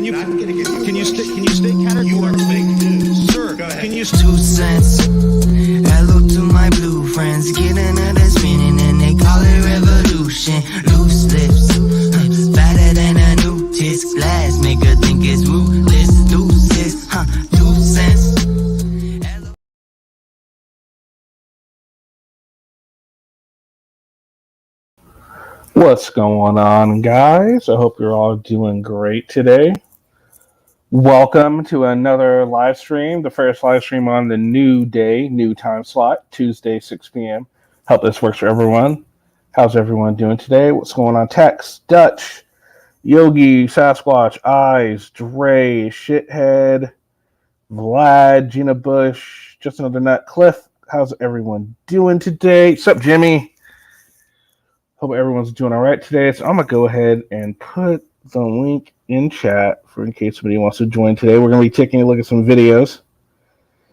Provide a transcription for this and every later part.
stay categorical? You are fake news. Sir, go ahead. Can you 2 cents? Hello to my blue friends. Get another spinning and they call it revolution. Loose lips, fatter than a new tisk. Glass make her think it's ruthless. Deuces, 2 cents. What's going on, guys? I hope you're all doing great today. Welcome to another live stream, the first live stream on the new day, new time slot, Tuesday, 6 p.m. Hope this works for everyone. How's everyone doing today? What's going on? Tex, Dutch, Yogi, Sasquatch, Eyes, Dre, Shithead, Vlad, Gina Bush, Just Another Nut, Cliff. How's everyone doing today? What's up, Jimmy? Hope everyone's doing all right today. So I'm going to go ahead and put the link in chat for in case somebody wants to join today. We're going to be taking a look at some videos,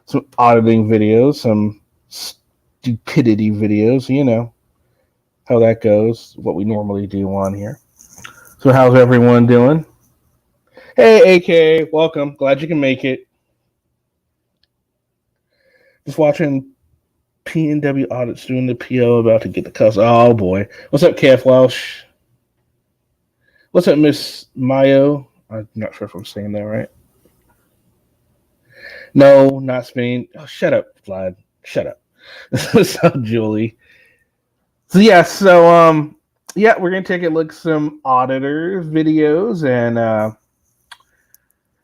some auditing videos, some stupidity videos. You know how that goes, what we normally do on here. So how's everyone doing? Hey, AK, welcome. Glad you can make it. Just watching P&W audits doing the PO, about to get the cuss. Oh boy. What's up, KF Welsh? What's up, Miss Mayo? I'm not sure if I'm saying that right. No, not Spain. Oh, shut up, Vlad. Shut up. What's up, Julie? So we're gonna take a look at some auditor videos and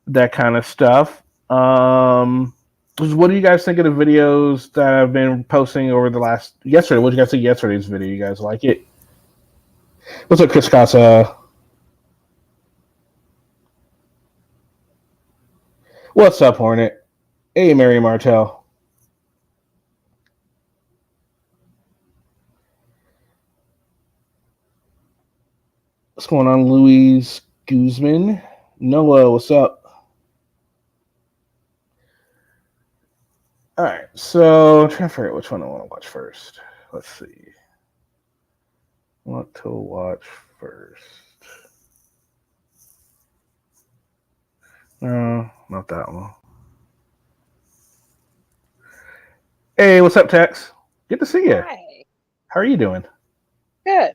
that kind of stuff. What do you guys think of the videos that I've been posting over the yesterday? What did you guys think of yesterday's video? You guys like it? What's up, Chris Casa? What's up, Hornet? Hey, Mary Martell. What's going on, Louise Guzman? Noah, what's up? All right, so I'm trying to figure out which one I want to watch first. Let's see. What to watch first? No, not that one. Hey, what's up, Tex? Good to see you. Hi. How are you doing? Good.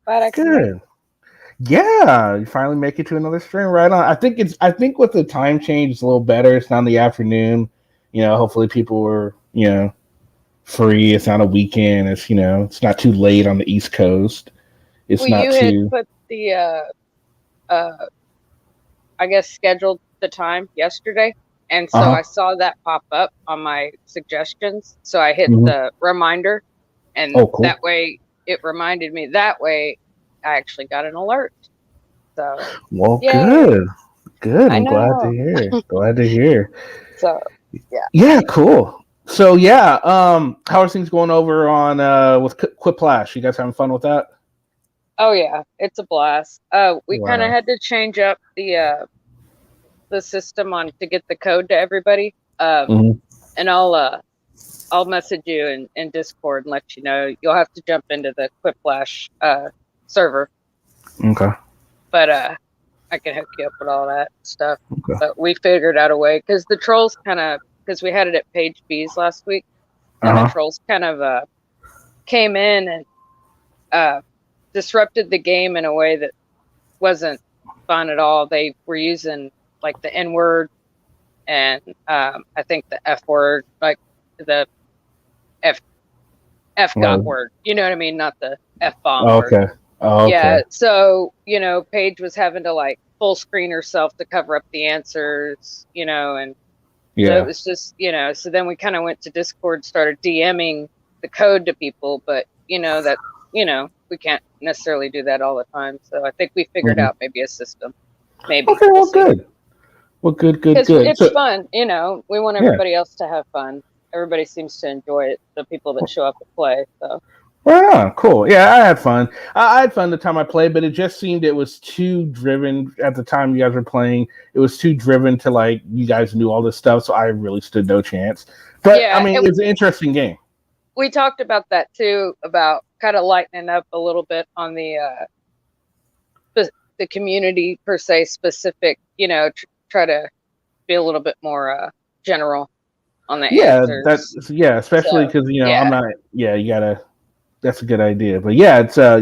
Glad I could. Good. Yeah, you finally make it to another stream. Right on. I think with the time change, it's a little better. It's not in the afternoon. You know, hopefully people are, free. It's not a weekend. It's, it's not too late on the East Coast. It's not too. You had put the, I guess, scheduled the time yesterday. And so I saw that pop up on my suggestions. So I hit the reminder. And cool. That way it reminded me. That way I actually got an alert. So. Well, yay. good. Good. I'm glad to hear. Glad to hear. So. Yeah, cool. So how are things going over on with Quiplash? You guys having fun with that? Oh yeah, it's a blast. We kind of had to change up the system to get the code to everybody. And I'll message you in Discord and let you know. You'll have to jump into the Quiplash server. Okay. But I can hook you up with all that stuff. Okay. But we figured out a way because the trolls because we had it at Page B's last week, and the trolls kind of came in and disrupted the game in a way that wasn't fun at all. They were using like the N word and I think the F word, like the F got word. You know what I mean? Not the F bomb. Okay. Oh, okay. Yeah, so, Paige was having to, like, full screen herself to cover up the answers, and so it was just, so then we kind of went to Discord, started DMing the code to people, but, we can't necessarily do that all the time, so I think we figured out maybe a system. Maybe. Okay, well, good. Well, good. It's fun, we want everybody else to have fun. Everybody seems to enjoy it, the people that show up to play, so. Right on, cool. Yeah, I had fun. I had fun the time I played, but it just seemed it was too driven at the time you guys were playing. It was too driven to like you guys knew all this stuff, so I really stood no chance. But I mean, it's an interesting game. We talked about that too, about kind of lightening up a little bit on the the community per se specific, try to be a little bit more general on the answers. Especially So, because I'm yeah. not. Yeah, you gotta. That's a good idea. But yeah, it's I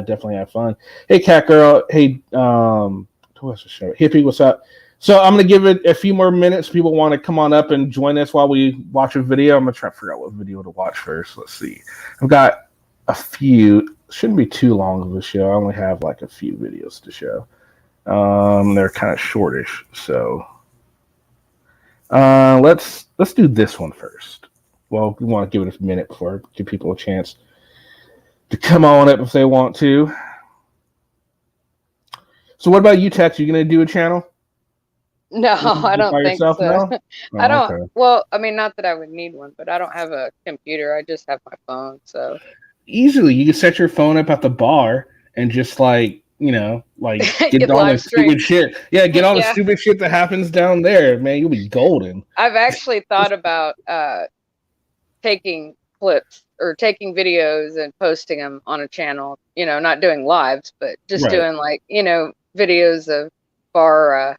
definitely had fun. Hey, Cat Girl. Hey, who else to show? Hippie, what's up? So I'm gonna give it a few more minutes. People want to come on up and join us while we watch a video. I'm gonna try to figure out what video to watch first. Let's see. I've got a few. Shouldn't be too long of a show. I only have like a few videos to show. They're kind of shortish, so let's do this one first. Well, we want to give it a minute before give people a chance to come on up if they want to. So what about you, Tex? You gonna do a channel? No, I don't think yourself, so. no? I don't. Okay. Well, I mean, not that I would need one, but I don't have a computer. I just have my phone. So Easily, you can set your phone up at the bar and just like get Get all the live stream. stupid shit. Yeah, get all the Yeah. stupid shit that happens down there, man. You'll be golden. I've actually thought about taking clips or taking videos and posting them on a channel. Not doing lives, but just Right. doing like videos of bar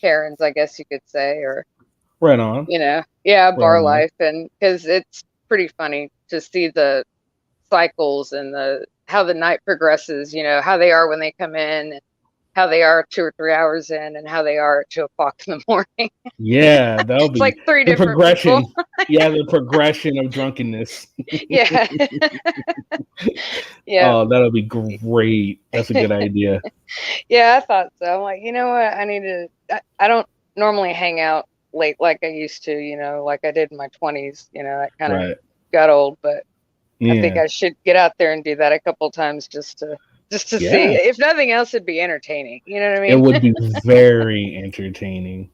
Karens, I guess you could say, or Right on. bar on. life, and because it's pretty funny to see the cycles and how the night progresses. How they are when they come in, and how they are 2 or 3 hours in, and how they are at 2 o'clock in the morning. Yeah, that'll be It's like three the different progression. people. Yeah, the progression of drunkenness. Yeah. Yeah. Oh, that'll be great. That's a good idea. Yeah, I thought so. I'm like, you know what? I need to. I don't normally hang out late like I used to. Like I did in my 20s. That kind of Right. got old, but I think Yeah. I should get out there and do that a couple times just to Yeah. see. If nothing else, it'd be entertaining. You know what I mean? It would be very entertaining.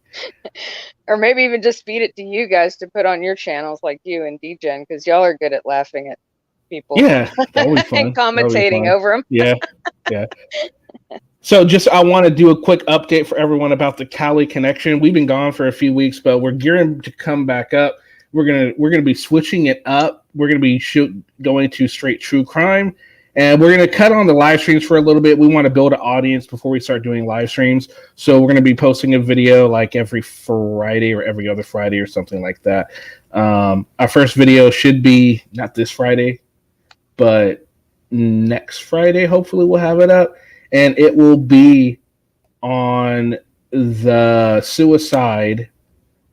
Or maybe even just feed it to you guys to put on your channels, like you and DGen, because y'all are good at laughing at people. Yeah, that would be fun. And commentating over them. Yeah. So I want to do a quick update for everyone about the Cali connection. We've been gone for a few weeks, but we're gearing to come back up. We're gonna be switching it up. We're gonna be going to straight true crime, and we're gonna cut on the live streams for a little bit. We want to build an audience before we start doing live streams. So we're gonna be posting a video like every Friday or every other Friday or something like that. Our first video should be not this Friday, but next Friday. Hopefully, we'll have it up. And it will be on the suicide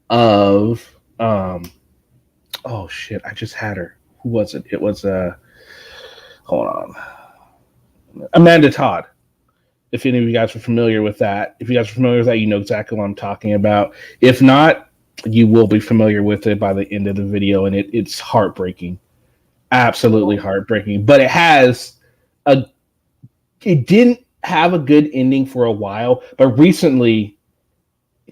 of oh shit, I just had her. Who was it? It was hold on. Amanda Todd. If any of you guys are familiar with that. If you guys are familiar with that, you know exactly what I'm talking about. If not, you will be familiar with it by the end of the video, and it's heartbreaking. Absolutely heartbreaking. But it didn't have a good ending for a while, but recently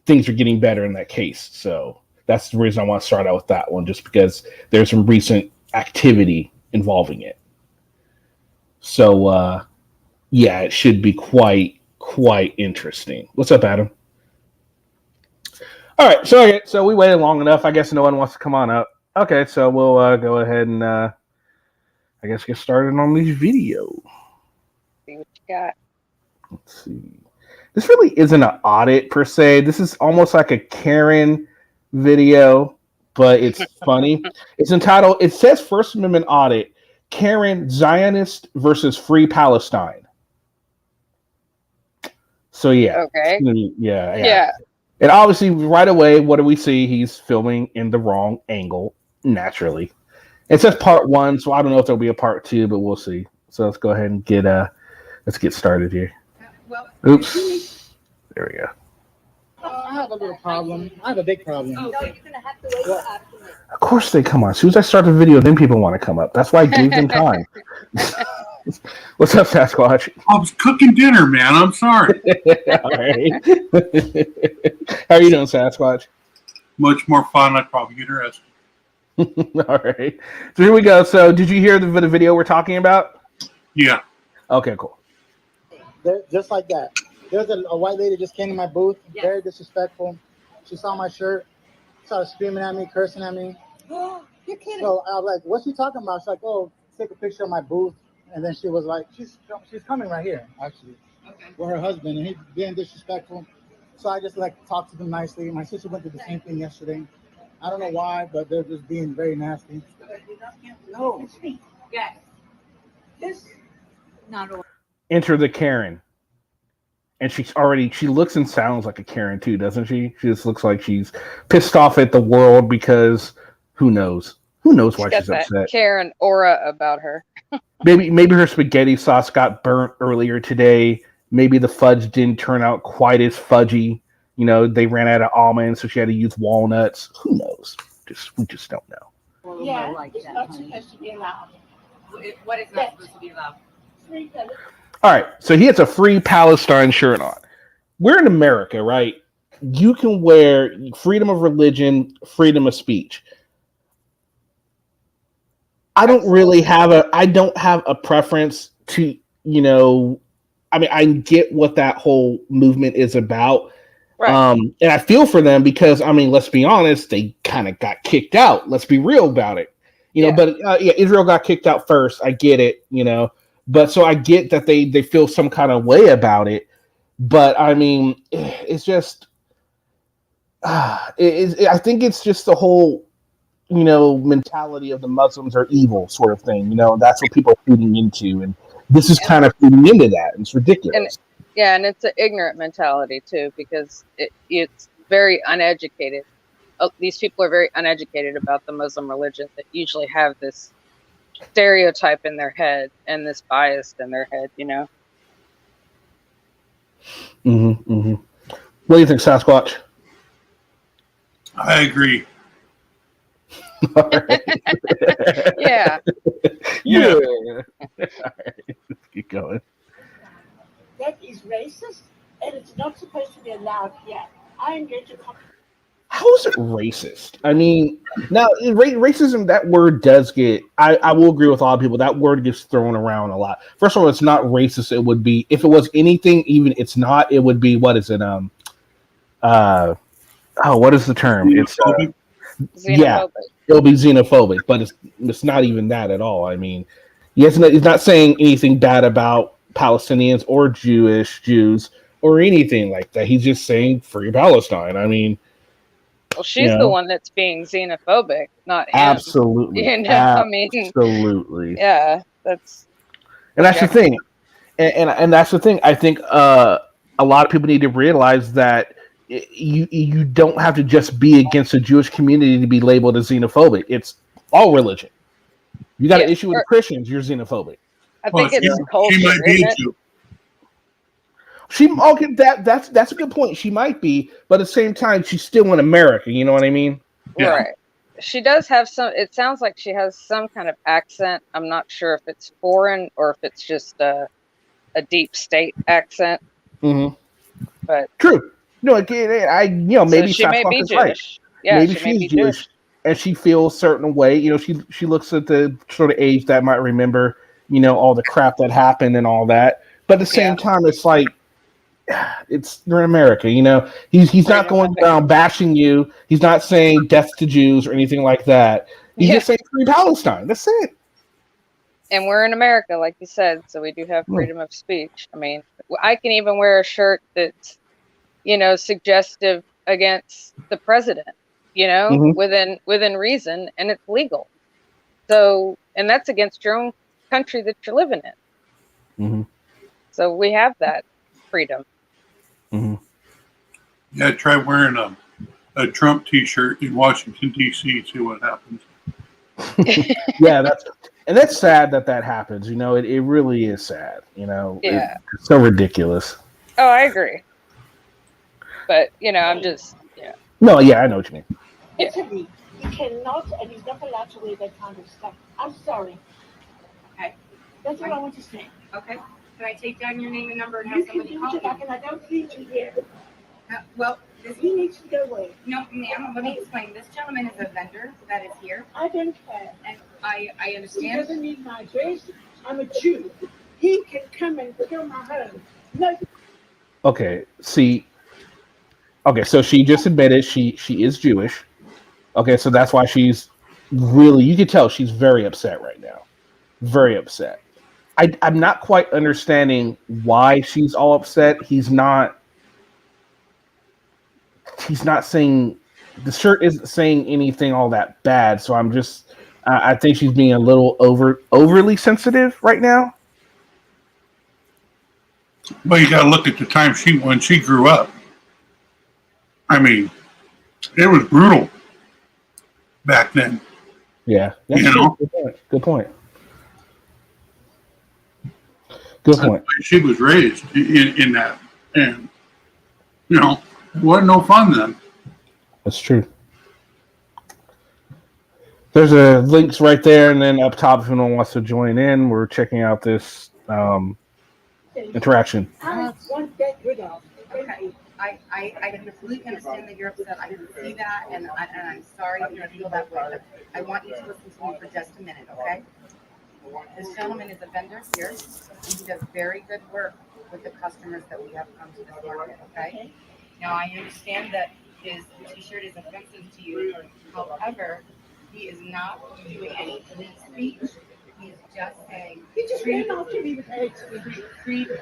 things are getting better in that case. So that's the reason I want to start out with that one, just because there's some recent activity involving it. So yeah, it should be quite interesting. What's up, Adam? All right, so we waited long enough. I guess no one wants to come on up. Okay, so we'll go ahead and I guess get started on this video. See what you got. Let's see. This really isn't an audit per se. This is almost like a Karen video, but it's funny. It's entitled, it says First Amendment Audit, Karen Zionist versus Free Palestine. So yeah. Okay. Yeah. And obviously right away, what do we see? He's filming in the wrong angle, naturally. It says part 1, so I don't know if there'll be a part 2, but we'll see. So let's go ahead and let's get started here. Oops. There we go. I have a little problem. I have a big problem. No, you're gonna have to wait after me. Of course they come on. As soon as I start the video, then people want to come up. That's why I gave them time. What's up, Sasquatch? I was cooking dinner, man. I'm sorry. All right. How are you doing, Sasquatch? Much more fun. I'd probably get arrested. All right. So here we go. So did you hear the video we're talking about? Yeah. Okay, cool. Just like that. There's a white lady just came to my booth, very disrespectful. She saw my shirt, started screaming at me, cursing at me. You're kidding. So I was like, what's she talking about? She's like, oh, take a picture of my booth. And then she was like, she's coming right here, actually. with her husband, and he's being disrespectful. So I just like talked to them nicely. My sister went through the same thing yesterday. I don't know why, but they're just being very nasty. No. Yes. This not all. Enter the Karen. And she looks and sounds like a Karen too, doesn't she? She just looks like she's pissed off at the world because who knows? Who knows why she's that upset? Karen aura about her. Maybe her spaghetti sauce got burnt earlier today. Maybe the fudge didn't turn out quite as fudgy. You know, they ran out of almonds, so she had to use walnuts. Who knows? We just don't know. Yeah, it's not supposed to be allowed. What is not supposed to be allowed? Free color. All right, so he has a Free Palestine shirt on. We're in America, right? You can wear freedom of religion, freedom of speech. I don't have a preference to, you know, I mean, I get what that whole movement is about. Right. And I feel for them because, I mean, let's be honest, they kind of got kicked out. Let's be real about it. You know, but Israel got kicked out first. I get it, you know. But so I get that they feel some kind of way about it. But, I mean, it's just, I think it's just the whole, you know, mentality of the Muslims are evil sort of thing. You know, that's what people are feeding into. And this is kind of feeding into that. It's ridiculous. And it's an ignorant mentality, too, because it's very uneducated. These people are very uneducated about the Muslim religion that usually have this stereotype in their head and this bias in their head, you know? What do you think, Sasquatch? I agree. Yeah. Yeah. All right. Let's keep going. That is racist, and it's not supposed to be allowed here. I am going to. How is it racist? I mean, now racism, that word does get, I will agree with a lot of people, that word gets thrown around a lot. First of all, it's not racist. It would be, if it was anything, even it's not, it would be, what is it? What is the term? It's Xenophobic. It'll be xenophobic, but it's not even that at all. I mean, he's not saying anything bad about Palestinians or Jews or anything like that. He's just saying free Palestine. I mean, well, she's the one that's being xenophobic, not him. Absolutely. You know, absolutely. Yeah, and that's the thing. And that's the thing. I think a lot of people need to realize that you don't have to just be against the Jewish community to be labeled as xenophobic. It's all religion. You got an issue with Christians, you're xenophobic. I think it's culture. She might be a Jew. That's a good point. She might be, but at the same time, she's still in America. You know what I mean? Yeah. Right. She does have some. It sounds like she has some kind of accent. I'm not sure if it's foreign or if it's just a deep state accent. Mm-hmm. But true. No, again, maybe so she may be Jewish. Right. Yeah, maybe she may be Jewish, and she feels a certain way. You know, she looks at the sort of age that might remember, you know, all the crap that happened and all that. But at the same time, it's like, you're in America, you know. He's not going around bashing you. He's not saying death to Jews or anything like that. He's just saying free Palestine. That's it. And we're in America, like you said, so we do have freedom of speech. I mean, I can even wear a shirt that's, you know, suggestive against the president, you know, within reason, and it's legal. So, and that's against your own country that you're living in. Mm-hmm. So we have that freedom. Mm-hmm. Yeah, try wearing a Trump T-shirt in Washington D.C. See what happens. Yeah, that's sad that happens. You know, it really is sad. You know, it's so ridiculous. Oh, I agree. But you know, I'm just No, yeah, I know what you mean. Italy, you cannot, and he's not allowed to wear that kind of stuff. I'm sorry. Okay. That's what I want to say. Okay. Can I take down your name and number and You have can somebody do call it, you? and I don't need you here. Well, He needs to go away. no, ma'am. Let me explain. This gentleman is a vendor that is here, I don't care. and I He understand. doesn't need my address. I'm a Jew. He can come and kill my home. No. Okay, so she just admitted she is Jewish. Okay, so that's why she's really, you can tell she's very upset right now. Very upset. I'm not quite understanding why she's all upset. He's not saying the shirt isn't saying anything all that bad. So I'm just I think she's being a little overly sensitive right now. But you got to look at the time when she grew up. I mean, it was brutal back then. Yeah, that's you true. know, Good point. Good point. She was raised in that, and you know, it wasn't no fun then. That's true. There's a links right there, and then up top, if anyone wants to join in, we're checking out this interaction. Alex won't get rid of. Okay. I completely understand that you're upset. I can see that, and I'm sorry that you feel that way. But I want you to listen to me for just a minute, okay? This gentleman is a vendor here, and he does very good work with the customers that we have come to this market, okay? Now, I understand that his t-shirt is offensive to you. However, he is not doing any hate speech. He's just saying, He just ran after me with hate. free people.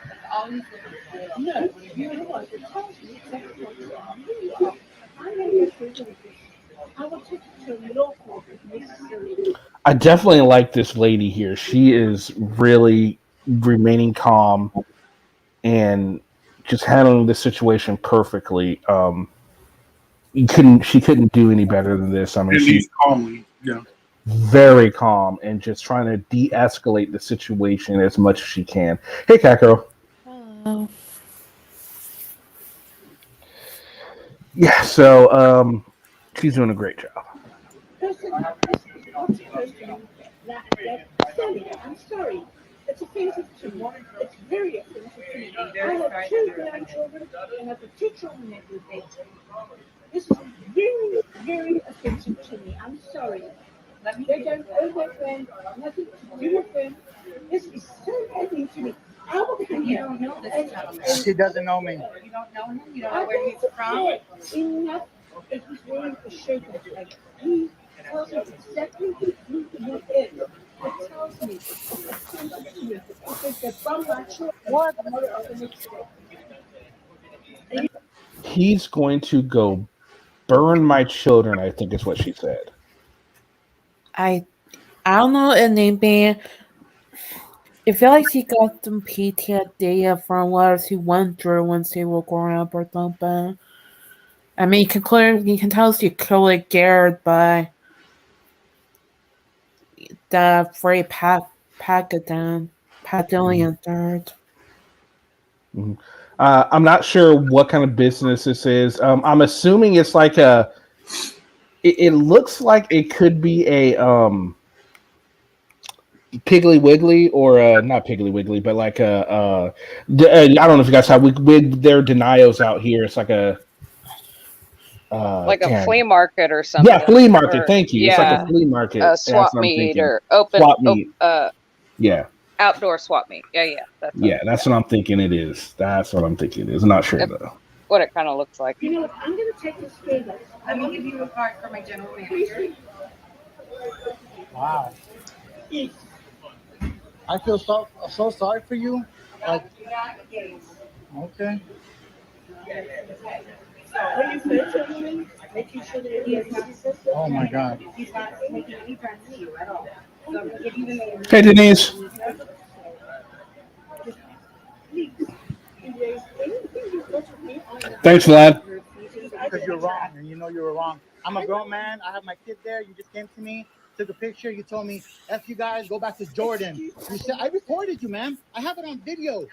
That's all he's doing. No, you're the one that tells me exactly what you are. I'm going to get rid of this. I will take you to a law court if necessary. I definitely like this lady here. She is really remaining calm and just handling the situation perfectly. She couldn't do any better than this. I mean, she's calmly, yeah, very calm and just trying to de-escalate the situation as much as she can. Hey, Kakro. Hello. Yeah, so she's doing a great job. I'm sorry. It's offensive to me. It's very offensive to me. I have 2 grandchildren and I have 2 children that live there. This is very, very offensive to me. I'm sorry. They don't owe their friend, nothing to do with them. This is so ugly to me. I will come here. You don't know this gentleman. She doesn't know me. You don't know him. You don't know where he's from. Enough that he's wearing a shirt like he tells me exactly who he is. It tells me it's offensive to me because they're from my children. What the mother of the next day. He's going to go burn my children, I think is what she said. I don't know if maybe it felt like she got some PTSD from what she went through when she was growing up or something. I mean, you can tell she's clearly scared by the free pathogen third. Mm-hmm. I'm not sure what kind of business this is. I'm assuming it's like it looks like it could be a Piggly Wiggly or not Piggly Wiggly, but like I don't know if you guys have their denials out here. It's like a flea market or something. Yeah, flea market. Thank you. Yeah. It's like a flea market. A swap meet or open swap meet. Yeah. Outdoor swap meet. Yeah. That's what I'm thinking it is. That's what I'm thinking it is. I'm not sure though. What it kind of looks like. You know what? I'm going to take this further. Let me give you a card for my general manager. Wow. I feel so sorry for you. Like, okay. Are you filtering, making sure that he is not sensitive? Oh my God. He's not making any threats to you at all. So give you the name. Hey, Denise. Thanks, Vlad. Because you're wrong, and you know you were wrong. I'm a grown man. I have my kid there. You just came to me, took a picture. You told me, "F you guys, go back to Jordan." You said I recorded you, ma'am. I have it on video.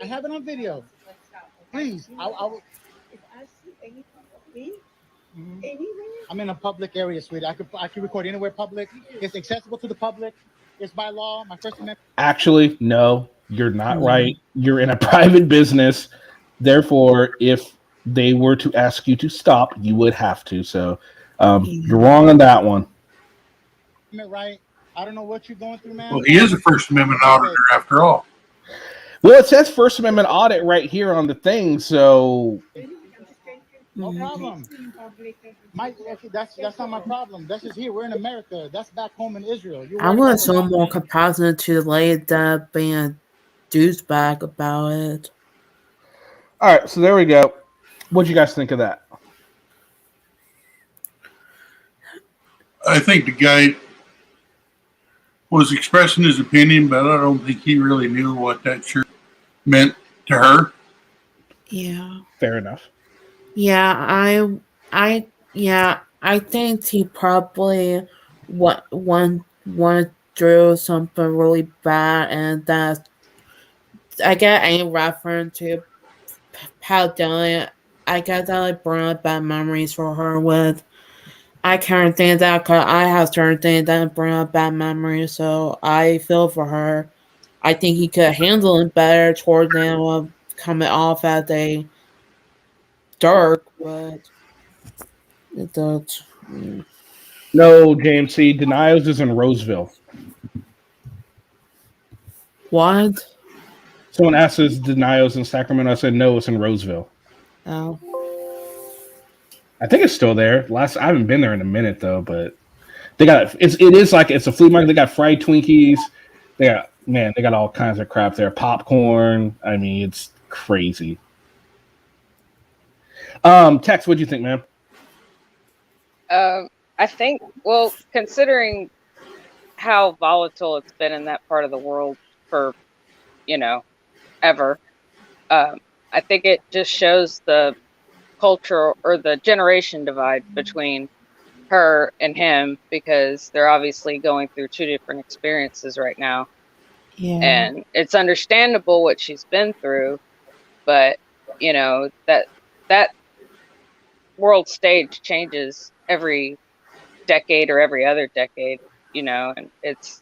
I have it on video. Please, I will. If I see anything of me, anywhere. I'm in a public area, sweetie. I can record anywhere public. It's accessible to the public. It's by law. My First Amendment. Actually, no, you're not right. You're in a private business. Therefore, if they were to ask you to stop, you would have to. So you're wrong on that one. Right. I don't know what you're going through, man. Well, he is a First Amendment auditor after all. Well, it says First Amendment audit right here on the thing. So No problem. That's not my problem. That's just here. We're in America. That's back home in Israel. You I worried want about the some wrong more thing. compassion to the lady that being a douchebag about it. All right, so there we go. What do you guys think of that? I think the guy was expressing his opinion, but I don't think he really knew what that shirt meant to her. Yeah. Fair enough. Yeah, I think he probably went through something really bad, and that I get any reference to how Dylan. I guess that like brought up bad memories for her with. I can't think that cause I have certain things that bring up bad memories, so I feel for her. I think he could handle it better towards the end of coming off as a dark, but it does. No, James C. Denials is in Roseville. What? Someone asked us Denials in Sacramento. I said no, it's in Roseville. Oh. I think it's still there. Last I haven't been there in a minute though, but they got it is like it's a flea market. They got fried Twinkies. They got all kinds of crap there. Popcorn. I mean, it's crazy. Tex, what'd you think, man? I think, well, considering how volatile it's been in that part of the world for, ever, I think it just shows the culture or the generation divide between her and him, because they're obviously going through two different experiences right now. Yeah. And it's understandable what she's been through, but that world stage changes every decade or every other decade, and it's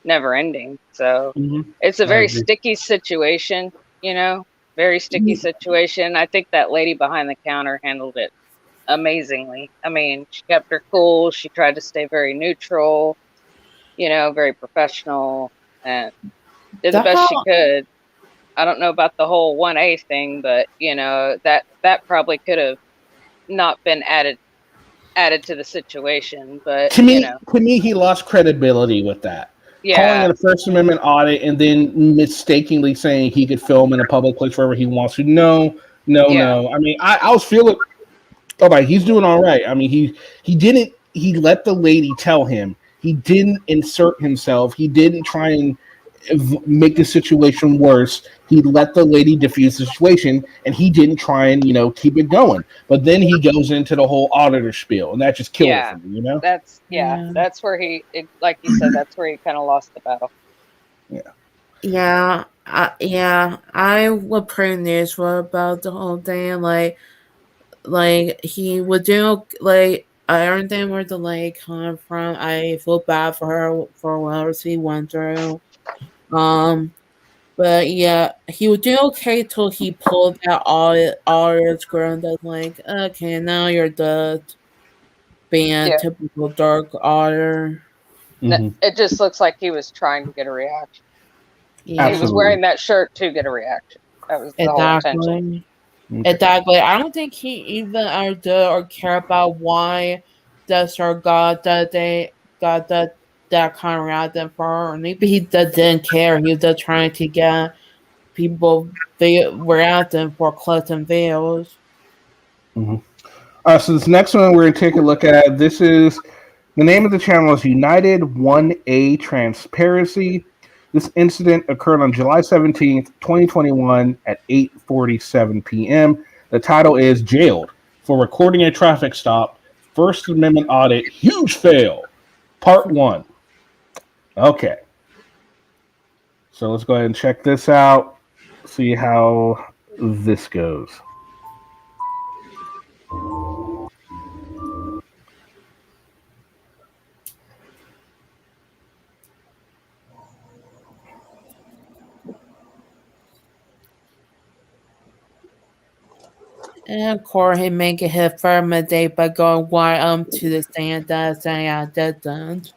never ending. So Mm-hmm. it's a I very agree. sticky situation, very sticky situation. I think that lady behind the counter handled it amazingly. I mean, she kept her cool. She tried to stay very neutral, very professional, and did the That best she how could. I don't know about the whole 1A thing, but that probably could have not been added to the situation, but To me, he lost credibility with that. Calling yeah, it a First Amendment audit and then mistakenly saying he could film in a public place wherever he wants to. No, no, yeah, no. I mean, I was feeling. All right, he's doing all right. I mean, he didn't. He let the lady tell him. He didn't insert himself. He didn't try and make the situation worse. He let the lady diffuse the situation, and he didn't try and keep it going. But then he goes into the whole auditor spiel, and that just killed it yeah. for me. yeah. That's where like you said, that's where he kind of lost the battle. Yeah. Yeah, I was pretty neutral about the whole thing. Like he would do like everything where the lake come from. I feel bad for her for what she went through. Um, but yeah, he would do okay till he pulled out all his girl that's like, okay, now you're the being Yeah, typical dark otter. Hmm. it just looks like he was trying to get a reaction. He Yeah, was Absolutely. wearing that shirt to get a reaction. That was the whole intention. exactly. Okay. Exactly. I don't think he even understood or care about why the sir got that kind of reaction for her. Maybe he just didn't care. He was just trying to get people reacting for clips and videos. Hmm. So this next one we're going to take a look at. This is the name of the channel is United 1A Transparency. This incident occurred on July 17th, 2021 at 8:47 p.m. The title is Jailed for Recording a Traffic Stop. First Amendment Audit, Huge Fail, Part 1. Okay, so let's go ahead and check this out, see how this goes. And of course, he make it his first mistake by going right to the stand that saying I didn't.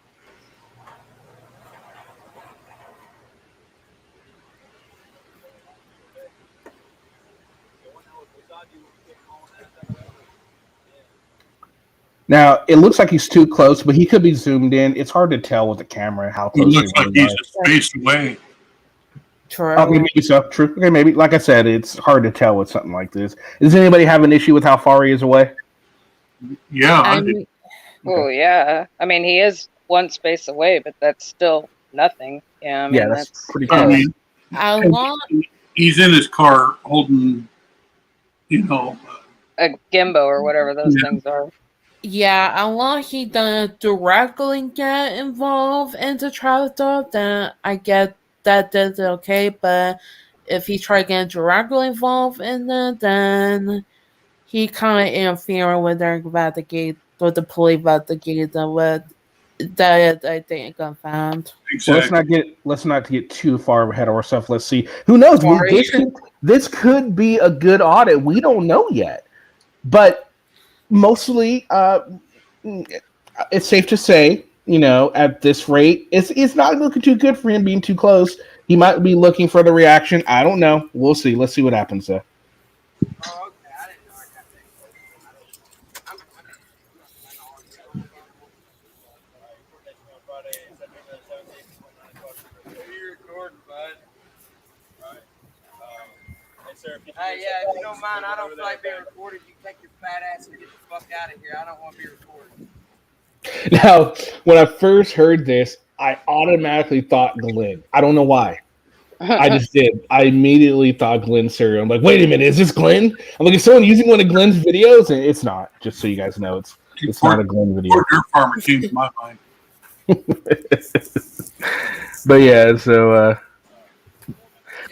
Now it looks like he's too close, but he could be zoomed in. It's hard to tell with the camera how He close they looks like really he's are. a space away. True. Okay, maybe so. True. Okay, maybe. Like I said, it's hard to tell with something like this. Does anybody have an issue with how far he is away? Yeah, I I did. mean, Oh yeah. I mean, he is one space away, but that's still nothing. Yeah, I mean, Yeah, that's pretty I close. mean, a lot. he's in his car holding, you know, a gimbo or whatever those Yeah. things are. Yeah, unless he doesn't directly get involved in the trial stuff, then I get that that's okay. But if he try to get directly involved in it, then he kind of interfering with their investigate with the police investigate and with that I think I found. Well, exactly. let's not get too far ahead of ourselves. Let's see. Who knows? Sorry. This could be a good audit. We don't know yet, but mostly, it's safe to say, at this rate, it's not looking too good for him being too close. He might be looking for the reaction. I don't know. We'll see. Let's see what happens there. Yeah, if you don't mind, I don't like being recorded. You take your fat ass and get the fuck out of here. I don't want to be recorded. Now, when I first heard this, I automatically thought Glenn. I don't know why. I just did. I immediately thought Glenn Serial. I'm like, wait a minute, is this Glenn? I'm like, is someone using one of Glenn's videos? And it's not. Just so you guys know, it's not a Glenn video. Poor Dirt Farmer came to my mind. But yeah, so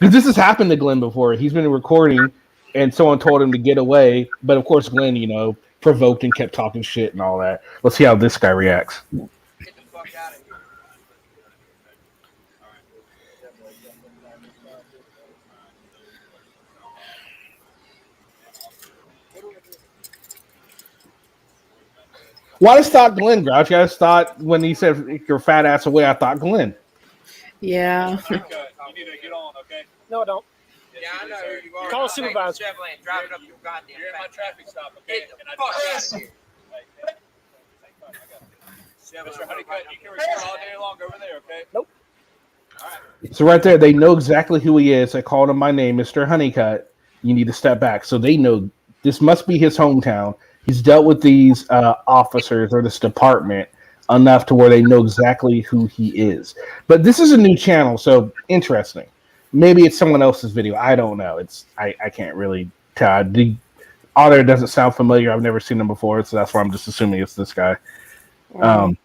because this has happened to Glenn before. He's been recording, and someone told him to get away. But of course, Glenn, provoked and kept talking shit and all that. Let's see how this guy reacts. Get the fuck out of here. Why does thought Glenn, Grouch? You guys thought when he said your fat ass away, I thought Glenn. Yeah. You need to get on, okay? No, I don't. Yeah, I know who you are. Call a supervisor. Chevrolet and drive it up your goddamn. You're at my traffic stop, okay? Get the And fuck out of here. Mr. Honeycutt, you can record all day long over there, okay? Nope. So right there, they know exactly who he is. They called him by name, Mr. Honeycutt. You need to step back. So they know this must be his hometown. He's dealt with these officers or this department enough to where they know exactly who he is. But this is a new channel, so interesting. Maybe it's someone else's video. I don't know. I can't really tell. The author doesn't sound familiar. I've never seen him before, so that's why I'm just assuming it's this guy. That's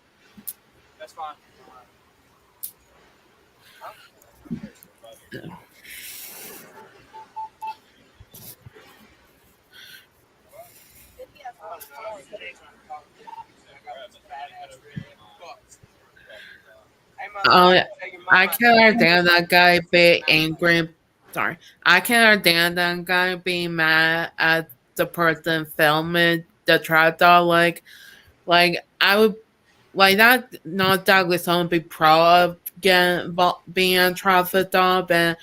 fine. I can understand that guy being angry. Sorry, I can understand that guy being mad at the person filming the trap dog. Like I would like that. Not exactly someone be proud of being a traffic dog, but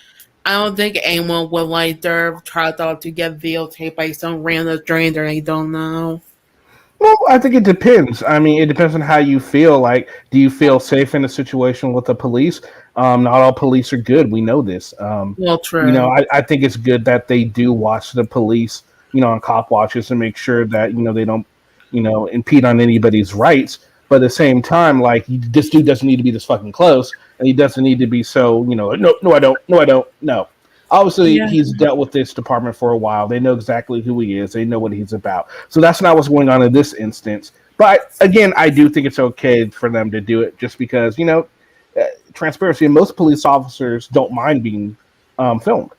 I don't think anyone would like their trap dog to get videotaped by some random stranger they don't know. Well, I think it depends. I mean, it depends on how you feel. Like, do you feel safe in a situation with the police? Not all police are good. We know this. Well, true. I think it's good that they do watch the police, on cop watches to make sure that, they don't, impede on anybody's rights. But at the same time, like, this dude doesn't need to be this fucking close, and he doesn't need to be so, no, I don't. No. Obviously, he's dealt with this department for a while. They know exactly who he is. They know what he's about. So that's not what's going on in this instance. But again, I do think it's okay for them to do it just because, transparency. And most police officers don't mind being filmed.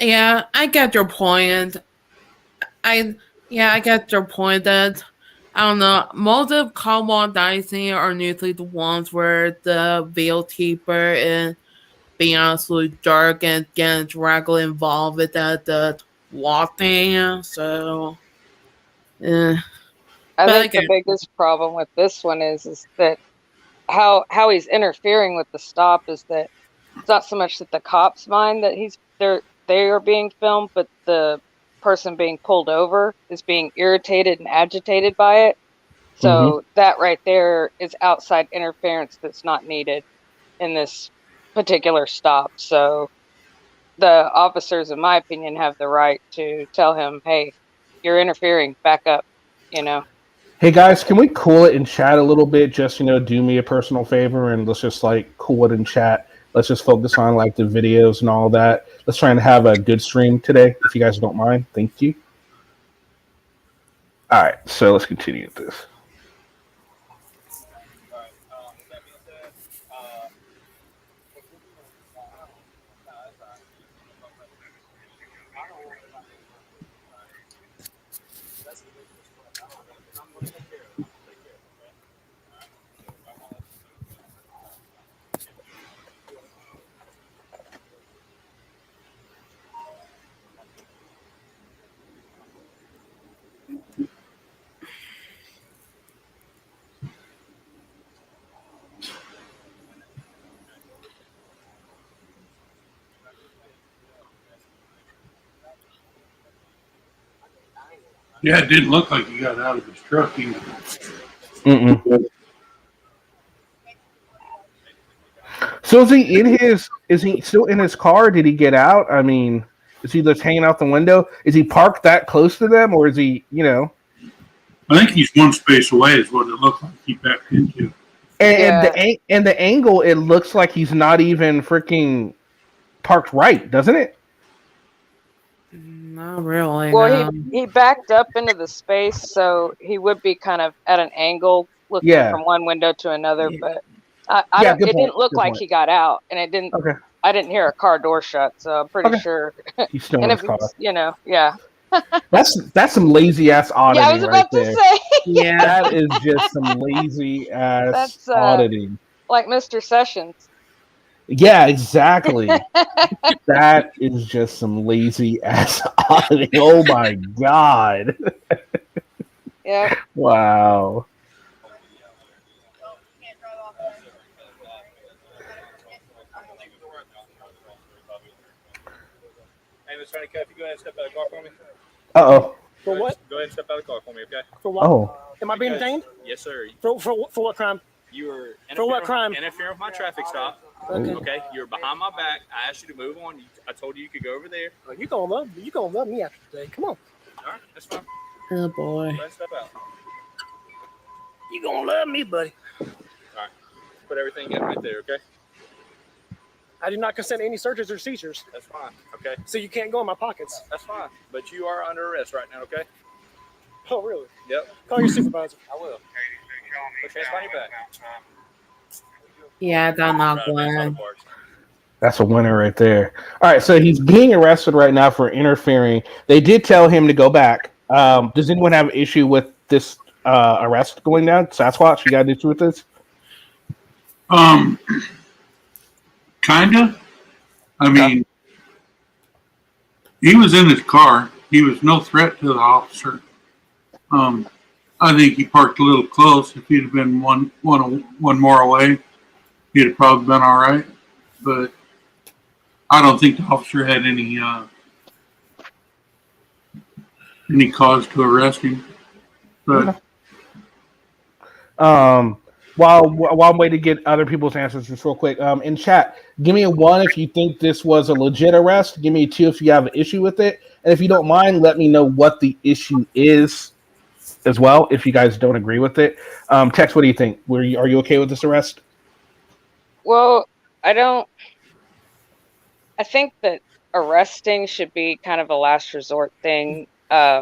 Yeah, I get your point. I get your point that I don't know. Most of cop that I see are usually the ones where the videotaper is being absolutely dark and getting directly involved with the walk thing. So, I think the biggest problem with this one is that how he's interfering with the stop is that it's not so much that the cops mind that they are being filmed, but the person being pulled over is being irritated and agitated by it. So that right there is outside interference that's not needed in this particular stop. So the officers, in my opinion, have the right to tell him, hey, you're interfering, back up, you know. Hey guys, can we cool it in chat a little bit? Just do me a personal favor and let's just like cool it in chat. Let's just focus on like the videos and all that. Let's try and have a good stream today, if you guys don't mind. Thank you. All right, so let's continue with this. Yeah, it didn't look like he got out of his truck either. So is he still in his car? Did he get out? I mean, is he just hanging out the window? Is he parked that close to them, or is he, I think he's one space away is what it looked like he backed into. And the angle, it looks like he's not even freaking parked right, doesn't it? Not really. Well, no. he backed up into the space, so he would be kind of at an angle looking from one window to another. But it didn't look like he got out, and it didn't. Okay. I didn't hear a car door shut, so I'm pretty sure. He's still and in if his car. it's, yeah. That's some lazy ass auditing. Yeah, I was about to say. Yeah, that is just some lazy ass auditing. Like Mr. Sessions. Yeah, exactly. That is just some lazy ass auditing. Oh my god. Yeah. Wow. Hey, Mr. Honeycutt, you go ahead and step out of the car for me. Uh-oh. For what? Go ahead and step out of the car for me, okay? For what? Oh. Am I being detained? Yes, sir. For what crime? You were For what crime? interfering with my traffic stop. Okay. You were behind my back. I asked you to move on. I told you could go over there. Oh, you gonna love me after today. Come on. All right, that's fine. Oh boy. Go ahead and step out. You gonna love me, buddy. All right. Put everything in right there, okay? I do not consent to any searches or seizures. That's fine, okay? So you can't go in my pockets. That's fine. But you are under arrest right now, okay? Oh, really? Yep. Call your supervisor. I will. Put your hands behind your back. Yeah, that's not Right, one. That's a winner right there. All right, so he's being arrested right now for interfering. They did tell him to go back. Does anyone have an issue with this arrest going down? Sasquatch, you got an issue with this? Kinda. I mean, he was in his car. He was no threat to the officer. I think he parked a little close. If he'd have been one more away, he'd have probably been all right. But I don't think the officer had any cause to arrest him. But while I'm waiting to get other people's answers, just real quick, in chat, give me a 1 if you think this was a legit arrest. Give me a 2 if you have an issue with it, and if you don't mind, let me know what the issue is as well. If you guys don't agree with it, Tex, what do you think? Are you okay with this arrest? Well, I think that arresting should be kind of a last resort thing. I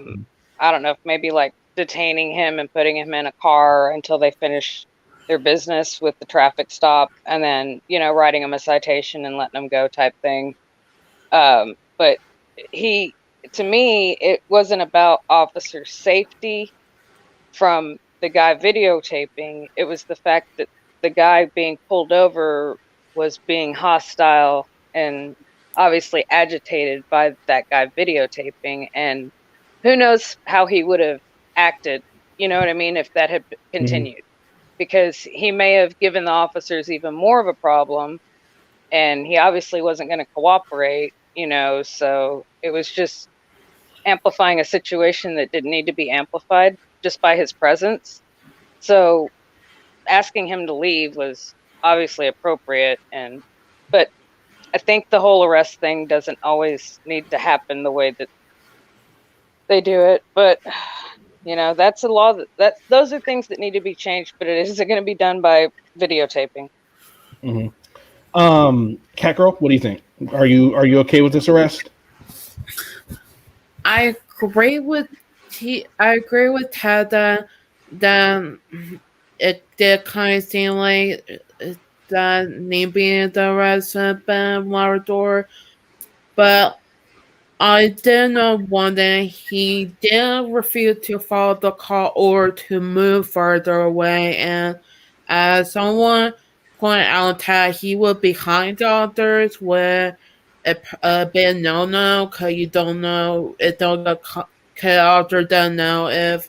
don't know if maybe like detaining him and putting him in a car until they finish their business with the traffic stop, and then writing him a citation and letting him go type thing. But to me, it wasn't about officer safety from the guy videotaping. It was the fact that the guy being pulled over was being hostile and obviously agitated by that guy videotaping, and who knows how he would have acted, you know what I mean, if that had continued. Because he may have given the officers even more of a problem, and he obviously wasn't going to cooperate, so it was just amplifying a situation that didn't need to be amplified just by his presence. So asking him to leave was obviously appropriate, but I think the whole arrest thing doesn't always need to happen the way that they do it. But that's a law those are things that need to be changed. But it isn't going to be done by videotaping. Catgirl, what do you think? Are you okay with this arrest? I agree with Ted that it did kind of seem like that maybe the arrest had been Labrador, but I did know one thing. He did refuse to follow the call or to move further away, and as someone pointed out that he was behind the others with a bit no because you don't know if the author doesn't know if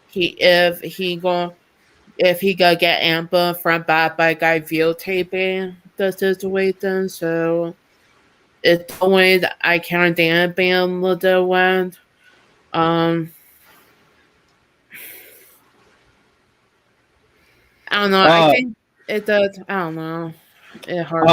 he gonna get ambushed from bad by guy videotaping the situation. So it's the way that I can understand being a little wind. I don't know. I think it does. I don't know. It hurts.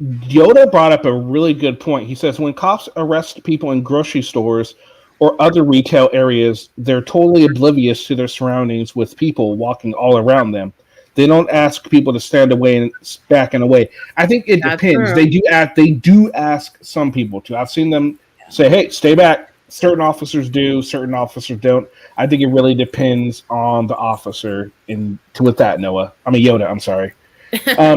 Yoda brought up a really good point. He says when cops arrest people in grocery stores or other retail areas, they're totally oblivious to their surroundings with people walking all around them. They don't ask people to stand away and back and away. I think it depends. True. They do ask some people to. I've seen them say, "Hey, stay back." Certain officers do, certain officers don't. I think it really depends on the officer. With that, Noah, Yoda. I'm sorry. I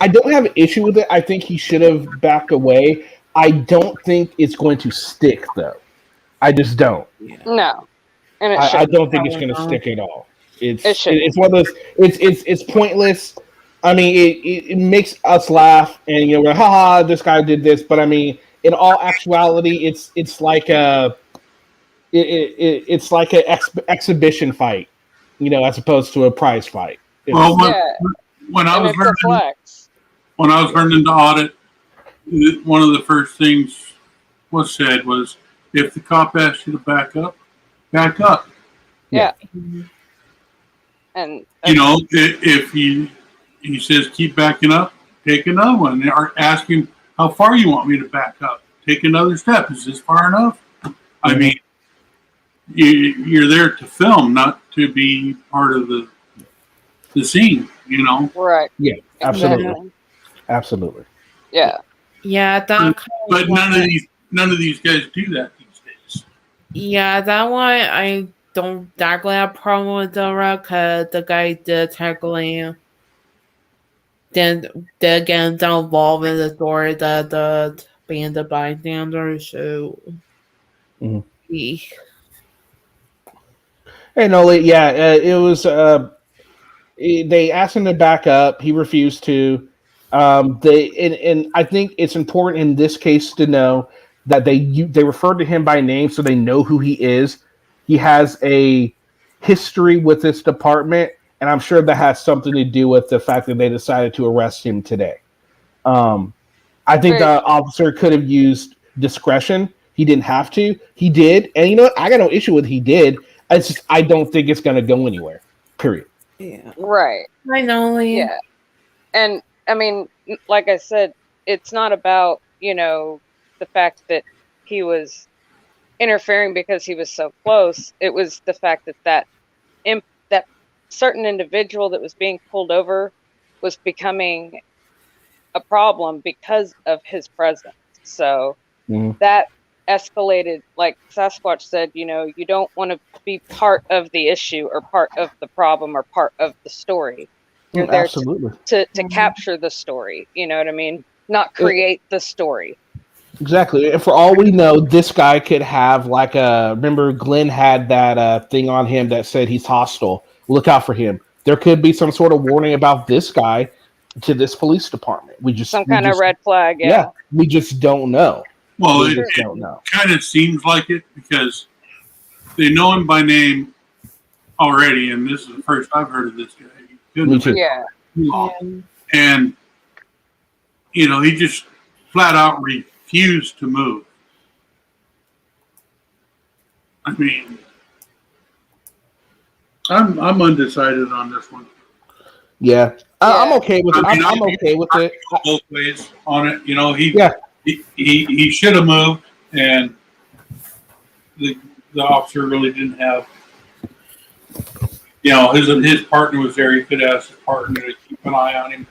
don't have an issue with it. I think he should have backed away. I don't think it's going to stick, though. I just don't. No, and I don't think it's going to stick at all. It's shouldn't. one of those. It's pointless. It makes us laugh, and we're like, haha, this guy did this. But in all actuality, it's like it's like an exhibition fight, as opposed to a prize fight. Well, when I was learning to audit, one of the first things was said was, if the cop asks you to back up, back up. Yeah. And if he says keep backing up, take another one. Or ask him how far you want me to back up. Take another step. Is this far enough? I mean, you're there to film, not to be part of the scene. Right. Yeah, absolutely. Absolutely. Yeah. Yeah, but none of these guys do that these days. Yeah, that one I don't exactly have a problem with Dora because the guy did technically then again don't involve in the story that the being the bystander, so he. Hey, Noli, yeah, it was. They asked him to back up. He refused to. And I think it's important in this case to know that they referred to him by name, so they know who he is. He has a history with this department, and I'm sure that has something to do with the fact that they decided to arrest him today. I think the officer could have used discretion. He didn't have to. He did, and I got no issue with he did. It's just I don't think it's going to go anywhere. Period. Yeah. Right. I know. Yeah. And like I said, it's not about, the fact that he was interfering because he was so close. It was the fact that certain individual that was being pulled over was becoming a problem because of his presence. So that escalated, like Sasquatch said, you don't want to be part of the issue or part of the problem or part of the story. You're there to capture the story. You know what I mean? Not create the story. Exactly. And for all we know, this guy could have remember Glenn had that thing on him that said he's hostile. Look out for him. There could be some sort of warning about this guy to this police department. Some kind of red flag. Yeah. We just don't know. Well, it kind of seems like it because they know him by name already, and this is the first I've heard of this guy. Me too. Yeah. And he just flat out refused to move. I'm undecided on this one. Yeah, I'm okay with it. I mean, I'm okay with it. Both ways on it. You know, Yeah. he should have moved, and the officer really didn't have. You know, his partner was there. He could ask his partner to keep an eye on him.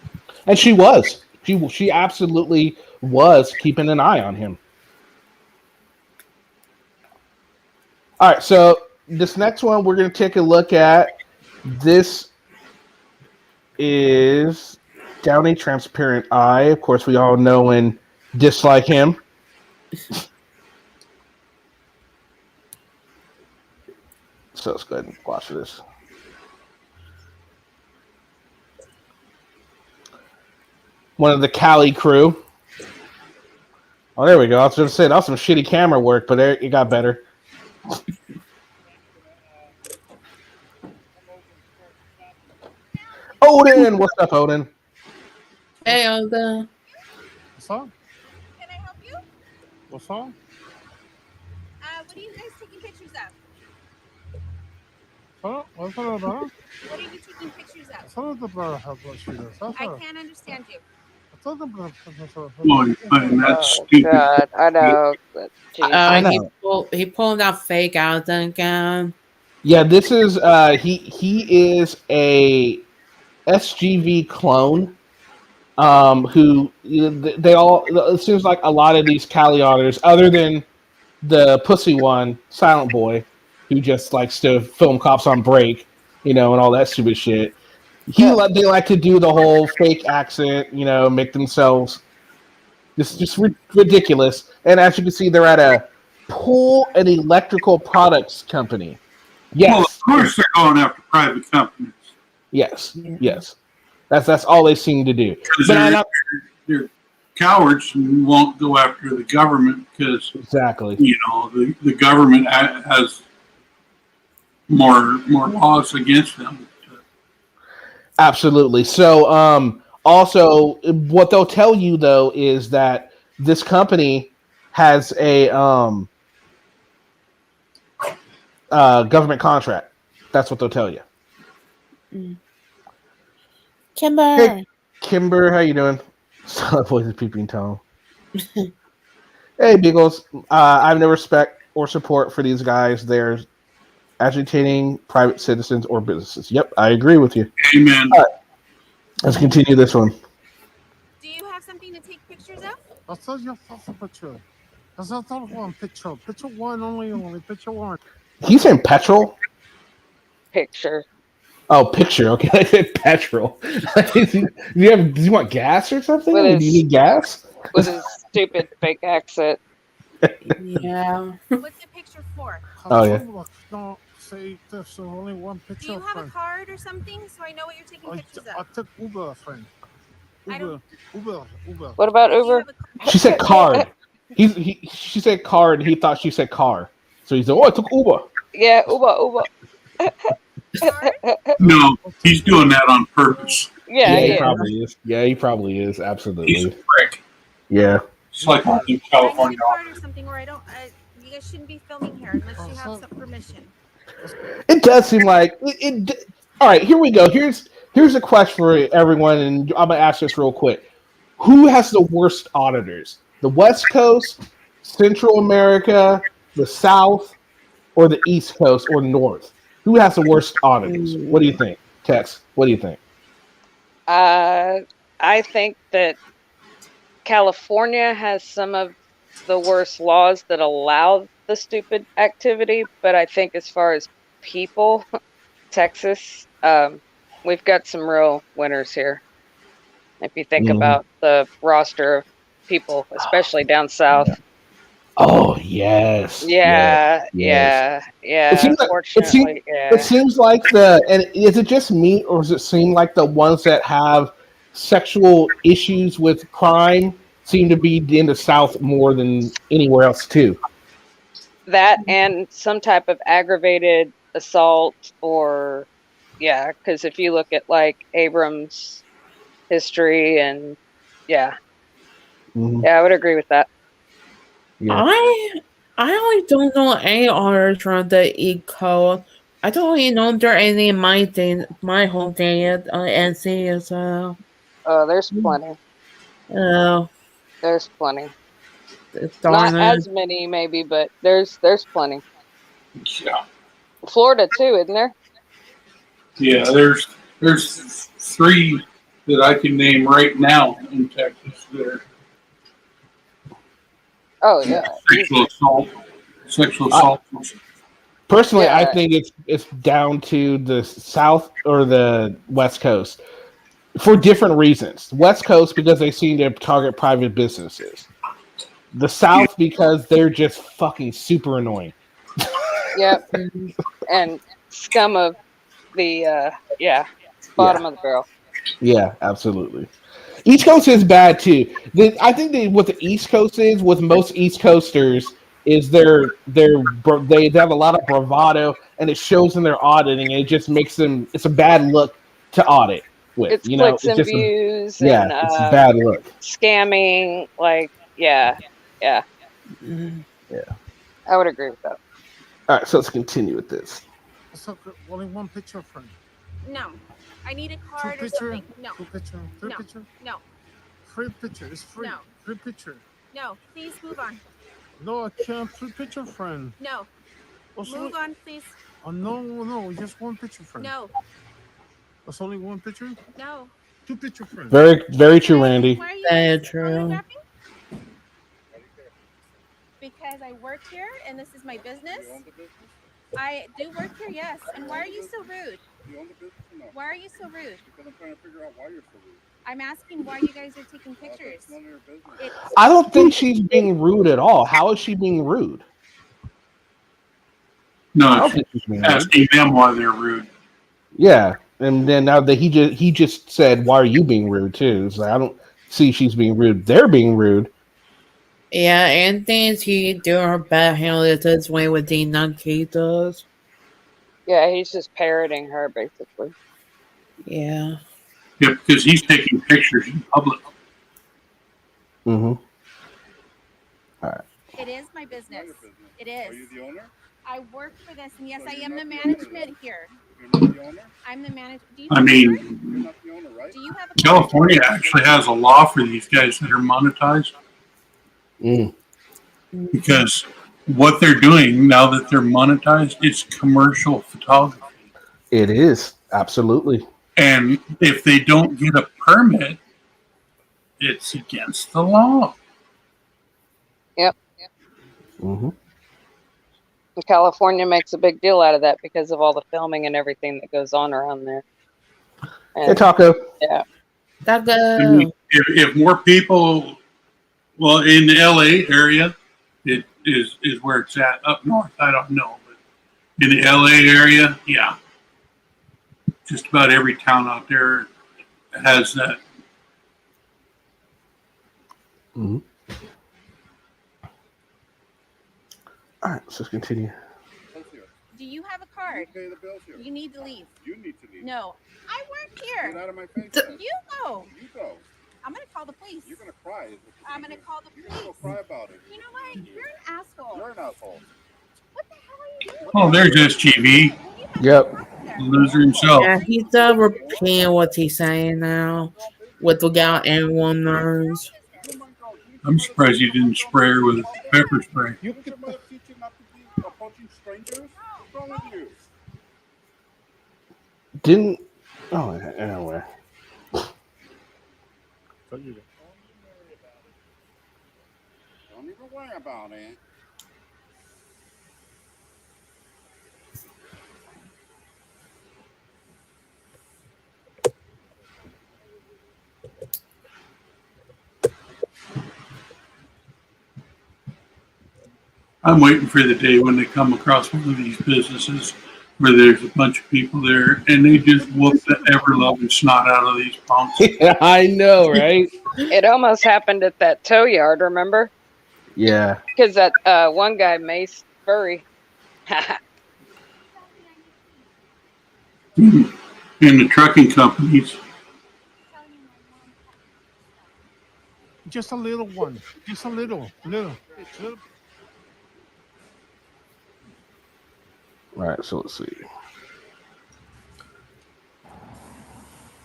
And she was. She absolutely was keeping an eye on him. All right, so this next one we're going to take a look at. This is Down a Transparent Eye. Of course, we all know and dislike him. So let's go ahead and watch this. One of the Cali crew. Oh, there we go. I was going to say that was some shitty camera work, but there, it got better. Odin, what's up, Odin? Hey, Odin. What's up? Can I help you? What's up? What are you guys taking pictures of? What's up, brother? What are you taking pictures of? What's up, brother? I can't understand you. Oh, that's stupid. God, I know. I know. He pulled out fake Odin again. Yeah, this is he is a SGV clone. Who they all, it seems like a lot of these Cali otters, other than the pussy one, Silent Boy, who just likes to film cops on break, you know, and all that stupid shit. They like to do the whole fake accent, you know, make themselves just ridiculous. And as you can see, they're at a pool and electrical products company. Yes, well, of course they're going after private companies. Yes, yes. That's all they seem to do. But they're cowards and won't go after the government because exactly, you know, the government has more laws against them. Absolutely. So, also, what they'll tell you though is that this company has a government contract. That's what they'll tell you. Kimber. Hey, Kimber, how you doing? Solid voice is peeping tone. Hey, Beagles. I have no respect or support for these guys. They're agitating private citizens or businesses. Yep, I agree with you. Amen. All right, let's continue this one. Do you have something to take pictures of? I'll tell you a picture. That's not one picture. Picture one only picture one. He's saying petrol? Picture. Oh, picture. Okay, I said petrol. Do you want gas or something? Do you need gas? With his stupid fake accent. Yeah. What's the picture for? Oh, yeah. Don't say there's only one picture. Do you have a card or something so I know what you're taking pictures of? I took Uber, friend. Uber. What about Uber? She said card. She said card, and he thought she said car. So he said, "Oh, I took Uber." Yeah, Uber. No, he's doing that on purpose. Yeah, he probably is. Yeah, he probably is. Absolutely. He's a prick. Yeah. It's like in California. I need a card or something where I don't. You guys shouldn't be filming here unless you have some permission. It does seem like it. All right, here we go. Here's a question for everyone, and I'm gonna ask this real quick: who has the worst auditors? The West Coast, Central America, the South, or the East Coast or North? Who has the worst auditors? What do you think, Tex? What do you think? I think that California has some of the worst laws that allow the stupid activity, but I think as far as people, Texas, we've got some real winners here. If you think about the roster of people, especially down south. Oh yes. Yeah. It Unfortunately, seems like and is it just me, or does it seem like the ones that have sexual issues with crime seem to be in the South more than anywhere else too? That and some type of aggravated assault, or because if you look at like Abrams' history, and I would agree with that. Yeah. I only don't know any others from the East Coast I don't even know if there are any in my home day at NC as well. Oh, there's plenty. Oh, There's plenty. Not darn it. as many, maybe, but there's plenty. Yeah. Florida too, isn't there? Yeah, there's 3 that I can name right now in Texas that are Oh yeah. sexual assault. Sexual assault. Personally, I Yeah. think it's down to the South or the West Coast for different reasons. West Coast because they seem to target private businesses. The South because they're just fucking super annoying. Yep. And scum of the bottom of the barrel. Yeah, absolutely. East Coast is bad too. I think what the East Coast is with most East Coasters is they have a lot of bravado and it shows in their auditing. And it just makes them. It's a bad look to audit with. It's clicks It's and just views and it's a bad look. scamming. Like yeah. Yeah. I would agree with that. All right, so let's continue with this. So only one picture, friend. No. I need a 2 card or picture. something. No. 2 picture. 3 No. picture. No. 3 picture. It's free. No. 3 picture. No. Please move on. No, I can't. 3 picture, friend. No. That's Move on, please. Oh no, just 1 picture, friend. No. That's only 1 picture. No. 2 picture, friend. Very, very true, Randy. Why are you Very guys true. photographing? Because I work here and this is my business. I do work here, yes. And why are you so rude? You own the business or no? Why are you so rude? Because I'm trying to figure out why you're so rude. I'm asking why you guys are taking pictures. It's none of your business. I don't think she's being rude at all. How is she being rude? I No, don't think she's being rude. asking them why they're rude. Yeah, and then now that he just said, "Why are you being rude too?" So I don't see she's being rude. They're being rude. Yeah, and things he doing her bad handle it this way with the Nunky does. Yeah, he's just parroting her basically. Yeah. Yeah, because he's taking pictures in public. Mm-hmm. All right. It is my business. It Are is. you the owner? I work for this, and yes, So I you're am the not the owner management here. You're not the owner? I'm the manager. Do you I have a mean, card? You're not the owner, right? Do you have a card? California actually has a law for these guys that are monetized Mm. because what they're doing now that they're monetized, it's commercial photography. It is absolutely. And if they don't get a permit, it's against the law. Yep. Mm-hmm. California makes a big deal out of that because of all the filming and everything that goes on around there. Hey, And, Taco. yeah. I mean, if more people, well, in the LA area, it is where it's at. Up north, I don't know, but in the LA area, yeah, just about every town out there has that. Mm-hmm. All right, let's just continue. Do you have a card? You pay the bills here. You need to leave. You need to leave. No. I work here. Get out of my face. You go. You go. I'm going to call the police. You're going to cry. I'm going to call the You're police. going to cry about it. You know what? You're an asshole. You're an asshole. What the hell are you doing? Oh, there's SGV. Yep. The loser himself. Yeah, he's repeating what he's saying now with without anyone knows. I'm surprised he didn't spray her with pepper spray. You your mother teach you not to be approaching strangers? What's wrong with you? Didn't. Oh, anyway. Don't even worry about it. I'm waiting for the day when they come across one of these businesses where there's a bunch of people there and they just whoop the ever-loving snot out of these punks. Yeah, I know, right? It almost happened at that tow yard, remember? Yeah. Because that one guy maced Furry. In the trucking companies, Just a little one. Just a little. All right, so let's see.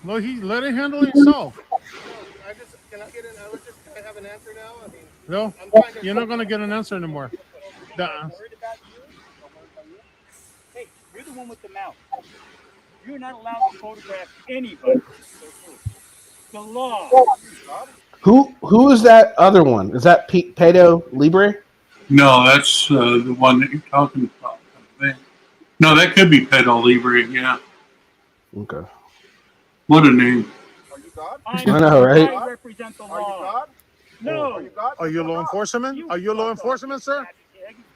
No, he let it handle himself. Can I get an? Can I have an answer now? I mean, No, you're not gonna get an answer anymore. I'm worried about you. I'm worried about you. Hey, you're the one with the mouth. You're not allowed to photograph anybody. The law. Who is that other one? Is that Pedo Libre? No, that's the one that you're talking about. I think. No, that could be Pedal Libre. Yeah. Okay. What a name. are you God? I know, right? I represent the law. Are you God? No. Are you God? Are you law enforcement? Are you law enforcement, sir?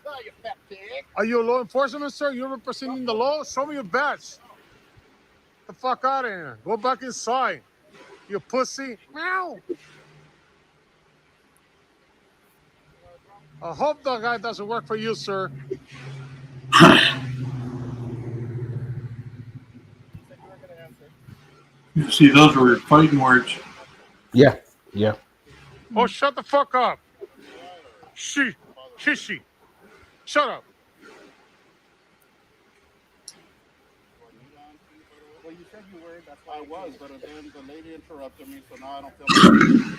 No, you fat pig. Are you law enforcement, sir? You're representing the law? Show me your badge. The fuck out of here. Go back inside. You pussy. Meow. I hope that guy doesn't work for you, sir. You see, those were fighting words. Yeah. Yeah. Oh, shut the fuck up. She. Shut up. Well, you said you were. That's why I was. But then the lady interrupted me, so now I don't feel.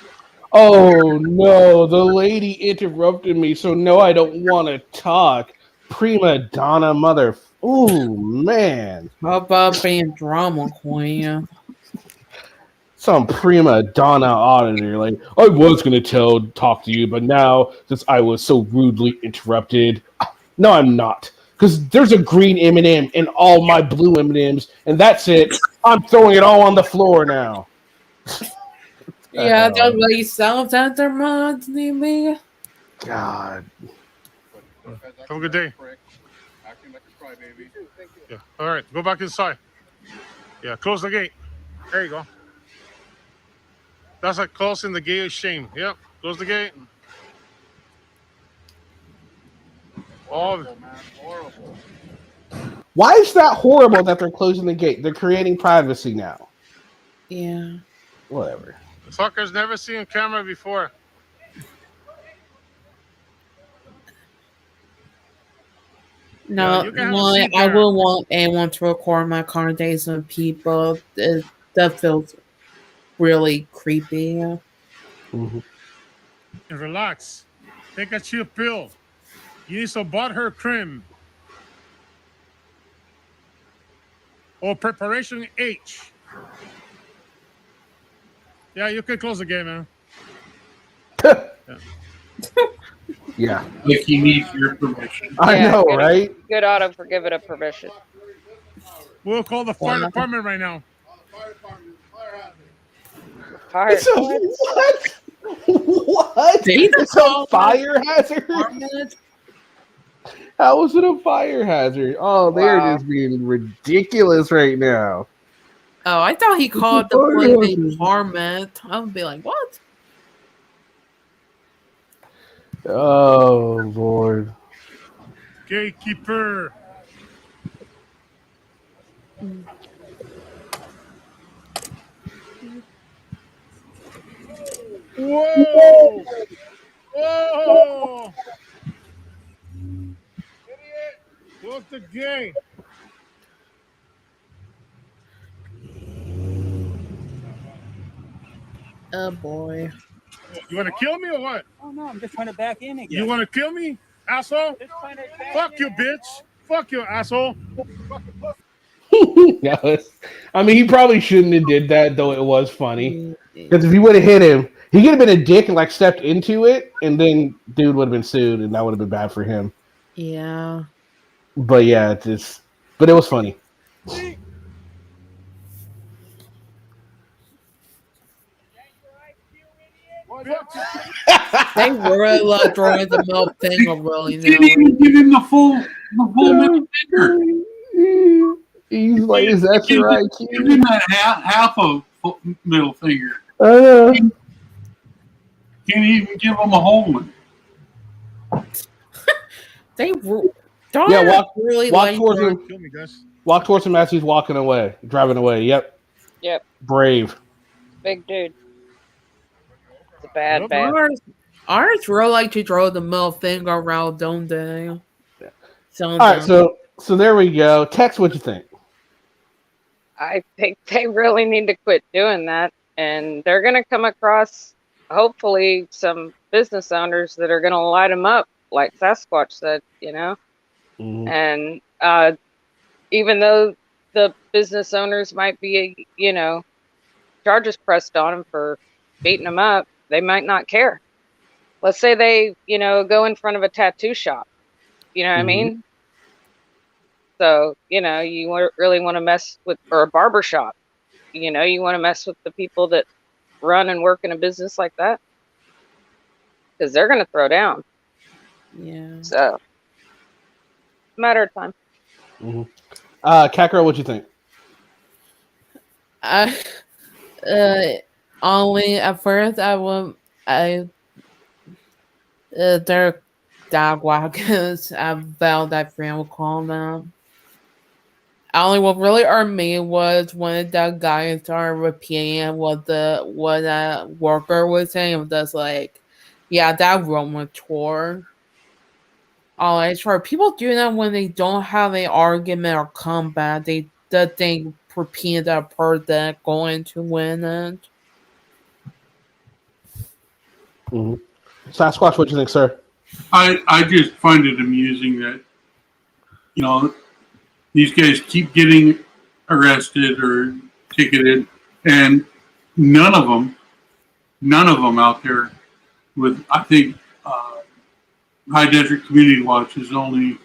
Oh no, the lady interrupted me, so no, I don't want to talk. Prima donna mother. Ooh man, How about being drama queen? some prima donna auditor. Like I was gonna talk to you, but now since I was so rudely interrupted, no, I'm not. Because there's a green M&M in all my blue M&Ms, and that's it. I'm throwing it all on the floor now. Yeah, that really sounds at their minds, maybe. God. Have a good day. Acting like a crybaby. Thank you. Yeah. All right. Go back inside. Yeah. Close the gate. There you go. That's like closing the gate of shame. Yep. Close the gate. Horrible, man. Horrible. Why is that horrible that they're closing the gate? They're creating privacy now. Yeah. Whatever. The fucker's never seen camera before. No, I will want anyone to record my conversations with people. That feels really creepy. Mm-hmm. And relax. Take a chill pill. You need some butthurt cream. Or preparation H. Yeah, you can close the game, man. Yeah. Like he needs your permission. I know, right? Good auto for giving a permission. We'll call the fire department right now. Fire. What? What? It's a fire hazard? How is it a fire hazard? Oh, they're just being ridiculous right now. Oh, I thought he called the police department. I would be like, what? Oh, Lord. Gatekeeper. Whoa! Whoa! Close the gate. Oh, boy. You want to kill me or what? Oh no, I'm just trying to back in again. You want to kill me, asshole? Fuck you, bitch. Fuck you, asshole. I mean, he probably shouldn't have did that, though it was funny. Because if he would have hit him, he could have been a dick and like stepped into it, and then dude would have been sued, and that would have been bad for him. Yeah. But yeah, but it was funny. They really love drawing the milk finger, really. Didn't even give him the full middle finger. He's like, is that your IQ? Give him that half of middle finger. Can't even give him a whole one. They walk towards him. Walk towards him as he's walking away, driving away. Yep. Brave. Big dude. It's a bad. Ours really like to draw the middle finger around, don't they? All right, so there we go. Tex, what'd you think? I think they really need to quit doing that, and they're going to come across, hopefully, some business owners that are going to light them up, like Sasquatch said, And even though the business owners might be, charges pressed on them for beating them up, they might not care. Let's say they, go in front of a tattoo shop. You know what I mean? So, you really want to mess with, or a barber shop. You want to mess with the people that run and work in a business like that, because they're going to throw down. Yeah. So, matter of time. Cat Girl, what'd you think? Only at first they're dog walkers. I felt that friend would call them. Only what really irked me was when the guy started repeating what that worker was saying. It was just like, yeah, that Roman tour. Always for people do that when they don't have an argument or combat. They think repeat that part that going to win it. Sasquatch, what do you think, sir? I just find it amusing that, these guys keep getting arrested or ticketed, and none of them out there with, I think, High Desert Community Watch is only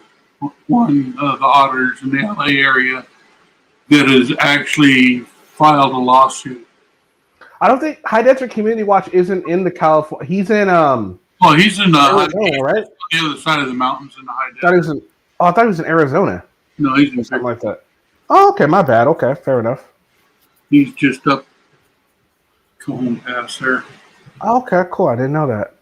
one of the auditors in the LA area that has actually filed a lawsuit. I don't think High Desert Community Watch isn't in the California. He's in he's in Arizona, right? On the other side of the mountains in the High Desert. I thought he was in Arizona. No, he's in something like that. Oh, okay, my bad. Okay, fair enough. He's just up going past there. Okay, cool. I didn't know that.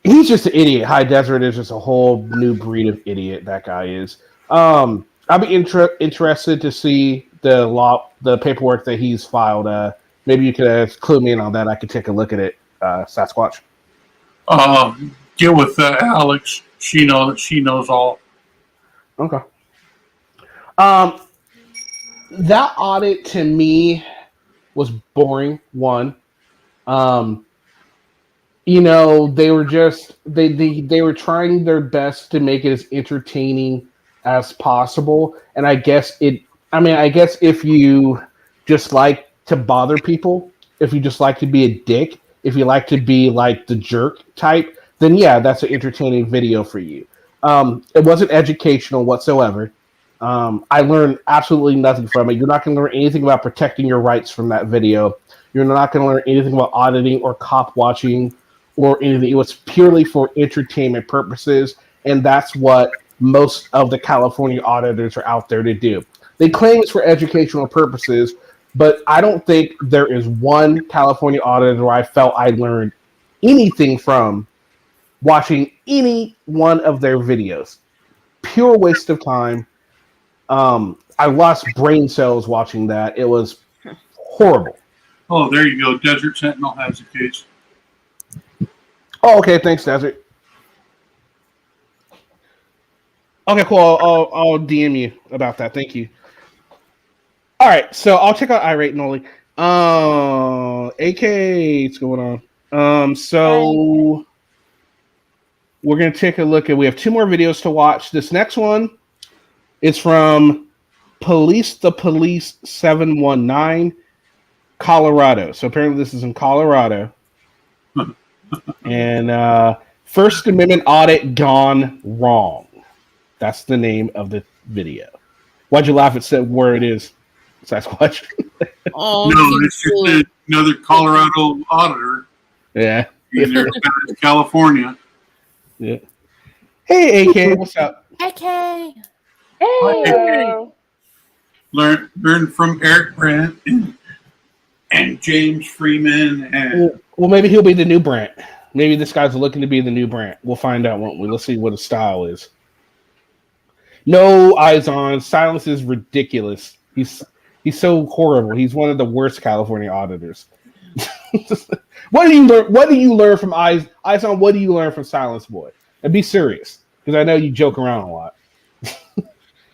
He's just an idiot. High Desert is just a whole new breed of idiot. That guy is. I'll be interested to see the paperwork that he's filed. Maybe you could clue me in on that. I could take a look at it. Sasquatch. Get with Alex. She knows all. Okay. That audit to me was boring. One. They were just they were trying their best to make it as entertaining as possible. And I guess if you just like to bother people, if you just like to be a dick, if you like to be like the jerk type, then yeah, that's an entertaining video for you. It wasn't educational whatsoever. I learned absolutely nothing from it. You're not going to learn anything about protecting your rights from that video. You're not going to learn anything about auditing or cop watching or anything. It was purely for entertainment purposes, and that's what most of the California auditors are out there to do. They claim it's for educational purposes, but I don't think there is one California auditor where I felt I learned anything from watching any one of their videos. Pure waste of time. I lost brain cells watching that. It was horrible. Oh, there you go. Desert Sentinel has a case. Oh, okay. Thanks, Desert. Okay, cool. I'll DM you about that. Thank you. All right, so I'll check out Irate Noli. AK, what's going on? So we're gonna take a look at. We have two more videos to watch. This next one is from Police the Police 719, Colorado. So apparently this is in Colorado. And First Amendment audit gone wrong. That's the name of the video. Why'd you laugh at where it is, Sasquatch? No, it's just another Colorado auditor. Yeah. In California. Yeah. Hey, AK, what's up? AK. Hey. Learn from Eric Brandt and James Freeman. And well, maybe he'll be the new Brandt. Maybe this guy's looking to be the new Brandt. We'll find out, won't we? Let's see what his style is. No eyes on. Silence is ridiculous. He's so horrible. He's one of the worst California auditors. What do you learn? What do you learn from eyes on? What do you learn from Silence Boy? And be serious, because I know you joke around a lot.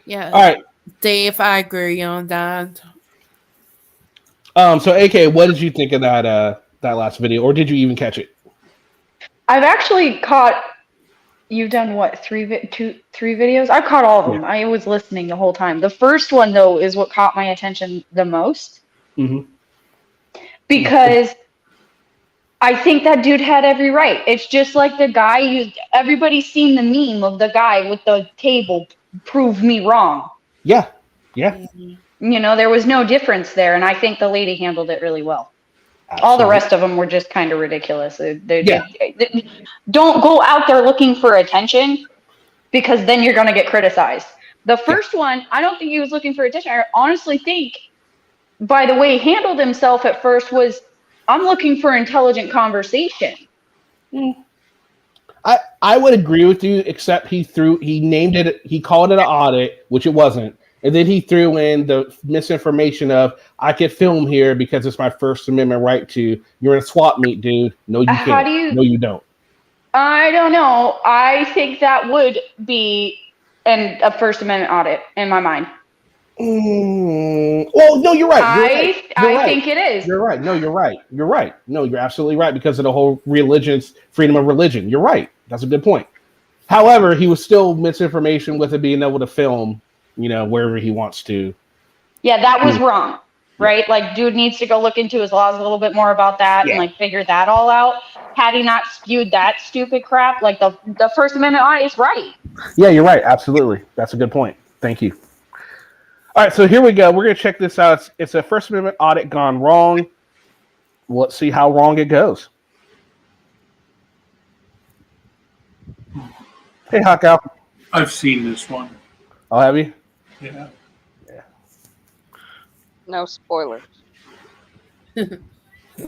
Yeah. All right. Dave, I agree on that. So AK, what did you think of that last video, or did you even catch it? I've actually caught. You've done what? Three videos? I caught all of them. Yeah. I was listening the whole time. The first one though is what caught my attention the most Mm-hmm. because I think that dude had every right. It's just like the guy. Everybody's seen the meme of the guy with the table. Prove me wrong. Yeah. Yeah. You know, there was no difference there, and I think the lady handled it really well. Absolutely. All the rest of them were just kind of ridiculous. Yeah. Don't go out there looking for attention because then you're going to get criticized. The first one, I don't think he was looking for attention. I honestly think, by the way he handled himself at first, was I'm looking for intelligent conversation. I would agree with you, except he named it, he called it an audit, which it wasn't. And then he threw in the misinformation of, I could film here because it's my First Amendment right to. You're in a swap meet, dude. No, you can't. No, you don't. I don't know. I think that would be a First Amendment audit in my mind. Well, no, you're right. I think it is. You're right. No, you're right. You're right. No, you're absolutely right because of the whole freedom of religion. You're right. That's a good point. However, he was still misinformation with it being able to film, wherever he wants to. Yeah, that was wrong, right? Like, dude needs to go look into his laws a little bit more about that and figure that all out. Had he not spewed that stupid crap, like the First Amendment audit is right. Yeah, you're right. Absolutely. That's a good point. Thank you. All right, so here we go. We're going to check this out. It's a First Amendment audit gone wrong. Let's see how wrong it goes. Hey, Hawkow. I've seen this one. Oh, have you? Yeah. No spoilers.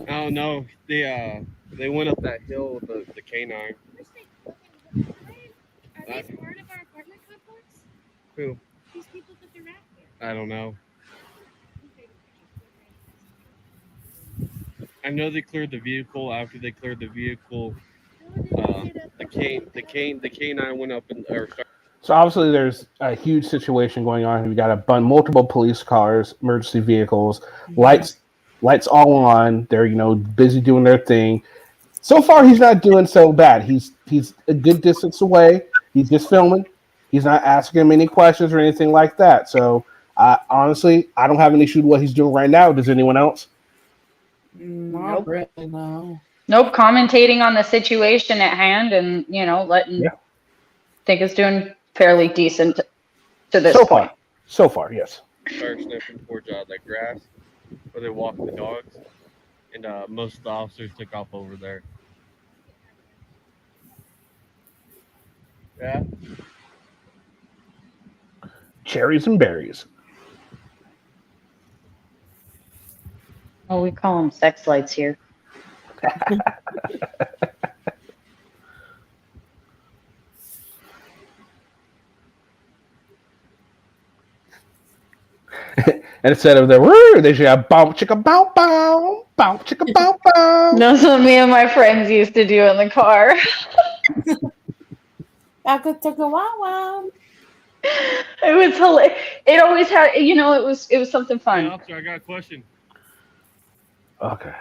Oh no, they went up that hill with the canine. Are they part of our apartment complex? Who? These people that they're out here. I don't know. I know they cleared the vehicle. After they cleared the vehicle, the canine went up and So obviously there's a huge situation going on. We've got multiple police cars, emergency vehicles, lights all on. They're busy doing their thing. So far he's not doing so bad. He's a good distance away. He's just filming. He's not asking him any questions or anything like that. So honestly, I don't have an issue with what he's doing right now. Does anyone else? Not really, no. Nope, commentating on the situation at hand and, think it's doing fairly decent to this point. So far, yes. Started sniffing towards that grass where they walk the dogs, and most of the officers took off over there. Yeah. Cherries and berries. Oh, we call them sex lights here. And instead of the woo, they should have bow chicka bow chicka bow. That's what me and my friends used to do in the car. I could take a wow. It was hilarious. It always had, it was something fun. Hey, officer, I got a question. Okay.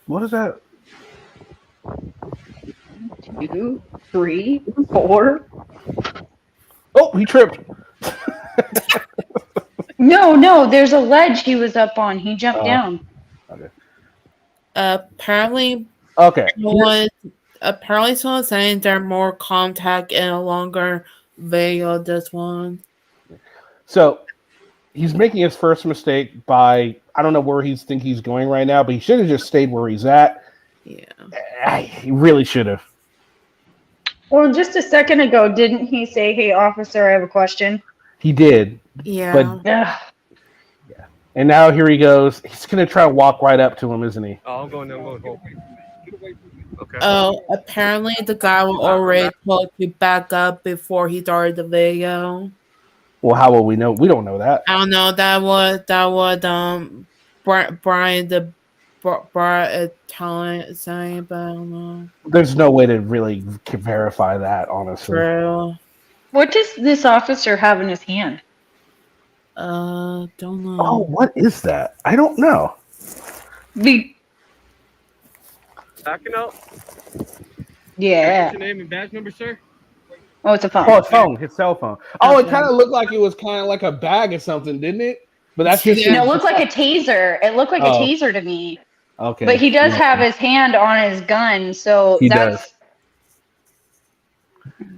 What is that? 1, 2, 3, 4. Oh, he tripped. No, there's a ledge he was up on. He jumped down. Okay. Apparently. Okay. Apparently, someone's saying there are more contact in a longer video of this one. So he's making his first mistake by, I don't know where he's going right now, but he should have just stayed where he's at. Yeah. He really should have. Well, just a second ago, didn't he say, "Hey, officer, I have a question"? He did. Yeah. But yeah. And now here he goes. He's gonna try to walk right up to him, isn't he? Oh, I'm going home. Okay. Oh, apparently the guy was already told to back up before he started the video. Well, how will we know? We don't know that. I don't know. That was Brian the Brian saying, but I don't know. There's no way to really verify that, honestly. True. What does this officer have in his hand? Don't know. Oh, what is that? I don't know. Backing up. Yeah. What's your name and badge number, sir? Oh, it's a phone. Oh, his phone, his cell phone. Oh, it Okay. kind of looked like it was kind of like a bag or something, didn't it? But that's just No, it looked like a taser. It looked like a taser to me. Okay. But he does have his hand on his gun, so He does.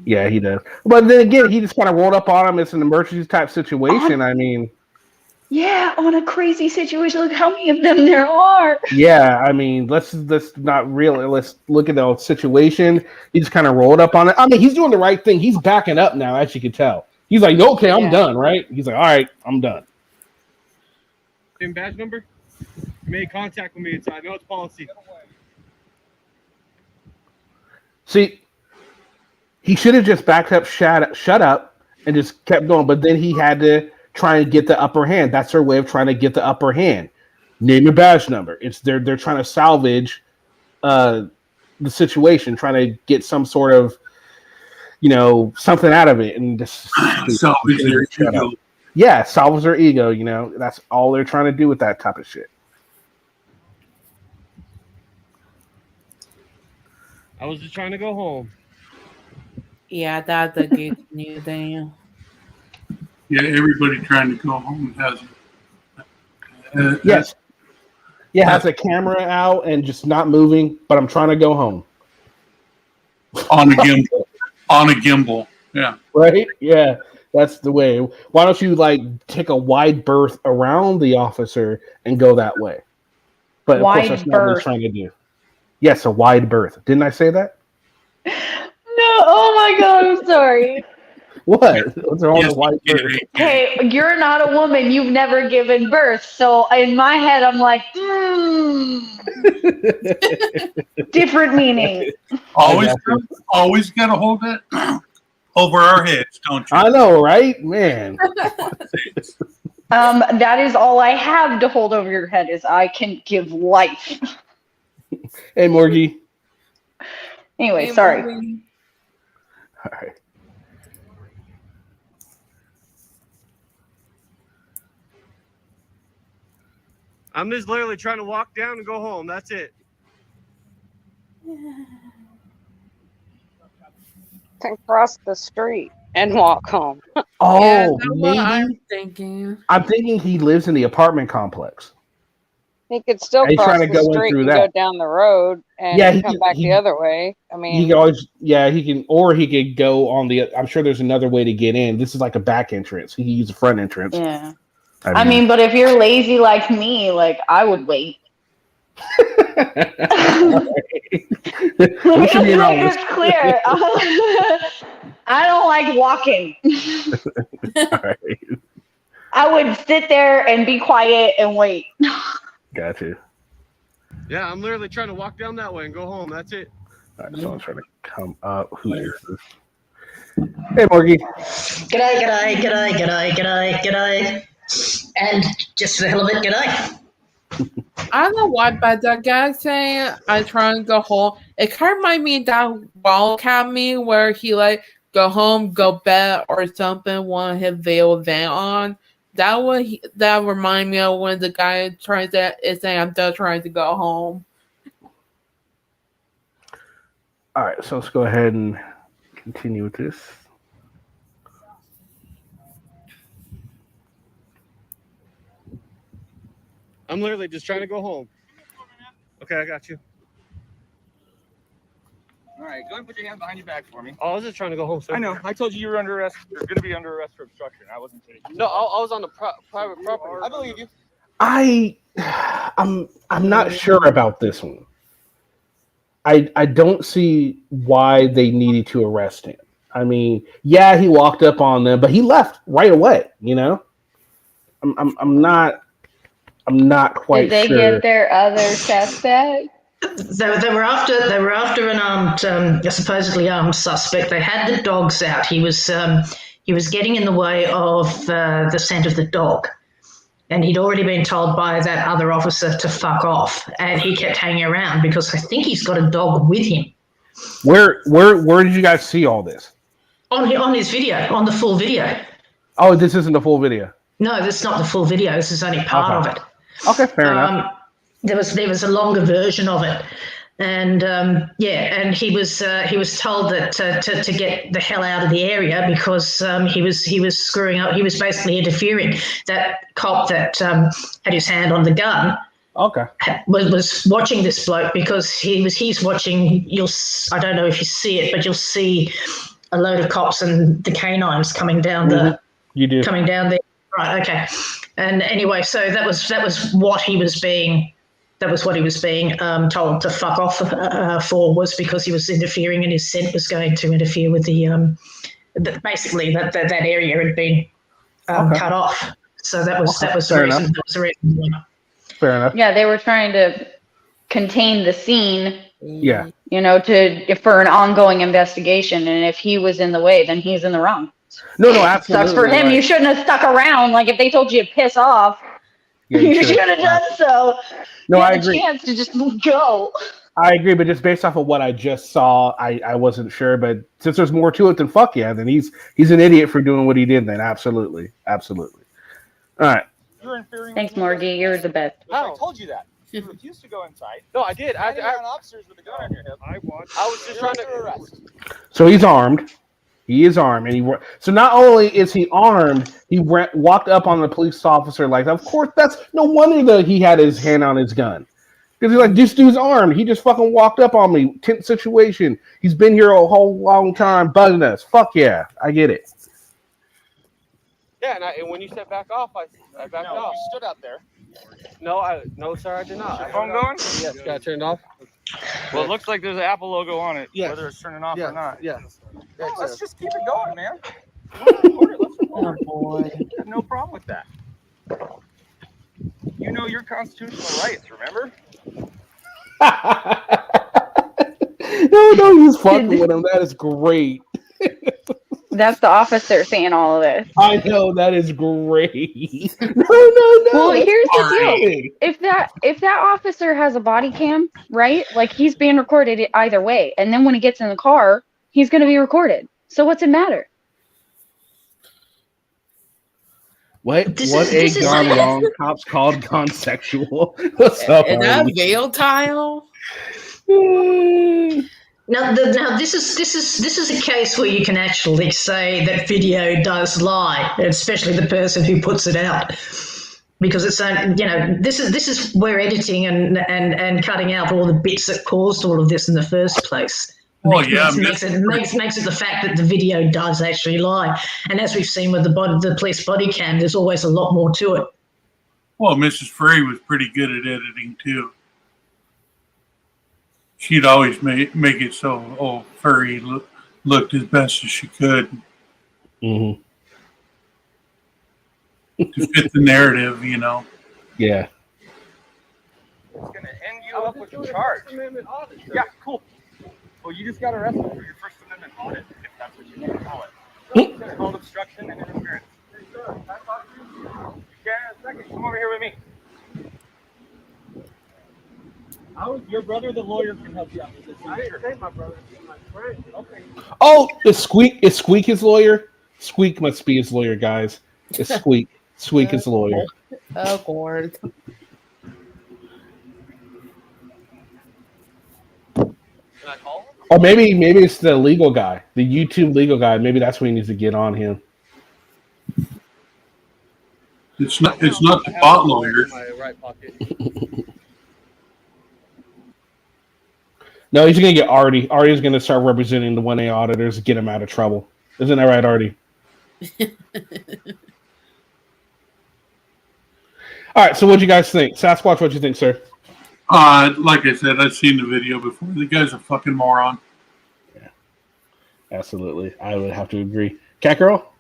Yeah, he does. But then again, he just kind of rolled up on him. It's an emergency type situation. I mean, yeah, on a crazy situation. Look how many of them there are. yeah, I mean, let's not really. Let's look at the situation. He just kind of rolled up on it. I mean, he's doing the right thing. He's backing up now, as you can tell. He's like, okay, I'm done, right? He's like, all right, I'm done. Same badge number? You made contact with me, so I know it's policy. See, he should have just backed up, shut up, and just kept going. But then he had to try and get the upper hand. That's their way of trying to get the upper hand. Name your badge number. It's they're trying to salvage the situation, trying to get some sort of something out of it, and just salvage their ego. Yeah, salvage their ego. That's all they're trying to do with that type of shit. I was just trying to go home. Yeah, that's a good new thing. Yeah, everybody trying to go home has Yes. Yeah, has a camera out and just not moving, but I'm trying to go home. on a gimbal. On a gimbal. Yeah. Right? Yeah. That's the way. Why don't you take a wide berth around the officer and go that way? But of course that's not what he's trying to do. Yes, a wide berth. Didn't I say that? No, oh my god, I'm sorry. What? What's wrong with wide berth? Hey, you're not a woman. You've never given birth. So in my head, I'm like, different meaning. Always got to hold it over our heads, don't you? I know, right? Man. That is all I have to hold over your head is I can give life. Hey, Morgie. Anyway, sorry. All right. I'm just literally trying to walk down and go home. That's it. Can cross the street and walk home. Oh, that's maybe. what I'm thinking. I'm thinking he lives in the apartment complex. He could still He's cross trying to the go in street through and that. go down the road and come back the other way. I mean, He can always, he can, or he could go on the. I'm sure there's another way to get in. This is like a back entrance. He can use a front entrance. Yeah. I mean, but if you're lazy like me, I would wait. We should be around It's clear. I don't like walking. I would sit there and be quiet and wait. Gotcha. Yeah, I'm literally trying to walk down that way and go home. That's it. All right, someone's trying to come up. Who is this? Hey, Morgie. G'day. And just for the hell of it, g'day. I don't know why, but that guy saying I try to go home. It kind of reminds me of that Wildcat meme where he go home, go bed or something. One his veil event on. That remind me of when the guy tries to is saying I'm done trying to go home. All right, so let's go ahead and continue with this. I'm literally just trying to go home. Okay, I got you. All right, go ahead and put your hands behind your back for me. Oh, I was just trying to go home, sir. I know. I told you were under arrest. You're going to be under arrest for obstruction. I wasn't kidding. No, I was on the private property. I believe you. I'm not sure about this one. I don't see why they needed to arrest him. I mean, yeah, he walked up on them, but he left right away. You know, I'm not quite Did they sure. get their other suspect? They were after an armed, a supposedly armed suspect. They had the dogs out. He was getting in the way of the scent of the dog, and he'd already been told by that other officer to fuck off. And he kept hanging around because I think he's got a dog with him. Where did you guys see all this? On his video, on the full video. Oh, this isn't the full video. No, this is not the full video. This is only part of it. Okay, fair enough. There was a longer version of it, and and he was told that to get the hell out of the area because he was screwing up. He was basically interfering. That cop that had his hand on the gun. Okay. Was watching this bloke because he's watching. I don't know if you see it, but you'll see a load of cops and the canines coming down coming down there. Right. Okay. And anyway, so that was what he was being. That was what he was being told to fuck off for, was because he was interfering and his scent was going to interfere with basically that area had been cut off. So that was the reason. That was the reason. Fair enough. Yeah, they were trying to contain the scene. Yeah. You know, for an ongoing investigation, and if he was in the way, then he's in the wrong. No, absolutely. Sucks for him. Right. You shouldn't have stuck around. Like if they told you to piss off, you should have done so. No, you I had agree. a chance to just go. I agree, but just based off of what I just saw, I wasn't sure. But since there's more to it than fuck yeah, then he's an idiot for doing what he did. Then absolutely. All right. Thanks, Morgie. You're the best. I told you that. You refused to go inside. No, I did. I had officers with a gun on your hip. I was just trying to arrest. So he's armed. He is armed, and so not only is he armed, he walked up on the police officer like, of course, that's no wonder that he had his hand on his gun. Because he's like, this dude's armed. He just fucking walked up on me. Tense situation. He's been here a whole long time bugging us. Fuck yeah. I get it. Yeah, and when you said back off, I backed off. You stood out there. No, sir, I did not. Is your phone going? Yes, got it turned off. Well, it looks like there's an Apple logo on it, Yes. whether it's turning off or not. Yes. Well, let's just keep it going, man. Let's record it. Oh boy. I have no problem with that. You know your constitutional rights, remember? No, he's fucking with him. That is great. That's the officer saying all of this. I know, that is great. No. Well, here's the deal. If that officer has a body cam, right? Like he's being recorded either way, and then when he gets in the car, he's going to be recorded. So what's it matter? What gone wrong? Cops called gone sexual. What's up? And that veil tile. Now this is a case where you can actually say that video does lie, especially the person who puts it out, because it's this is where editing and cutting out all the bits that caused all of this in the first place. Well, makes it the fact that the video does actually lie, and as we've seen with the police body cam, there's always a lot more to it. Well, Mrs. Frey was pretty good at editing too. She'd always make it so Furry looked as best as she could to fit the narrative, you know. Yeah. It's going to end you up with a charge. Yeah, cool. Well, you just got arrested for your First Amendment audit, if that's what you want to call it. It's called obstruction and interference. Yeah, in a second. Come over here with me. Your brother, the lawyer, can help you out with this. I didn't say my brother. My friend. Okay. Oh, is Squeak his lawyer? Squeak must be his lawyer, guys. It's Squeak. Squeak is the lawyer. Oh, Lord. Or maybe it's the legal guy, the YouTube legal guy. Maybe that's what he needs to get on him. It's not the bot lawyer. My right pocket. No, he's gonna get Artie. Artie's gonna start representing the 1A auditors, get him out of trouble. Isn't that right, Artie? All right. So, what do you guys think, Sasquatch? What do you think, sir? Like I said, I've seen the video before. The guy's a fucking moron. Yeah. Absolutely. I would have to agree. Cat Girl?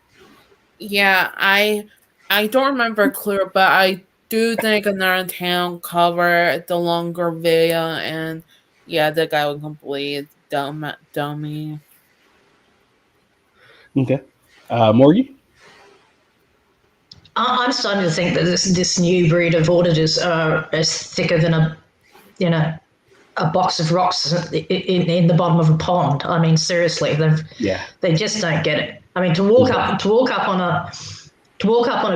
Yeah, I don't remember clear, but I do think another town covered the longer video, and yeah, the guy was complete dummy. Okay. Morgie? I'm starting to think that this new breed of auditors are as thicker than a box of rocks in the bottom of a pond. I mean, seriously, they just don't get it. I mean, to walk up on a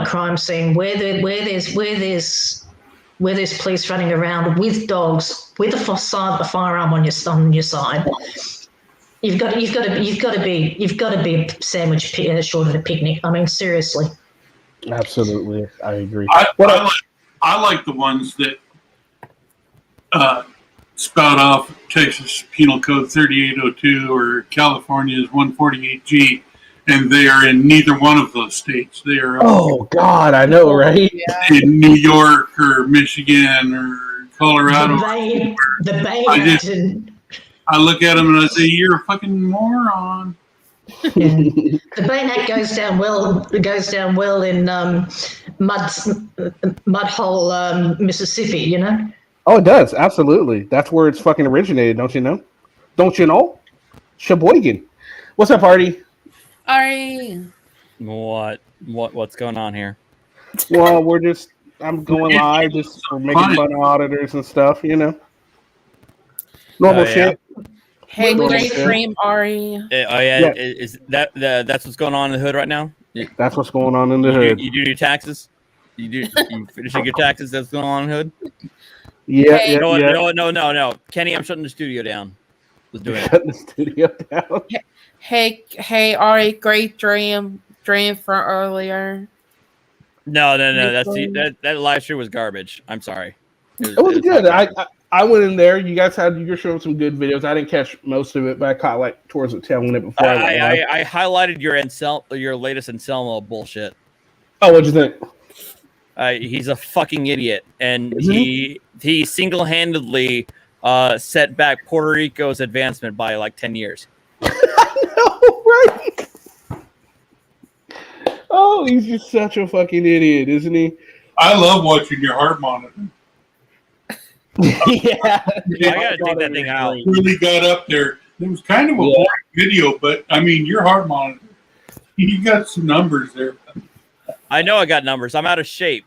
crime scene where there's police running around with dogs with a firearm on your side. You've got to be a sandwich short of a picnic. I mean, seriously. Absolutely, I agree. I like the ones that spout off Texas Penal Code 3802 or California's 148G, and they are in neither one of those states. They are oh God, I know, right? In New York or Michigan or Colorado. I look at them and I say, "You're a fucking moron." The Bain Act goes down well. It goes down well in Mudhole, Mississippi. You know. Oh, it does. Absolutely. That's where it's fucking originated. Don't you know? Don't you know? Sheboygan. What's up, Artie? Artie. What's going on here? Well, I'm going live just for making fun of auditors and stuff. You know. Normal shit. Hey, great dream, Ari. Is that's what's going on in the hood right now? That's what's going on in the hood. You do your taxes? You finishing your taxes? That's going on in the hood? Yeah, No. Kenny, I'm shutting the studio down. Let's do it. Shutting the studio down. Hey, Ari, great dream for earlier. No. That live stream was garbage. I'm sorry. It was good. I went in there. You guys you're showing some good videos. I didn't catch most of it, but I caught like towards the tail end before I highlighted your latest Anselmo bullshit. Oh, what'd you think? He's a fucking idiot, and he single-handedly set back Puerto Rico's advancement by like 10 years. Right? Oh, he's just such a fucking idiot, isn't he? I love watching your heart monitor. Yeah, I gotta take that thing out. Really got up there. It was kind of a boring video, but I mean, your heart monitor. You got some numbers there. I know I got numbers. I'm out of shape,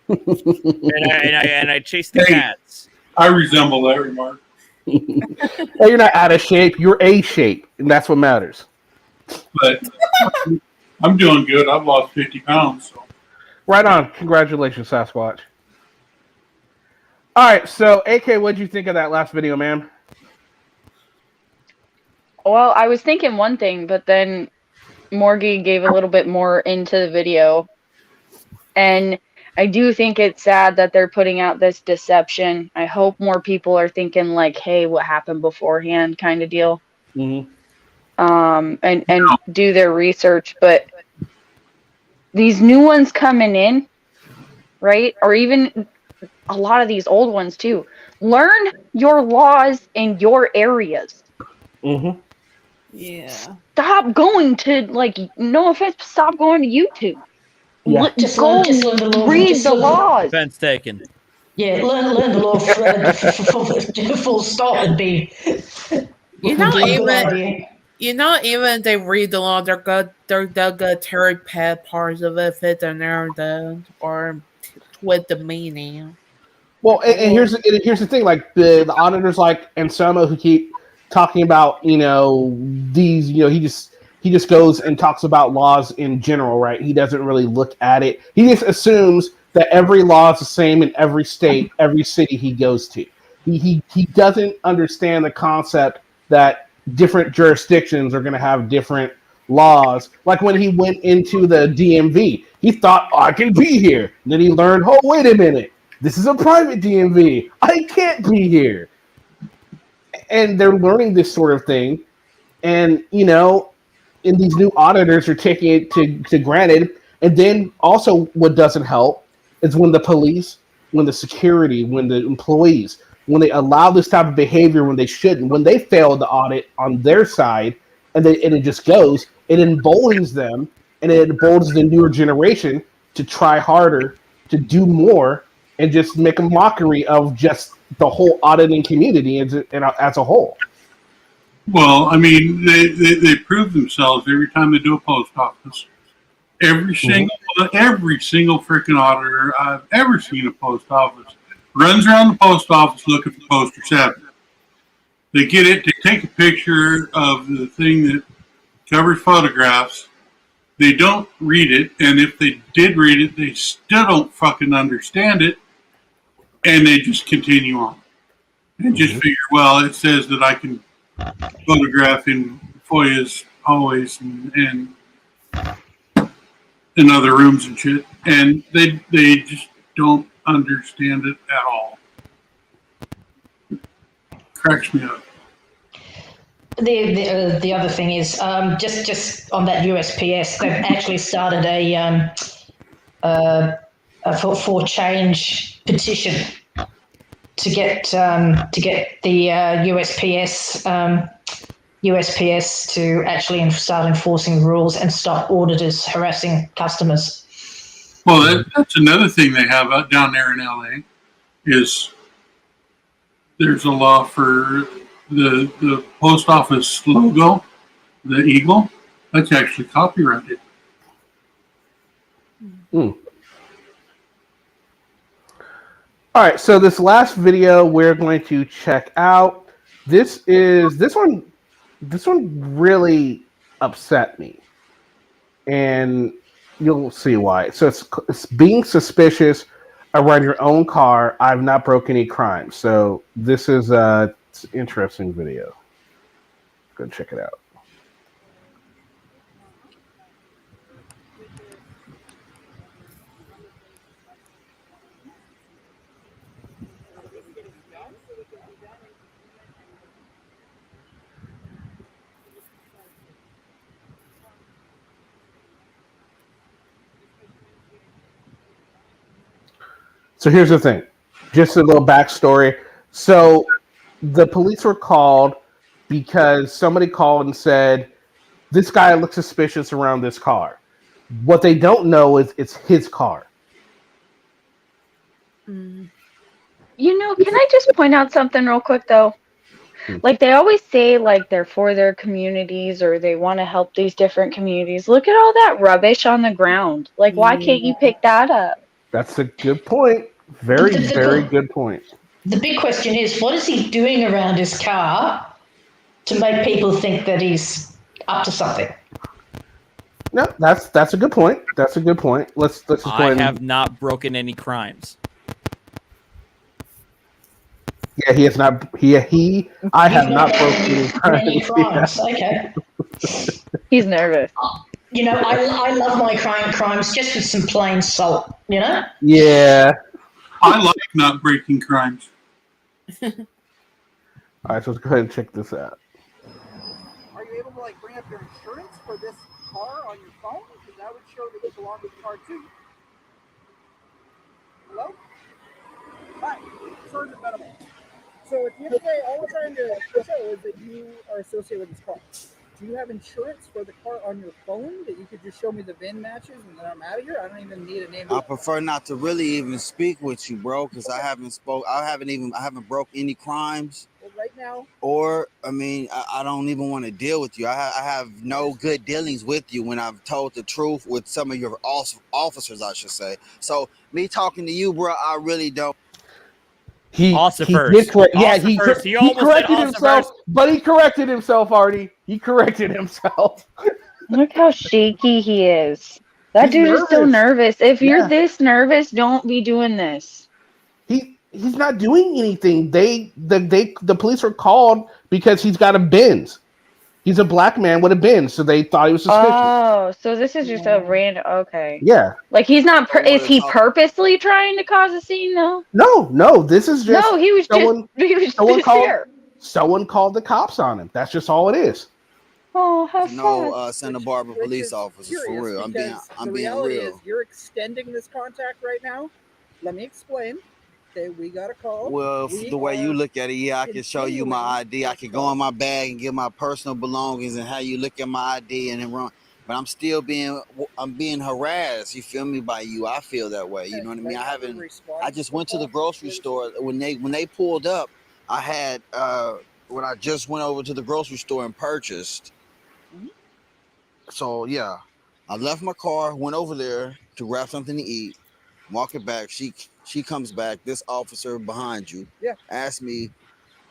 and I chase the cats. I resemble that remark. Well, you're not out of shape. You're A shape, and that's what matters. But I'm doing good. I've lost 50 pounds. So. Right on. Congratulations, Sasquatch. All right, so AK, what'd you think of that last video, ma'am? Well, I was thinking one thing, but then Morgie gave a little bit more into the video. And I do think it's sad that they're putting out this deception. I hope more people are thinking like, hey, what happened beforehand kind of deal. Mm-hmm. And do their research. But these new ones coming in, right? Or even a lot of these old ones too. Learn your laws in your areas. Mm-hmm. Yeah. Stop going to no offense, but stop going to YouTube. Yeah. Just learn the law. Read the laws. Offense taken. Yeah, learn the law full stop would be. Even they read the law, they're good cherry pet parts of it, fit the narrative or with the meaning. Well, and here's the thing: like the auditors, like Anselmo, who keep talking about these. He just goes and talks about laws in general, right? He doesn't really look at it. He just assumes that every law is the same in every state, every city he goes to. He doesn't understand the concept that different jurisdictions are going to have different laws. Like when he went into the DMV, he thought, I can be here. And then he learned, oh, wait a minute. This is a private DMV. I can't be here. And they're learning this sort of thing. And, and these new auditors are taking it to granted. And then also what doesn't help is when the police, when the security, when the employees, when they allow this type of behavior when they shouldn't, when they fail the audit on their side, and it just goes. It emboldens them, and it emboldens the newer generation to try harder, to do more, and just make a mockery of just the whole auditing community as a whole. Well, I mean, they prove themselves every time they do a post office. Every single freaking auditor I've ever seen a post office runs around the post office looking for poster 7. They get it, they take a picture of the thing that covers photographs. They don't read it, and if they did read it, they still don't fucking understand it, and they just continue on. And just figure, well, it says that I can photograph in FOIAs always and in other rooms and shit, and they just don't understand it at all. Cracks me up. The other thing is just on that USPS, they've actually started a for change petition to get the USPS to actually start enforcing rules and stop auditors harassing customers. Well, that's another thing they have out down there in LA is there's a law for the post office logo, the eagle, that's actually copyrighted. All right, so this last video we're going to check out. This one really upset me, and you'll see why. So it's being suspicious around your own car. I've not broken any crimes. So this is it's an interesting video. Go check it out. So here's the thing, just a little backstory. So the police were called because somebody called and said, this guy looks suspicious around this car. What they don't know is it's his car. You know, can I just point out something real quick, though? Like, they always say, like, they're for their communities or they want to help these different communities. Look at all that rubbish on the ground. Like, why can't you pick that up? That's a good point. Very, very good point. The big question is, what is he doing around his car to make people think that he's up to something? No, that's a good point. That's a good point. Let's just go ahead. I have not broken any crimes. Yeah, he has not. I have not broken any crimes. Okay. He's nervous. You know, I love my crimes just with some plain salt, you know? Yeah. I like not breaking crimes. All right, so let's go ahead and check this out. Are you able to like bring up your insurance for this car on your phone? Because that would show that you belong to the car too. Hello? Hi. Sergeant Venable. So at the end of the day, all we're trying to show is that you are associated with this car. Do you have insurance for the car on your phone that you could just show me the VIN matches and then I'm out of here? I don't even need a name. I prefer not to really even speak with you, bro, because I haven't broke any crimes. Well, right now. Or, I mean, I don't even want to deal with you. I have no good dealings with you when I've told the truth with some of your officers, I should say. So me talking to you, bro, I really don't. He corrected himself, but he corrected himself, Artie. He corrected himself. Look how shaky he is. That dude is so nervous. If you're this nervous, don't be doing this. He's not doing anything. The police were called because he's got a Benz. He's a black man with a Benz, so they thought he was suspicious. Oh, so this is just a random. Okay. Yeah. Like he's not. Is he purposely trying to cause a scene though? No. This is just. No, he was someone called the cops on him. That's just all it is. Oh, how No, Santa Barbara police officers for real. I'm being reality real. is you're extending this contact right now. Let me explain. Okay, we got a call. Well, We the way you are look at it, yeah, I can show you my ID. I can go in my bag and get my personal belongings and have you look at my ID and then run. But I'm still being harassed. You feel me by you? I feel that way. You know what I mean? I just went to the grocery store when they pulled up. I had when I just went over to the grocery store and purchased. So yeah, I left my car, went over there to grab something to eat, walk it back. She comes back. This officer behind you asked me,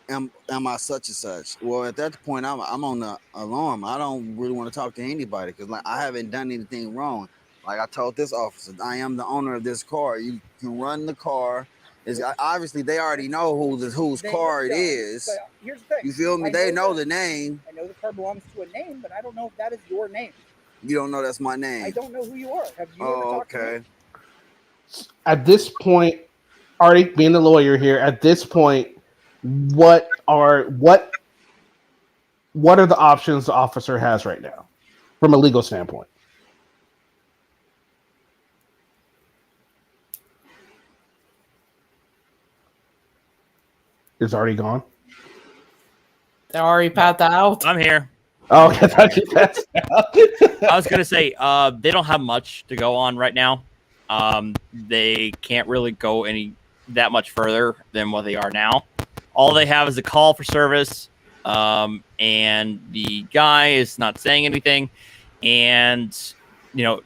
"Am I such and such?" Well, at that point, I'm on the alarm. I don't really want to talk to anybody because like I haven't done anything wrong. Like I told this officer, I am the owner of this car. You can run the car. Obviously they already know whose car it is. But here's the thing. You feel me? They know the name. I know the car belongs to a name, but I don't know if that is your name. You don't know that's my name. I don't know who you are. Have you ever talked to me? At this point, Artie, being the lawyer here, at this point, what are the options the officer has right now from a legal standpoint? Is Artie gone? They're already passed out. I'm here. Oh, I thought you passed out. I was gonna say they don't have much to go on right now. They can't really go that much further than what they are now. All they have is a call for service, and the guy is not saying anything. And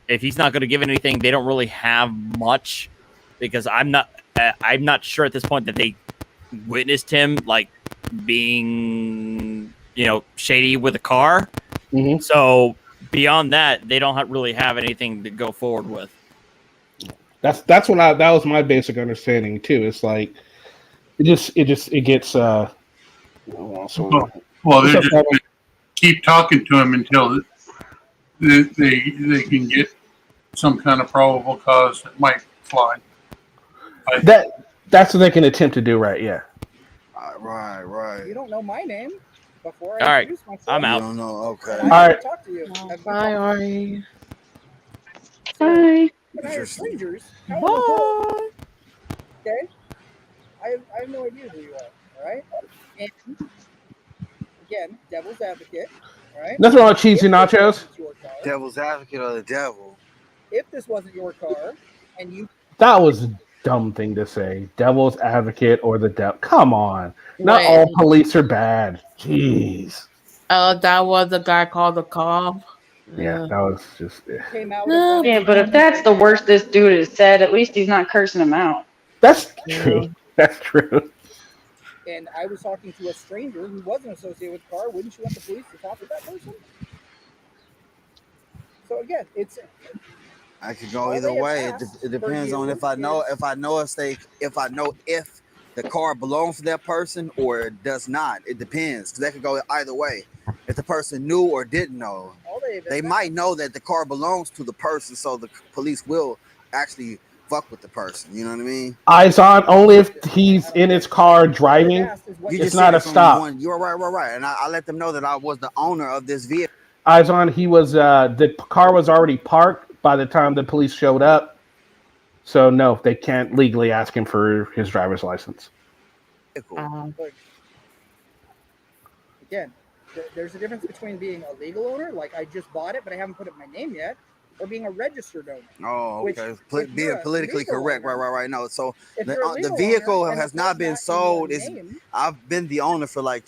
if he's not going to give anything, they don't really have much because I'm not sure at this point that they witnessed him like being shady with a car. Mm-hmm. So beyond that, they don't really have anything to go forward with. That was my basic understanding too. It's like it gets well, they just keep talking to him until they can get some kind of probable cause that might fly. That's what they can attempt to do, right? Yeah. Right. You don't know my name before All right, introduce myself. I'm out. You don't know. Okay. I All right. talk to you. Bye, Artie. Bye. And I are strangers. How in the world? Okay. I have no idea who you are. All right. And again, devil's advocate. All right. Nothing wrong with cheesy nachos. Devil's advocate or the devil. If this wasn't your car, and you That was a dumb thing to say. Devil's advocate or the devil. Come on. Not Wait. all police are bad. Jeez. That was the guy called the cop. Yeah, that was just. came out. Yeah, but if that's the worst this dude has said, at least he's not cursing him out. That's true. That's true. And I was talking to a stranger who wasn't associated with the car. Wouldn't you want the police to talk to that person? So again, I could go either way. It depends on if I know if the car belongs to that person or it does not. It depends. That could go either way. If the person knew or didn't know, they might know that the car belongs to the person, so the police will actually fuck with the person. You know what I mean? Eyes on only if he's in his car driving. It's not a stop. You're right. And I let them know that I was the owner of this vehicle. Eyes on, he was. The car was already parked by the time the police showed up. So no, they can't legally ask him for his driver's license. Again, there's a difference between being a legal owner, like I just bought it but I haven't put up my name yet, or being a registered owner. Oh, okay. Which, being politically correct, right. No, so the the vehicle has not been sold. I've been the owner for like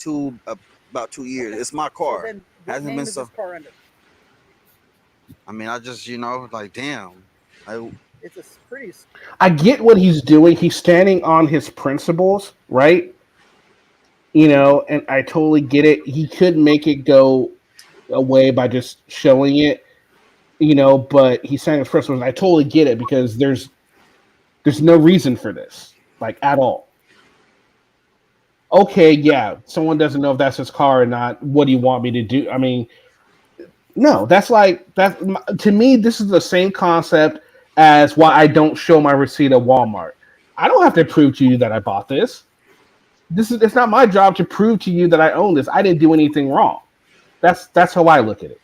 about 2 years. It's my car. So then, what Hasn't name been is so. this car under? I mean, I just like damn. It's a pretty. I get what he's doing. He's standing on his principles, right? And I totally get it. He could make it go away by just showing it, but he's saying his principles. I totally get it because there's no reason for this, like at all. Okay, yeah, someone doesn't know if that's his car or not. What do you want me to do? I mean, no, that's like that. To me, this is the same concept as why I don't show my receipt at Walmart. I don't have to prove to you that I bought this. It's not my job to prove to you that I own this. I didn't do anything wrong. That's how I look at it.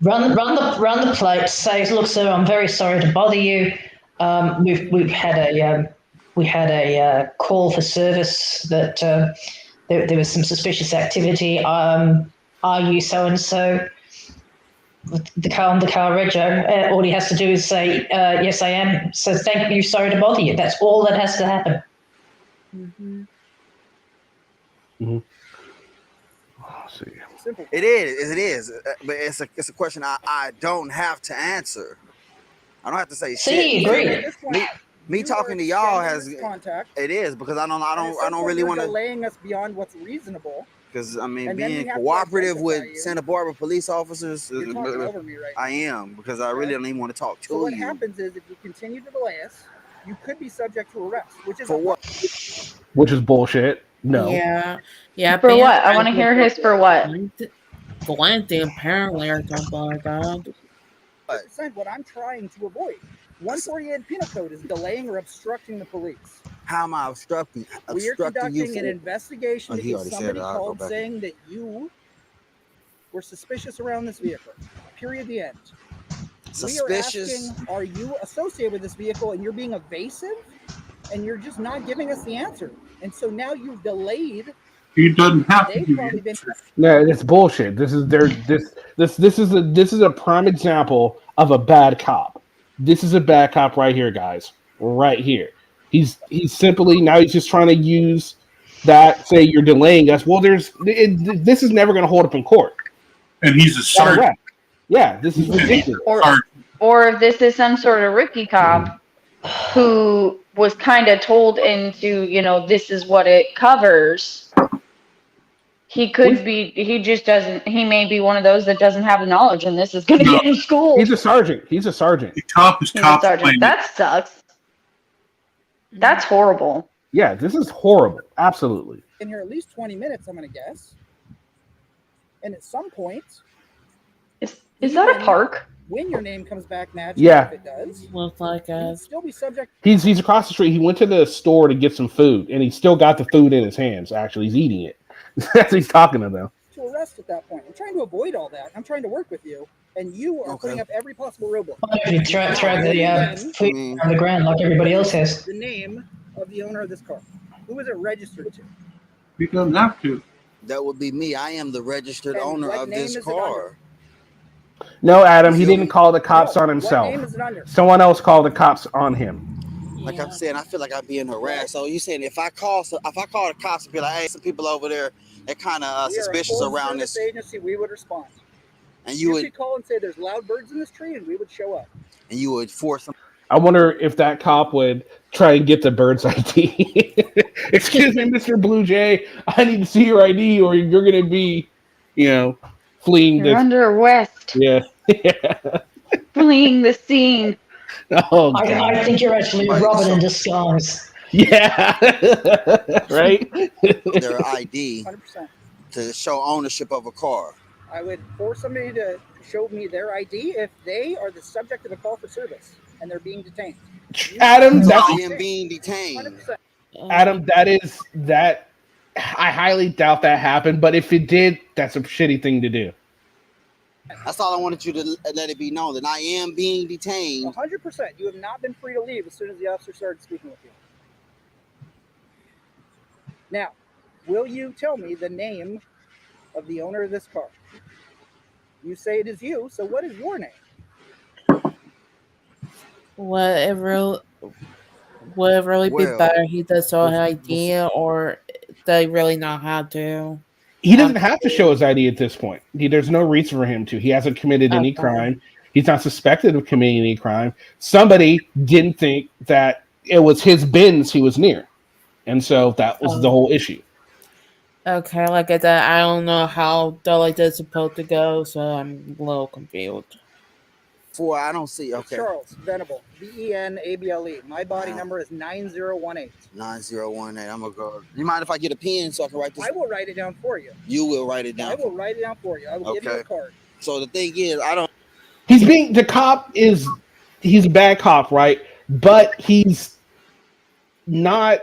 Run the plate. Say, look, sir, I'm very sorry to bother you. We've had we had a call for service that there was some suspicious activity. Are you so and so? The car rego. All he has to do is say, "Yes, I am." So thank you. Sorry to bother you. That's all that has to happen. Mm-hmm. Mm-hmm. Let's see. Simple. It is, but it's a question I don't have to answer. I don't have to say See, shit. agree. At this point, Me you talking are to y'all extending has contact. it is because I And at some don't point really you're want to. delaying us beyond what's reasonable. Because I mean, And then being we have to cooperative with identify you. Santa Barbara police officers, You're talking over me right now. I am because I really don't even want to talk to So what you. happens is if you continue to delay us, you could be subject to arrest, which is For what? Which is bullshit. No. Yeah. Yeah. For what? I want to hear his for what. Glanting, apparently, or something like that. 100% what I'm trying to avoid. 148 penal code is delaying or obstructing the police. How am I obstructing? We are conducting an investigation he because already said somebody it. I'll go called back. saying that you were suspicious around this vehicle. Period. The end. Suspicious? We are asking, are you associated with this vehicle? And you're being evasive, and you're just not giving us the answer. And so now you've delayed. He doesn't have to They've give probably you been. No, it's bullshit. This is a prime example of a bad cop. This is a bad cop right here, guys. Right here. He's simply now he's just trying to use that. Say you're delaying us. Well, this is never going to hold up in court. And he's a sergeant. Yeah, this is ridiculous. Or if this is some sort of rookie cop who was kind of told into, this is what it covers. He could be, he may be one of those that doesn't have the knowledge and this is going to get him schooled. He's a sergeant. The cop is cop. That sucks. That's horrible. Yeah, this is horrible. Absolutely. In here at least 20 minutes, I'm going to guess. And at some point. Is that a park? When your name comes back magically, Yeah. if it does, looks like you'd still be subject. He's across the street. He went to the store to get some food, and he still got the food in his hands. Actually, he's eating it. As he's talking to them. To arrest at that point. I'm trying to avoid all that. I'm trying to work with you, and you are putting up every possible roadblock. You throw the food on the ground like everybody else has. The name of the owner of this car. Who is it registered to? He doesn't have to. That would be me. I am the registered owner what of name this is it car. No, Adam, he didn't call the cops on What himself. name is it under? Someone else called the cops on him. Like I'm saying, I feel like I'm being harassed. So you saying if I call the cops and be like, hey, some people over there, they're kind of We are a suspicious full around service this, agency, we would respond. and You you would could call and say there's loud birds in this tree, and we would show up. force them. I wonder if that cop would try and get the bird's ID. Excuse me, Mr. Blue Jay, I need to see your ID, or you're going to be, fleeing You're this. under arrest. Yeah. Fleeing the scene. Oh, I think you're actually Robin in disguise. Yeah. Right? Their ID 100%. to show ownership of a car. I would force somebody to show me their ID if they are the subject of a call for service and they're being detained. Adam, I am being detained. 100%. Adam, that I highly doubt that happened, but if it did, that's a shitty thing to do. That's all I wanted you to let it be known that I am being detained. 100%. You have not been free to leave as soon as the officer started speaking with you. Now, will you tell me the name of the owner of this car? You say it is you, so what is your name? Would it really be better he does show his ID, or they really not have to? He doesn't have to show his ID at this point. There's no reason for him to. He hasn't committed any crime. He's not suspected of committing any crime. Somebody didn't think that it was his Benz he was near. And so that was the whole issue. Okay, like I said, I don't know how this is supposed to go, so I'm a little confused. I don't see. Okay. Charles Venable, VENABLE. My body number is 9018. 9018. I'm gonna go. You mind if I get a pen so I can write this? I will write it down for you. You will write it down. I will write it down for you. I will give you a card. So the thing is, I don't. He's a bad cop, right? But he's not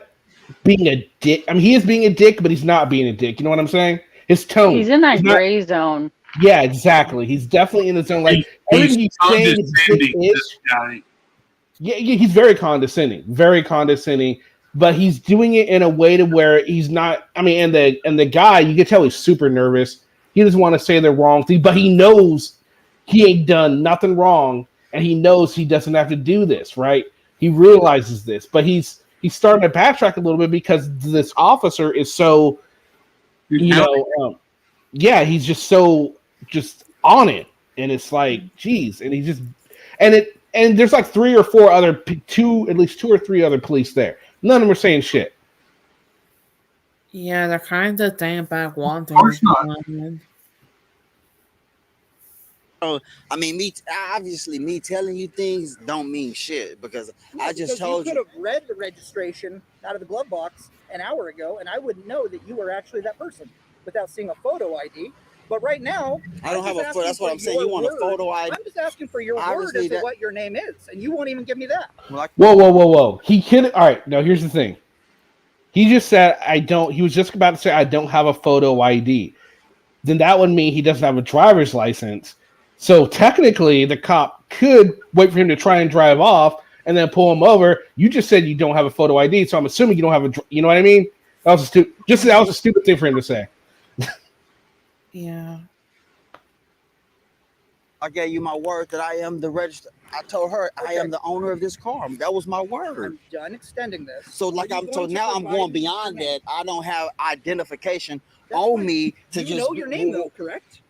being a dick. I mean, he is being a dick, but he's not being a dick. You know what I'm saying? His tone. He's in that gray zone. Yeah, exactly. He's definitely in the zone. Like everything he's saying is this guy. Yeah, he's very condescending. Very condescending. but he's doing it in a way to where he's not. I mean, and the guy, you can tell he's super nervous. He doesn't want to say the wrong thing, but he knows he ain't done nothing wrong, and he knows he doesn't have to do this, right? He realizes this, but he's starting to backtrack a little bit because this officer is so, yeah, he's just so just on it, and it's like, geez, and he just and there's like three or four other at least two or three other police there. None of them are saying shit. Yeah, they're kind of damn back wanting. So, I mean, me telling you things don't mean shit because I just told you could have read the registration out of the glove box an hour ago, and I wouldn't know that you were actually that person without seeing a photo ID. But right now, I don't have a photo. That's what I'm saying. You want a photo ID? I'm just asking for your word as to what your name is, and you won't even give me that. Whoa! He could. All right, now here's the thing. He just said I don't. He was just about to say I don't have a photo ID. Then that would mean he doesn't have a driver's license. So technically, the cop could wait for him to try and drive off and then pull him over. You just said you don't have a photo ID, so I'm assuming you don't have a. You know what I mean? That was a stupid thing for him to say. Yeah. I gave you my word that I am the register. I told her I am the owner of this car. That was my word. I'm done extending this. So now I'm going beyond that. I don't have identification on me to you know your name though, correct?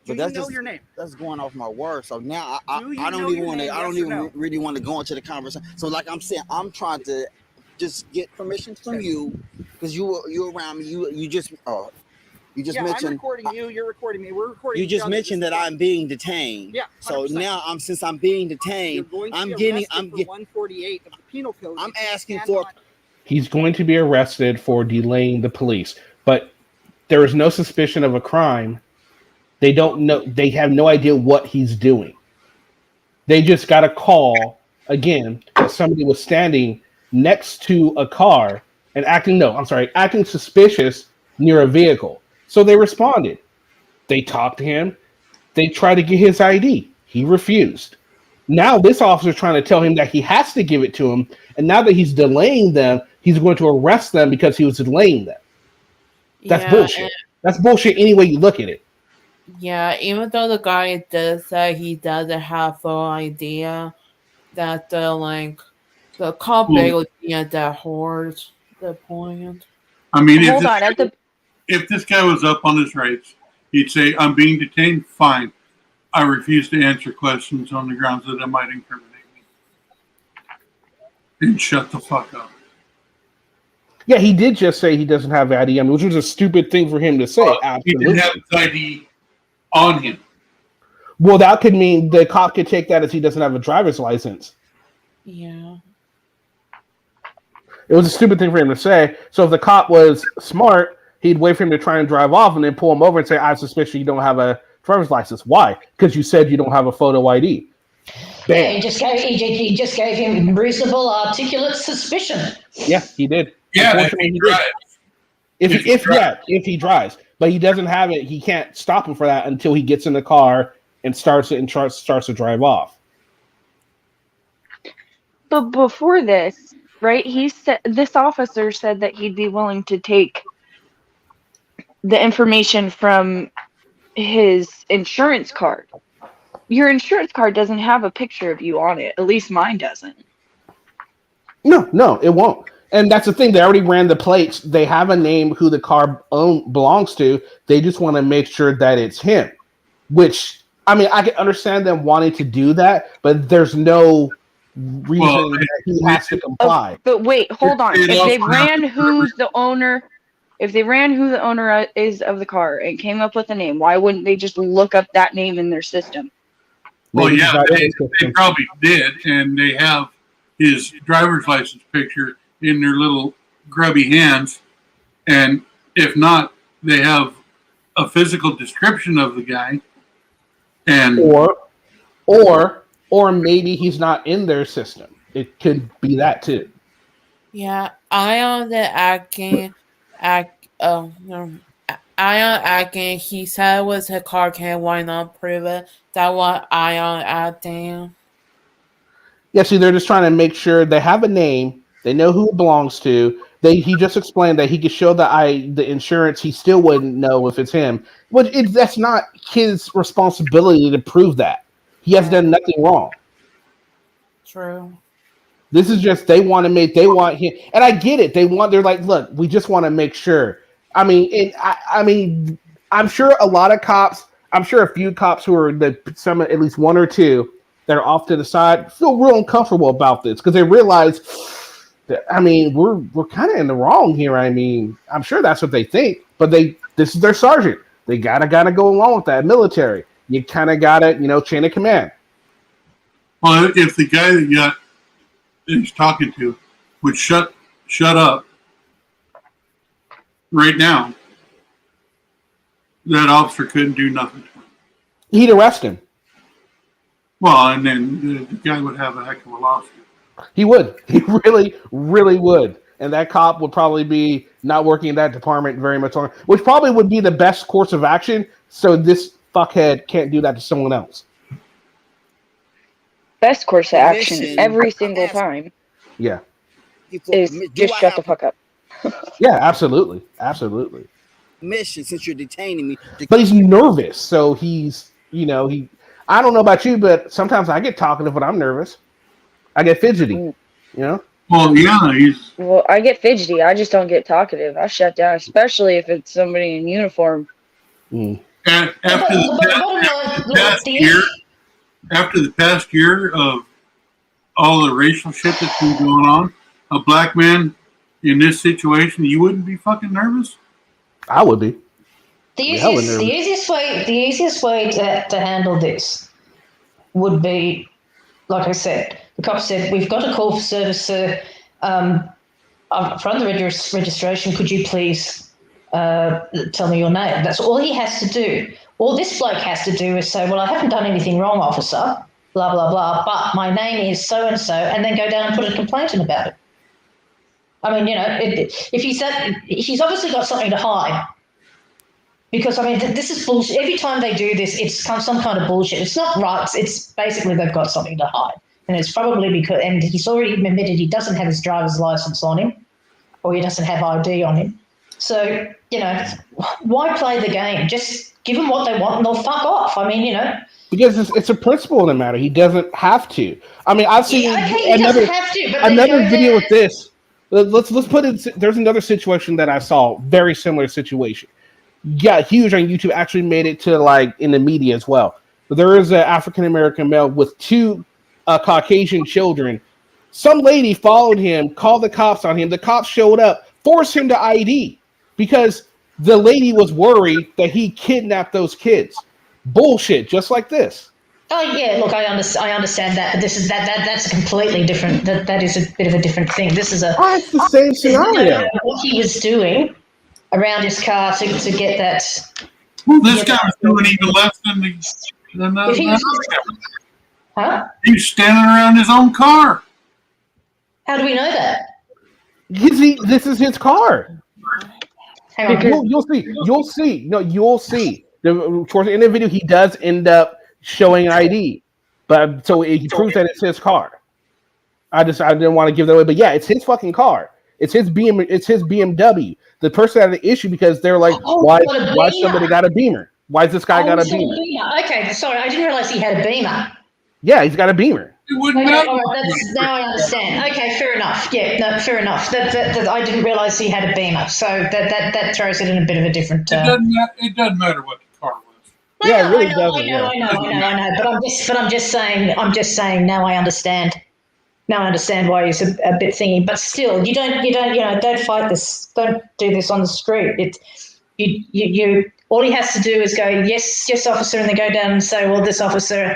So that's just your name. That's going off my word. So now I don't even want to. I don't even really want to go into the conversation. So like I'm saying, I'm trying to just get permission from you because you around me. You just mentioned. I'm recording you. You're recording me. We're recording. You just mentioned that I'm being detained. Yeah. 100%. So now since I'm being detained, I'm getting 148 of the penal code. I'm asking for. He's going to be arrested for delaying the police, but there is no suspicion of a crime. They don't know. They have no idea what he's doing. They just got a call again that somebody was standing next to a car and acting suspicious near a vehicle. So they responded. They talked to him. They tried to get his ID. He refused. Now this officer's trying to tell him that he has to give it to him, and now that he's delaying them, he's going to arrest them because he was delaying them. That's bullshit. That's bullshit any way you look at it. Yeah, even though the guy does say he doesn't have full idea that the cop barely at that horse the point. I mean, if this guy was up on his rights, he'd say, "I'm being detained. Fine. I refuse to answer questions on the grounds that it might incriminate me." And shut the fuck up. Yeah, he did just say he doesn't have ID, which was a stupid thing for him to say. He didn't have his ID on him. Well, that could mean the cop could take that as he doesn't have a driver's license. Yeah. It was a stupid thing for him to say. So if the cop was smart, he'd wait for him to try and drive off and then pull him over and say, "I'm suspicious you don't have a driver's license." Why? Because you said you don't have a photo ID. Bam. Yeah, he just gave him reasonable, articulate suspicion. Yeah, he did. Yeah, if he drives. If he drives, but he doesn't have it, he can't stop him for that until he gets in the car and starts to drive off. But before this, right? This officer said that he'd be willing to take the information from his insurance card. Your insurance card doesn't have a picture of you on it. At least mine doesn't. No, it won't. And that's the thing. They already ran the plates. They have a name who the car belongs to. They just want to make sure that it's him. Which, I mean, I can understand them wanting to do that, but there's no reason that he has to comply. But wait, hold on. If they ran who the owner is of the car and came up with a name, why wouldn't they just look up that name in their system? Well, yeah, they probably did, and they have his driver's license picture in their little grubby hands, and if not, they have a physical description of the guy, and or maybe he's not in their system. It could be that too. Yeah, Ion acting. He said it was his car. Why not prove it? That what Ion acting. Yeah, see, they're just trying to make sure they have a name They know who it belongs to. He just explained that he could show the insurance. He still wouldn't know if it's him. But that's not his responsibility to prove that. He has done nothing wrong. True. This is just they want him, and I get it. They're like, look, we just want to make sure. I mean, I'm sure a lot of cops. I'm sure a few cops who are at least one or two that are off to the side feel real uncomfortable about this because they realize that we're kind of in the wrong here. I mean, I'm sure that's what they think, but this is their sergeant. They gotta go along with that military. You kind of gotta chain of command. Well, if the guy that he's talking to would shut up right now, that officer couldn't do nothing to him. He'd arrest him. Well, and then the guy would have a heck of a lawsuit. He would. He really, really would. And that cop would probably be not working in that department very much longer, which probably would be the best course of action. So this fuckhead can't do that to someone else. Best course of action every single time. Yeah. Is just shut the fuck up. Yeah, absolutely. Absolutely. Mission, since you're detaining me. But he's nervous. So he's, I don't know about you, but sometimes I get talkative when I'm nervous. I get fidgety, Well, yeah, Well, I get fidgety. I just don't get talkative. I shut down, especially if it's somebody in uniform. After the past year of all the racial shit that's been going on, a black man in this situation, you wouldn't be fucking nervous? I would be. The easiest way to handle this would be, like I said, the cop said, we've got a call for service, sir. I've run the registration. Could you please tell me your name? That's all he has to do. All this bloke has to do is say, well, I haven't done anything wrong, officer, blah, blah, blah, but my name is so-and-so, and then go down and put a complaint in about it. I mean, if he's obviously got something to hide. Because, this is bullshit. Every time they do this, it's some kind of bullshit. It's not right. It's basically they've got something to hide. And it's probably because, and he's already admitted he doesn't have his driver's license on him, or he doesn't have ID on him. So, why play the game? Just give them what they want and they'll fuck off. Because it's a principle in the matter. He doesn't have to. I've seen another video with this. Let's put it. There's another situation that I saw, very similar situation. Got huge on YouTube. Actually made it to in the media as well. But there is an African American male with two Caucasian children. Some lady followed him, called the cops on him. The cops showed up, forced him to ID because the lady was worried that he kidnapped those kids. Bullshit, just like this. Oh yeah, look, I understand that, but that's completely different. That is a bit of a different thing. This is it's the same scenario. What he was doing around his car to get that. Well, this guy was doing even less than the Huh? He's standing around his own car. How do we know that? This is his car. Hang on. You'll see. No, you'll see. Towards the end of the video, he does end up showing an ID, but so he proves that it's his car. I didn't want to give that away, but yeah, it's his fucking car. It's his BMW. The person had an issue because they're like, why somebody got a Beamer? Why does this guy got a Beamer? Okay, sorry, I didn't realize he had a Beamer. Yeah, he's got a Beamer. It now I understand. Okay, fair enough. Yeah, no, fair enough. That I didn't realize he had a Beamer, so that throws it in a bit of a different. It doesn't matter what the car was. Yeah, it really doesn't. I know. But I'm just saying. Now I understand. Now I understand why he's a bit thingy. But still, you don't fight this. Don't do this on the street. You all he has to do is go, yes, officer, and then go down and say, well, this officer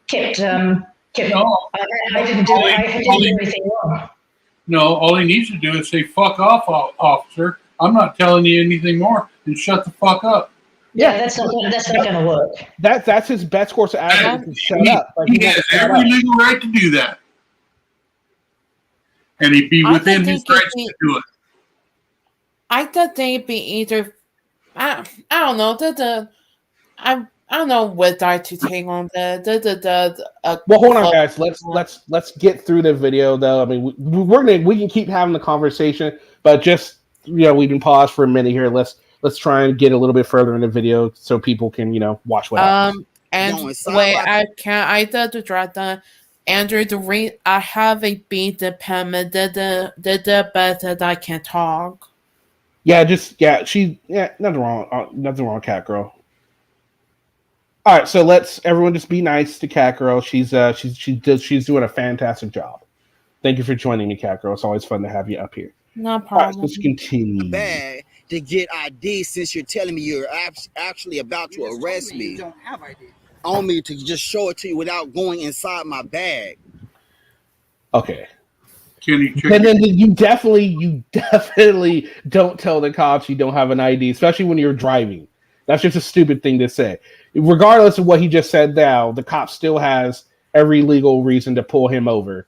kept. I didn't do anything wrong. No, all he needs to do is say, fuck off, officer. I'm not telling you anything more, and shut the fuck up. Yeah, that's not going to work. That's his best course of action. Shut up. He has every legal right to do that. And he'd be within his rights to do it. I thought they'd be either. I don't know. I don't know what I to take on the Well, hold on, guys. Let's get through the video, though. I mean, we can keep having the conversation, but just we can pause for a minute here. Let's try and get a little bit further in the video so people can watch what happens. And wait, I did the draft. Andrew, I have a beat dependent. The bet that I can't talk. Nothing wrong, Cat Girl. All right, so let's everyone just be nice to Cat Girl. She's doing a fantastic job. Thank you for joining me, Cat Girl. It's always fun to have you up here. No problem. All right, let's continue. Bad to get ID since you're telling me you're actually about to arrest me. You don't have ID. On me to just show it to you without going inside my bag. Okay. Can you check? And then you definitely don't tell the cops you don't have an ID, especially when you're driving. That's just a stupid thing to say. Regardless of what he just said now, the cop still has every legal reason to pull him over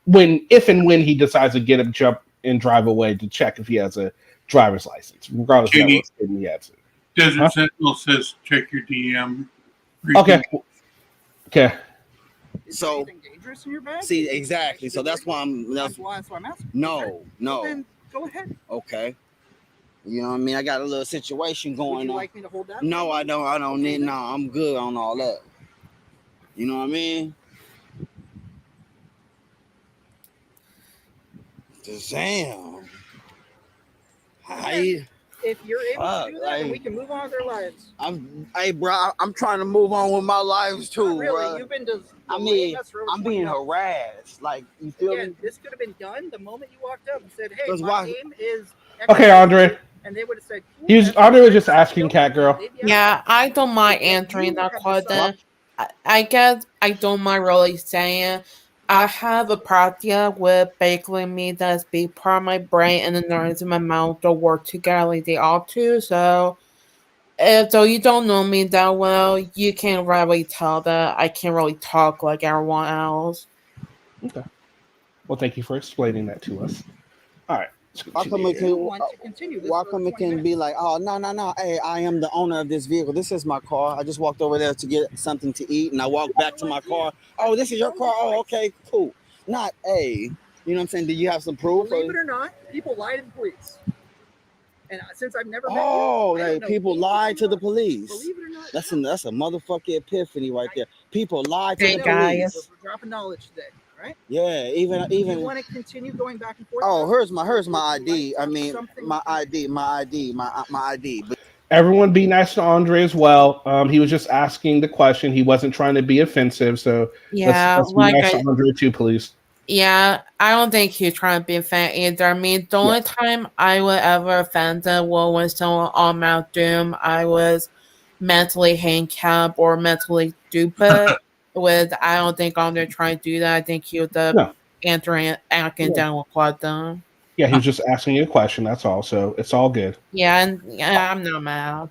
if and when he decides to get up, jump, and drive away to check if he has a driver's license, regardless of what he has. Desert Sentinel says check your DM. Okay. So, dangerous in your bag? see, exactly. So that's why That's why I'm asking. No. Well, then go ahead. Okay. You know what I mean? I got a little situation going Would you on. like me to hold that? No, I don't need. No, I'm good on all that. You know what I mean? Damn. If you're able to do that, then we can move on with our lives. Bro, I'm trying to move on with my lives too, Not really. bro. You've been just. I'm being harassed. Like, you feel Again, me? this could have been done the moment you walked up and said, "Hey, Because my why- name is." Okay, Andre. And they would have said, cool, Andre was just asking Cat Girl. Yeah, I don't mind answering that question. I guess I don't mind really saying I have a problem with basically me that's be part of my brain and the nerves in my mouth don't work together like they ought to. So if though you don't know me that well, you can't really tell that I can't really talk like everyone else. Okay. Well, thank you for explaining that to us. All right. Why come it can be like, oh, no, hey, I am the owner of this vehicle. This is my car. I just walked over there to get something to eat, and I walked back to my car. Oh, this is your car? Oh, okay, cool. Not, hey, you know what I'm saying? Do you have some proof? Believe it or not, people lie to the police. And since I've never met you, like people lie to the police. Believe it or not, That's a motherfucking epiphany right there. People lie to the guys. police. We're dropping knowledge today, right? Yeah, even. You want to continue going back and forth? Oh, here's my ID. I mean, my ID. But Everyone be nice to Andre as well. He was just asking the question. He wasn't trying to be offensive. So Yeah, let's be nice to Andre too, please. Yeah, I don't think he's trying to be offended either. I mean, the only time I would ever offend was when someone on Mount Doom, I was mentally handicapped or mentally stupid. I don't think Andre trying to do that. I think he was answering, acting down with quite them. Yeah, he was just asking you a question. That's all. So it's all good. Yeah, and I'm not mad.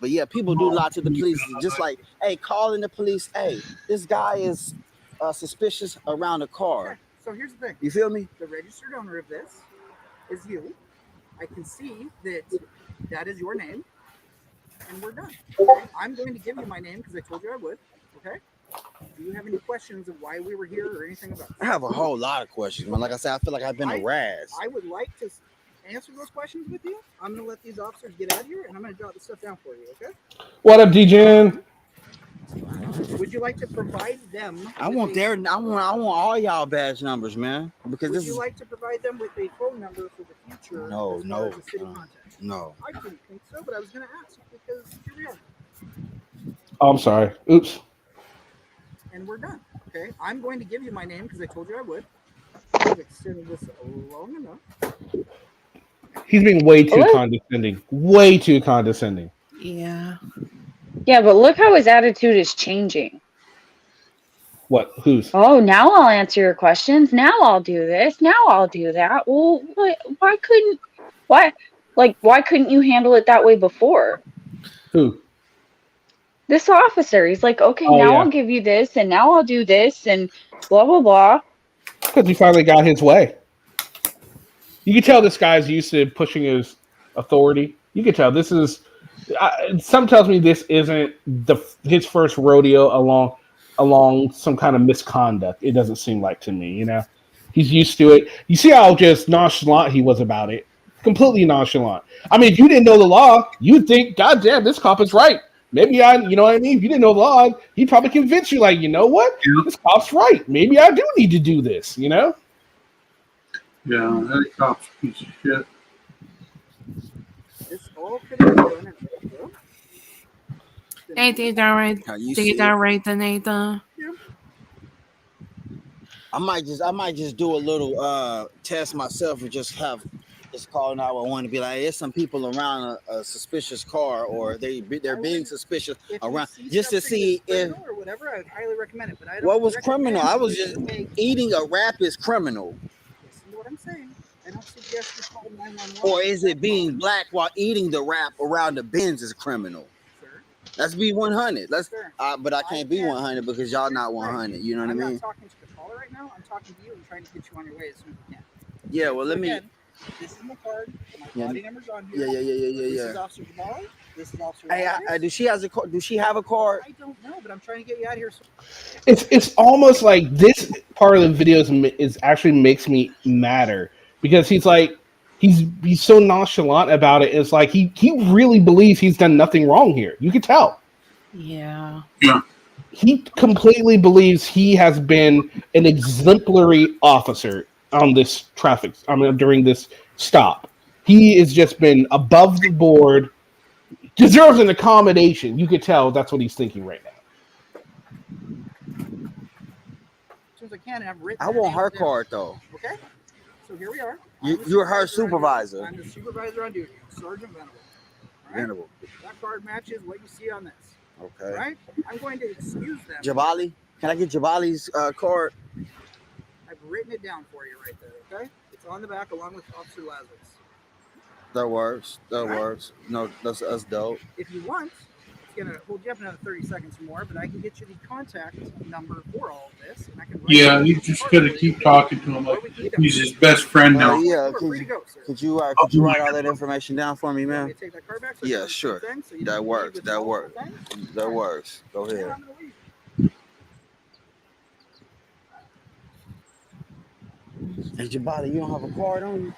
But yeah, people do lie to the police. Just like, hey, calling the police. Hey, this guy is suspicious around a car. Okay, so here's the thing. You feel me? The registered owner of this is you. I can see that that is your name, and we're done. Okay? I'm going to give you my name because I told you I would. Okay. Do you have any questions of why we were here or anything about this? I have a whole lot of questions, man. Like I said, I feel like I've been harassed. I would like to answer those questions with you. I'm going to let these officers get out of here, and I'm going to jot this stuff down for you, okay? What up, DJ? Would you like to provide them? I want all y'all badge numbers, man. Because Would this you is like to provide them with a phone number for the future? No, as no, far as the city contact? no. I didn't think so, but I was going to ask because here we are. Oh, I'm sorry. Oops. And we're done. Okay, I'm going to give you my name because I told you I would. I've extended this long enough. He's being way too condescending. Way too condescending. Yeah. Yeah, but look how his attitude is changing. What? Who's? Oh, now I'll answer your questions. Now I'll do this. Now I'll do that. Well, why couldn't you handle it that way before? Who? This officer. He's like, okay, now I'll give you this, and now I'll do this, and blah blah blah. Because he finally got his way. You can tell this guy's used to pushing his authority. You can tell this is Some tells me this isn't his first rodeo along some kind of misconduct. It doesn't seem like to me. He's used to it. You see how just nonchalant he was about it. Completely nonchalant. I mean, if you didn't know the law, you'd think, God damn, this cop is right. Maybe you know what I mean? If you didn't know the law, he'd probably convince you, like, you know what? This cop's right. Maybe I do need to do this, Yeah, that cop's a piece of shit. This all could have been done at the They did that right. How you They see did that it? right, Nathan. I might just do a little test myself and just call 911 to be like, there's some people around a suspicious car, or they're being suspicious around, just to see if or whatever. I would highly recommend it. But I don't. what was criminal. I was just eating a wrap is criminal, Listen to what I'm saying. I don't suggest you call 911. or is it being black while eating the wrap around the bins is criminal? Let's be 100. But I can't be 100 because y'all not 100. You know what I mean? I'm not talking to the caller right now. I'm talking to you and trying to get you on your way as soon as we can. Yeah. Well, let me. Again, this is my card. My body number's on here. Yeah. This is Officer Jamal. This is Officer. Do she has a card? Do she have a card? I don't know, but I'm trying to get you out of here. It's almost like this part of the videos is actually makes me madder because he's like he's so nonchalant about it. It's like he really believes he's done nothing wrong here. You could tell. Yeah. He completely believes he has been an exemplary officer on this during this stop. He has just been above the board, deserves an accommodation. You could tell that's what he's thinking right now. As soon as I can, and I've written. I want her card though. Okay. So here we are. You're her supervisor. I'm the supervisor on duty, Sergeant Venable. Venable. That card matches what you see on this. Okay. Right? I'm going to excuse them. Jabali, can I get Jabali's card? I've written it down for you right there. Okay. It's on the back along with Officer Lazarus. That works. No, that's dope. If you want, it's gonna hold you up another 30 seconds more, but I can get you the contact number for all of this, and I can. Yeah, you just gotta keep talking to him like he's his best friend now. Yeah, could you write all that information down for me, man? Yeah, sure. That works. That works. Go ahead. Hey, Jabali, you don't have a card on you?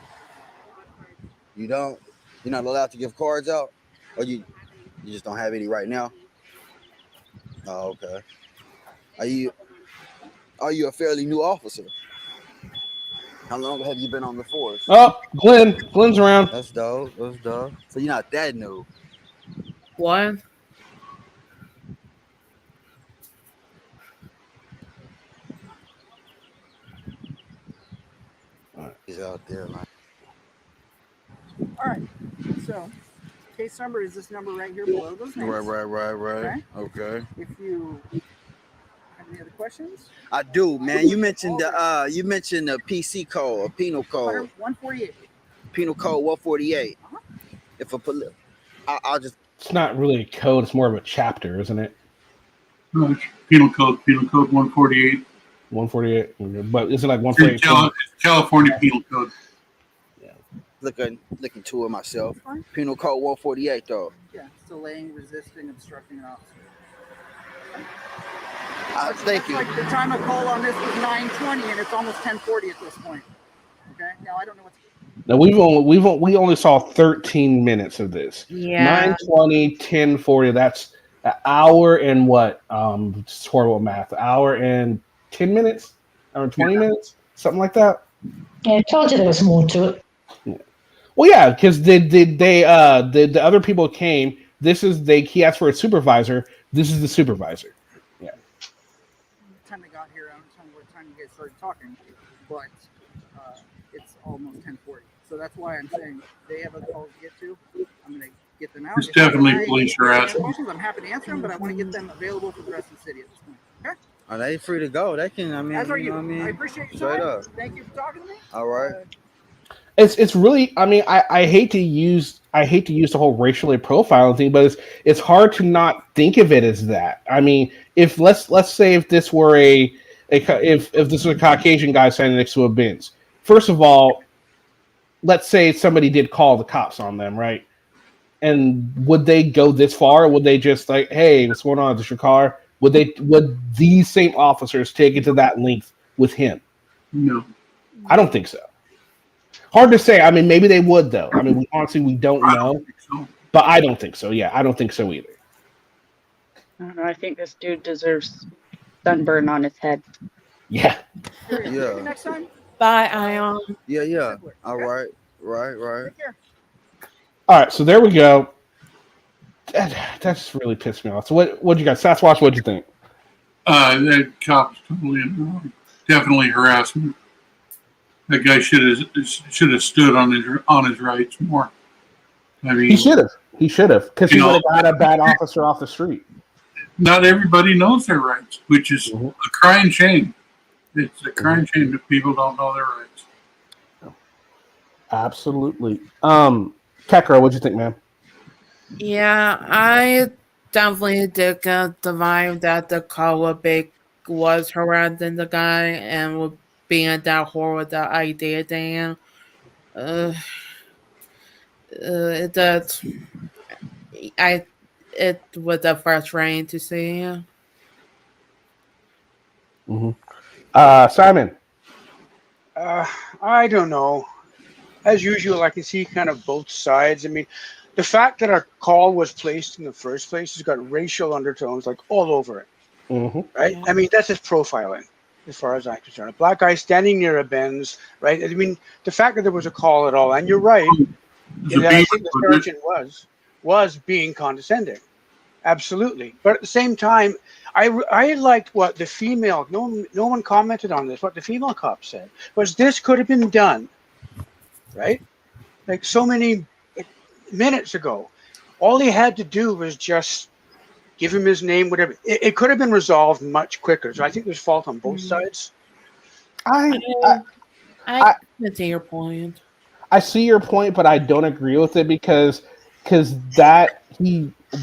You don't? You're not allowed to give cards out? Or you just don't have any right now? Oh, okay. Are you a fairly new officer? How long have you been on the force? Oh, Glenn's around. That's dope. So you're not that new. What? He's out there, man. All right. So, case number is this number right here below those names. Right. Okay. If you have any other questions? I do, man. You mentioned the PC code or penal code. 148. Penal code 148. If I'll just. It's not really a code. It's more of a chapter, isn't it? No, it's penal code 148. 148, but is it like 148? It's California penal code. Yeah. Looking to it myself. Penal code 148 though. Yeah, it's delaying, resisting, obstructing an officer. Thank you. Like the time of call on this was 9:20, and it's almost 10:40 at this point. Okay, now I don't know what's. Now we only saw 13 minutes of this. Yeah. 9:20, 10:40. That's an hour and what? It's horrible math. An hour and 10 minutes, or 20 minutes, something like that. Yeah, I told you there was more to it. Yeah. Well, yeah, because the other people came. He asked for a supervisor. This is the supervisor. Yeah. The time they got here, I don't know what time you guys started talking, but it's almost 10:40. So that's why I'm saying they have a call to get to. I'm going to get them out. It's definitely police harassment. I'm happy to answer them, but I want to get them available for the rest of the city at this point. Okay? Are they free to go? They can. I mean, As are you know what I mean? I appreciate your Straight time. up. Thank you for talking to me. All right. It's really. I mean, I hate to use the whole racially profiling thing, but it's hard to not think of it as that. I mean, if let's say if this were if this was a Caucasian guy standing next to a Benz, first of all, let's say somebody did call the cops on them, right? And would they go this far? Or would they just like, hey, what's going on? Is this your car? Would these same officers take it to that length with him? No. I don't think so. Hard to say. I mean, maybe they would though. I mean, we don't know. But I don't think so. Yeah, I don't think so either. I don't know. I think this dude deserves sunburn on his head. Yeah. Yeah. Next time. Bye, Ion. Yeah. All right. Right. All right, so there we go. That just really pissed me off. So what'd you guys? Sasquatch, what'd you think? That cop's definitely harassment. That guy should have stood on his rights more. I mean, He should have, because he would have got a bad officer off the street. Not everybody knows their rights, which is a crying shame. It's a crying shame that people don't know their rights. Absolutely. Kekra, what'd you think, man? Yeah, I definitely did get the vibe that the call was harassing the guy and would being that horror with the idea thing. It was the frustrating to see. Simon. I don't know. As usual, I can see kind of both sides. I mean, the fact that our call was placed in the first place has got racial undertones like all over it, right? I mean, that's just profiling, as far as I'm concerned. A black guy standing near a Benz, right? I mean, the fact that there was a call at all, and you're right, that I think the sergeant was being condescending, absolutely. But at the same time, I liked what the female. No one commented on this. What the female cop said was, "This could have been done." Right? Like so many minutes ago. All he had to do was just give him his name, whatever. It could have been resolved much quicker. So I think there's fault on both sides. I see your point. I see your point, but I don't agree with it because that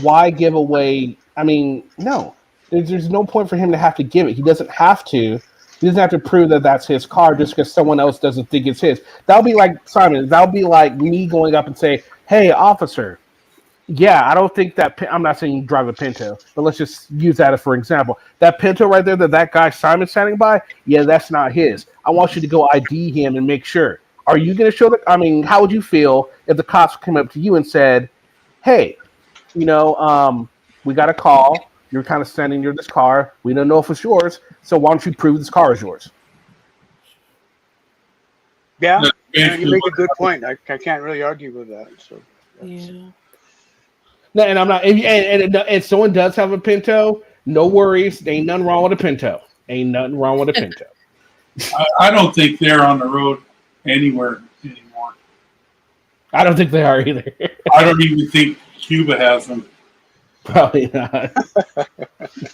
why give away? I mean, no, there's no point for him to have to give it. He doesn't have to. He doesn't have to prove that that's his car just because someone else doesn't think it's his. That'll be like, Simon, that'll be like me going up and say, hey, officer, yeah, I don't think that, I'm not saying you drive a Pinto, but let's just use that as for example. That Pinto right there that guy Simon's standing by, yeah, that's not his. I want you to go ID him and make sure. Are you going to show how would you feel if the cops came up to you and said, hey, we got a call. You're kind of standing near this car. We don't know if it's yours, so why don't you prove this car is yours? Yeah, you make a good point. I can't really argue with that. So yeah. No, and I'm not. And someone does have a Pinto, no worries. There ain't nothing wrong with a Pinto. Ain't nothing wrong with a Pinto. I don't think they're on the road anywhere anymore. I don't think they are either. I don't even think Cuba has them. Probably not.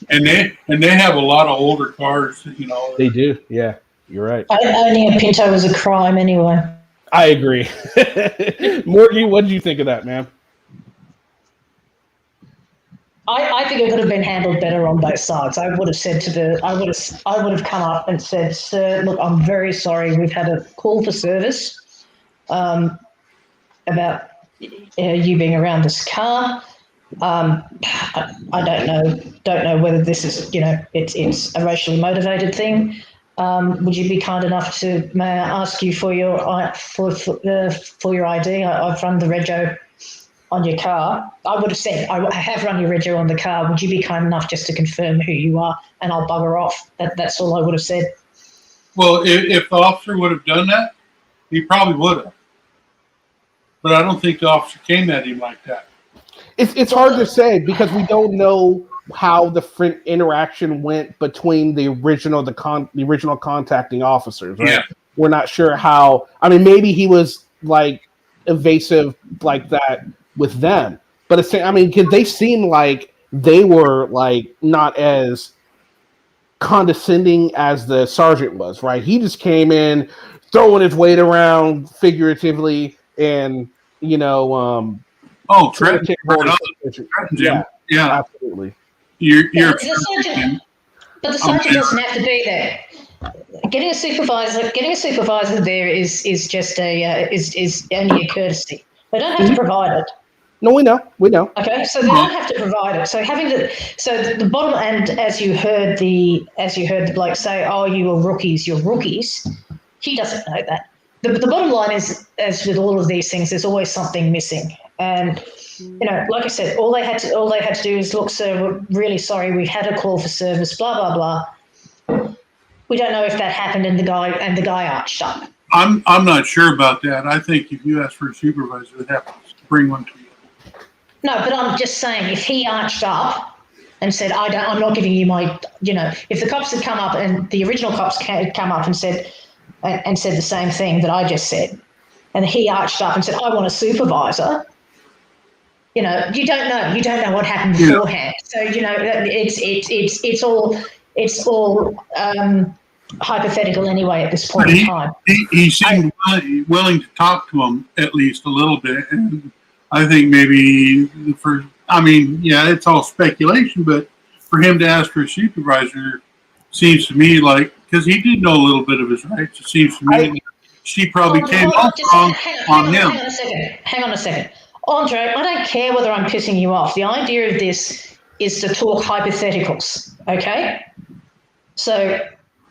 and they have a lot of older cars, They do, yeah. You're right. Owning a Pinto is a crime anyway. I agree. Morgie, what did you think of that, man? I think it could have been handled better on both sides. I would have come up and said, sir, look, I'm very sorry. We've had a call for service about you being around this car. I don't know whether this is, it's a racially motivated thing. Would you be kind enough to, may I ask you for your for your ID? I've run the rego on your car. I would have said, I have run your rego on the car. Would you be kind enough just to confirm who you are, and I'll bugger off? That's all I would have said. Well, if the officer would have done that, he probably would have. But I don't think the officer came at him like that. It's hard to say because we don't know how the interaction went between the original contacting officers, right? Yeah. We're not sure how. I mean, maybe he was like evasive like that with them, but because they seem like they were like not as condescending as the sergeant was, right? He just came in throwing his weight around figuratively, and threaten yeah, absolutely. But the sergeant doesn't have to be there. Getting a supervisor there is just is only a courtesy. They don't have to provide it. No, we know. Okay, so they don't have to provide it. So the bottom, and as you heard the bloke say, "Oh, you were rookies. You're rookies." He doesn't know that. The bottom line is, as with all of these things, there's always something missing. And like I said, all they had to do is, look, sir, we're really sorry. We had a call for service. Blah blah blah. We don't know if that happened, and the guy arched up. I'm not sure about that. I think if you ask for a supervisor, they'd have to bring one to you. No, but I'm just saying, if he arched up and said, I'm not giving you my, if the cops had come up and the original cops had come up and said the same thing that I just said, and he arched up and said, I want a supervisor, you don't know what happened beforehand. So, it's all hypothetical anyway at this point in time. He seemed willing to talk to him at least a little bit, and I think maybe it's all speculation, but for him to ask for a supervisor seems to me like, because he did know a little bit of his rights, it seems to me she probably came off wrong on him. Hang on a second. Andre, I don't care whether I'm pissing you off. The idea of this is to talk hypotheticals, okay? So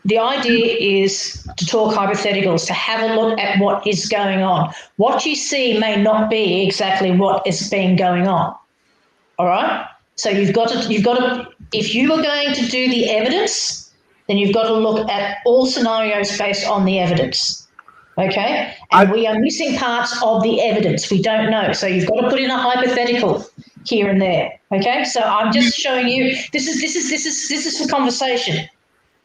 the idea is to talk hypotheticals, to have a look at what is going on. What you see may not be exactly what is being going on. All right? So you've got to, if you are going to do the evidence, then you've got to look at all scenarios based on the evidence. Okay? And we are missing parts of the evidence. We don't know. So you've got to put in a hypothetical here and there. Okay? So I'm just showing you, this is for conversation.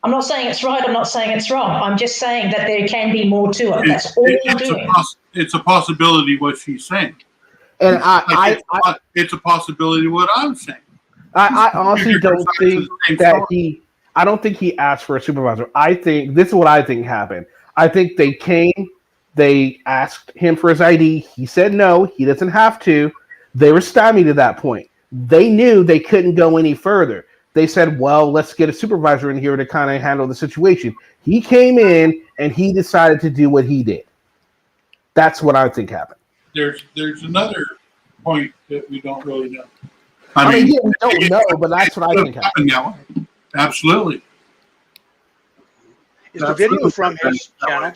I'm not saying it's right. I'm not saying it's wrong. I'm just saying that there can be more to it. That's all I'm doing. It's a possibility what she's saying. And it's a possibility what I'm saying. I honestly don't think that I don't think he asked for a supervisor. I think this is what I think happened. I think they came, they asked him for his ID. He said no, he doesn't have to. They were stymied at that point. They knew they couldn't go any further. They said, well, let's get a supervisor in here to kind of handle the situation. He came in and he decided to do what he did. That's what I think happened. There's another point that we don't really know. I mean, we don't know, but that's what I think happened. Now. Absolutely. Is the video from his channel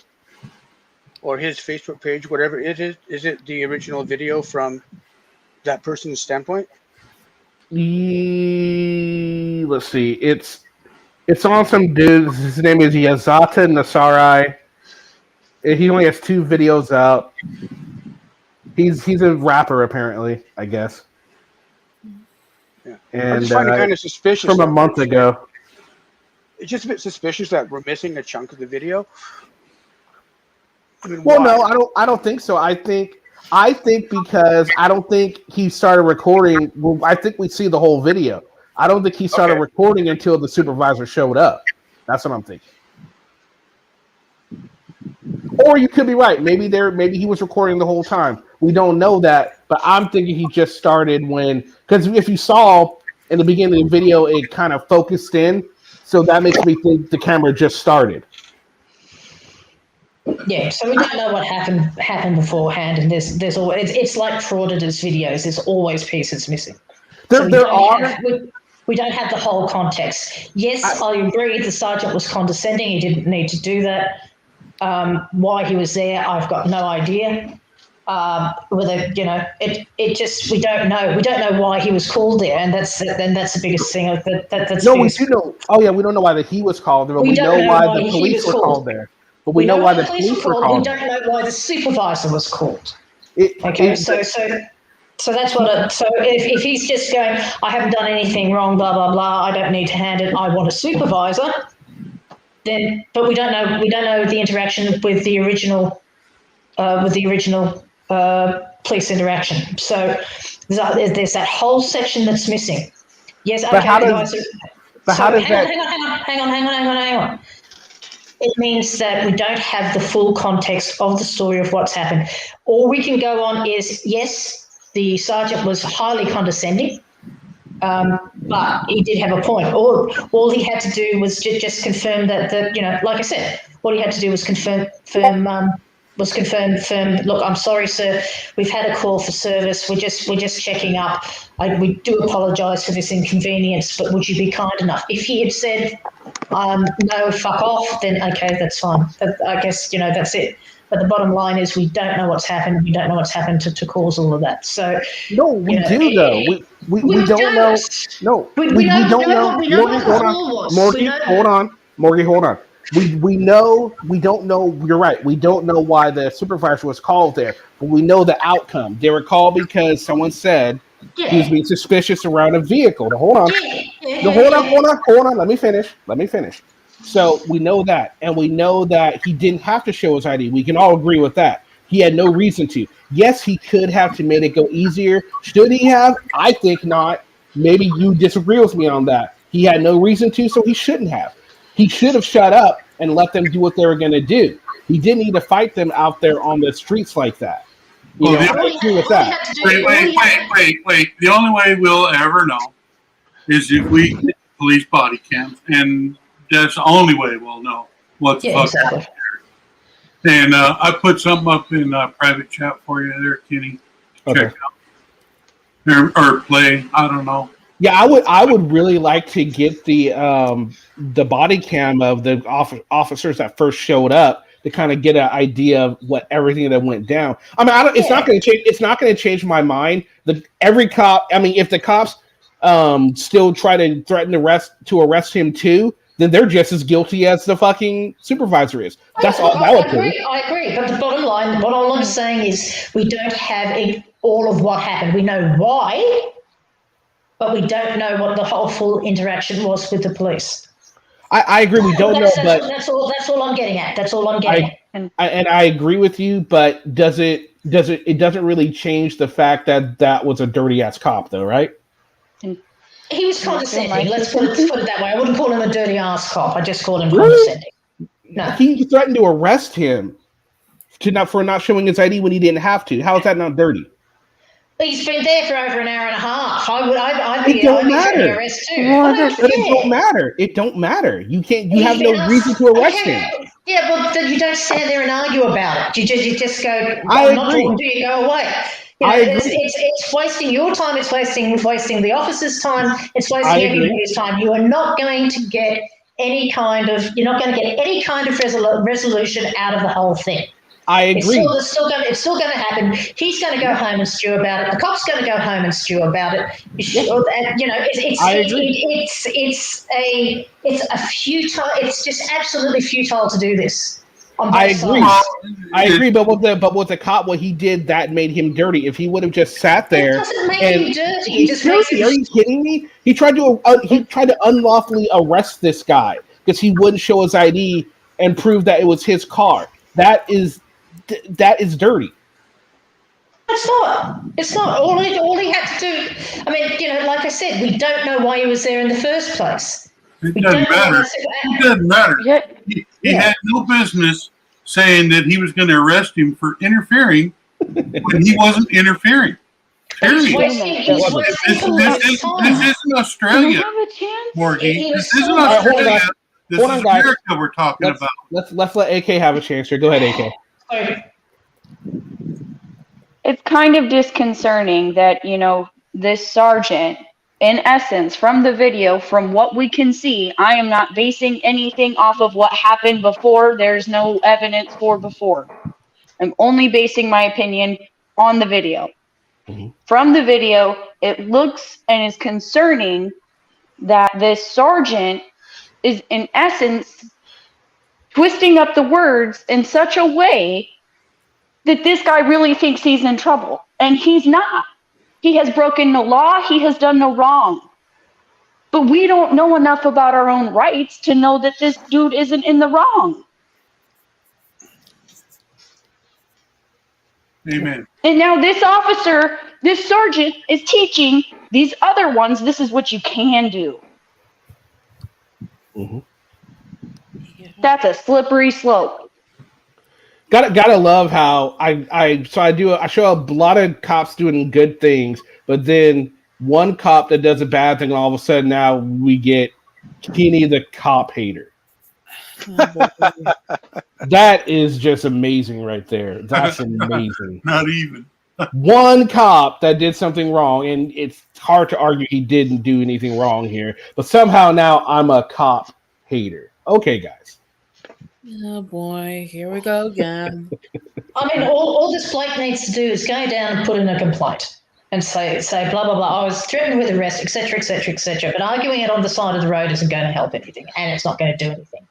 or his Facebook page, whatever it is it the original video from that person's standpoint? Let's see. It's on some dude. His name is Yazata Nasarai. He only has 2 videos out. He's a rapper apparently, I guess. Yeah. And I just find it kind of suspicious from a month ago. It's just a bit suspicious that we're missing a chunk of the video. I mean, well, why? no, I don't think so. I think because I don't think he started recording. Well, I think we see the whole video. I don't think he started recording until the supervisor showed up. That's what I'm thinking. Or you could be right. Maybe he was recording the whole time. We don't know that, but I'm thinking he just started because if you saw in the beginning of the video, it kind of focused in. So that makes me think the camera just started. Yeah, so we don't know what happened beforehand, and there's always it's like frauditors videos. There's always pieces missing. We don't have the whole context. Yes, I agree. The sergeant was condescending. He didn't need to do that. Why he was there, I've got no idea. Whether it just we don't know. We don't know why he was called there, and that's the biggest thing. That's no, we do know. Oh yeah, we don't know why he was called there, but we know why the police were called there. But we know why the police were called. We don't know why the supervisor was called. So that's what. So if he's just going, I haven't done anything wrong, blah blah blah. I don't need to hand it. I want a supervisor. Then, but we don't know. We don't know the interaction with the original. Police interaction. So there's that whole section that's missing. Yes. Okay. Hang on. It means that we don't have the full context of the story of what's happened. All we can go on is, yes, the sergeant was highly condescending, but he did have a point. All he had to do was just confirm that, like I said, all he had to do was confirm was confirmed. Look, I'm sorry, sir. We've had a call for service. We're just checking up. We do apologise for this inconvenience, but would you be kind enough? If he had said, no, fuck off, then okay, that's fine. I guess, that's it. But the bottom line is we don't know what's happened. We don't know what's happened to cause all of that. So no, we do though. We don't know. No, we don't know. Morgan, hold on. Morgan, hold on. We know we don't know. You're right. We don't know why the supervisor was called there, but we know the outcome. They were called because someone said he was being suspicious around a vehicle. Now, hold on. Hold on. Let me finish. So we know that, and we know that he didn't have to show his ID. We can all agree with that. He had no reason to. Yes, he could have to made it go easier. Should he have? I think not. Maybe you disagree with me on that. He had no reason to, so he shouldn't have. He should have shut up and let them do what they were going to do. He didn't need to fight them out there on the streets like that. I agree with that. Wait. The only way we'll ever know is if we get police body cams, and that's the only way we'll know what the fuck happened. And I put something up in private chat for you there, Kenny. Check out. Or play. I don't know. Yeah, I would really like to get the body cam of the officers that first showed up to kind of get an idea of what everything that went down. I mean, it's not going to change. It's not going to change my mind. Every cop. I mean, if the cops still try to threaten to arrest him too, then they're just as guilty as the fucking supervisor is. That's all. I agree. But the bottom line, what all I'm saying is, we don't have all of what happened. We know why, but we don't know what the whole full interaction was with the police. I agree. We don't know, but that's all I'm getting at. That's all I'm getting at. And I agree with you, but it doesn't really change the fact that was a dirty ass cop, though, right? He was condescending. Let's put it that way. I wouldn't call him a dirty ass cop. I just called him condescending. No. He threatened to arrest him for not showing his ID when he didn't have to. How is that not dirty? He's been there for over an hour and a half. I'd be arrest too. It don't matter. It don't matter. You can't. You have no reason to arrest him. Yeah, but you don't stand there and argue about it. You just go. I agree. Not talking to you. Go away. It's wasting your time. It's wasting the officer's time. It's wasting everybody's time. You are not going to get any kind of. You're not going to get any kind of resolution out of the whole thing. I agree. It's still going to happen. He's going to go home and stew about it. The cop's going to go home and stew about it. It's a futile. It's just absolutely futile to do this. I agree. But with the cop, what he did that made him dirty. If he would have just sat there, it doesn't make him dirty. He just makes him. Are you kidding me? He tried to unlawfully arrest this guy because he wouldn't show his ID and prove that it was his car. That is dirty. It's not. All he had to do. I mean, like I said, we don't know why he was there in the first place. It doesn't matter. He had no business saying that he was going to arrest him for interfering when he wasn't interfering. Period. This isn't Australia, Morgie. This isn't Australia. This is America we're talking about. Let's let AK have a chance here. Go ahead, AK. It's kind of disconcerting that, this sergeant, in essence, from the video, from what we can see, I am not basing anything off of what happened before. There's no evidence for before. I'm only basing my opinion on the video. Mm-hmm. From the video, it looks and is concerning that this sergeant is, in essence, twisting up the words in such a way that this guy really thinks he's in trouble. And he's not. He has broken no law. He has done no wrong. But we don't know enough about our own rights to know that this dude isn't in the wrong. Amen. And now this officer, this sergeant, is teaching these other ones, this is what you can do. Mm-hmm. That's a slippery slope. Gotta love how I show a lot of cops doing good things, but then one cop that does a bad thing, and all of a sudden now we get Kenny the cop hater. That is just amazing right there. That's amazing. Not even. One cop that did something wrong, and it's hard to argue he didn't do anything wrong here, but somehow now I'm a cop hater. Okay, guys. Oh boy, here we go again. I mean, all this bloke needs to do is go down and put in a complaint and say blah blah blah. I was threatened with arrest, etc., etc., etc. But arguing it on the side of the road isn't going to help anything, and it's not going to do anything.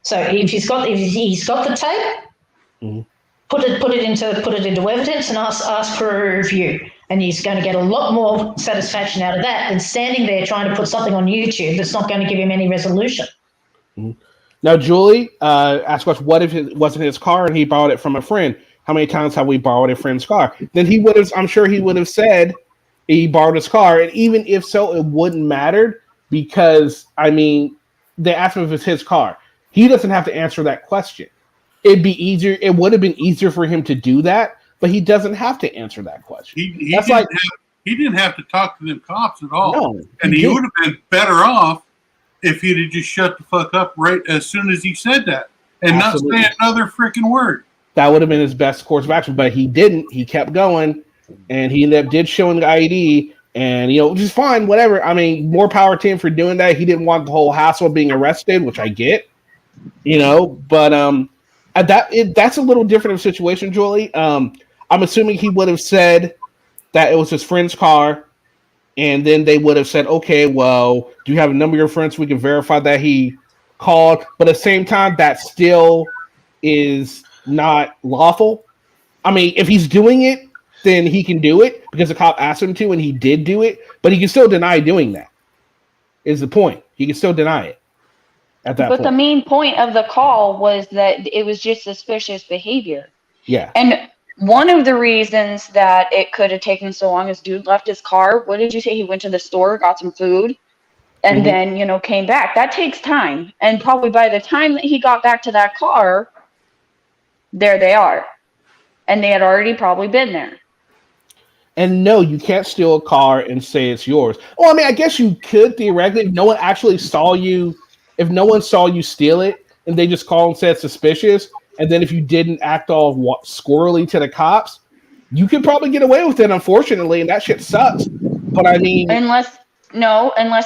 So if he's got the tape, put it into evidence and ask for a review, and he's going to get a lot more satisfaction out of that than standing there trying to put something on YouTube that's not going to give him any resolution. Now, Julie asked us, what if it wasn't his car and he borrowed it from a friend? How many times have we borrowed a friend's car? Then he would have, I'm sure he would have said he borrowed his car. And even if so, it wouldn't matter because, I mean, they asked him if it's his car. He doesn't have to answer that question. It'd be easier. It would have been easier for him to do that, but he doesn't have to answer that question. He didn't have to talk to them cops at all. No, and he would have been better off if he'd have just shut the fuck up right as soon as he said that and Absolutely. not say another freaking word. That would have been his best course of action, but he didn't. He kept going, and he did showing the ID, and which is fine, whatever. I mean, more power to him for doing that. He didn't want the whole hassle of being arrested, which I get, but that's a little different of a situation, Julie. I'm assuming he would have said that it was his friend's car. And then they would have said, okay, well, do you have a number of your friends so we can verify that he called? But at the same time, that still is not lawful. I mean, if he's doing it, then he can do it because the cop asked him to, and he did do it. But he can still deny doing that, is the point. He can still deny it at that point. But the main point of the call was that it was just suspicious behavior. Yeah. And one of the reasons that it could have taken so long is dude left his car. What did you say? He went to the store, got some food, and then, came back. That takes time. And probably by the time that he got back to that car, there they are. And they had already probably been there. And no, you can't steal a car and say it's yours. Well, I mean, I guess you could theoretically if no one actually saw you, if no one saw you steal it and they just called and said suspicious. And then if you didn't act all squirrely to the cops, you could probably get away with it, unfortunately, and that shit sucks. But I mean... Unless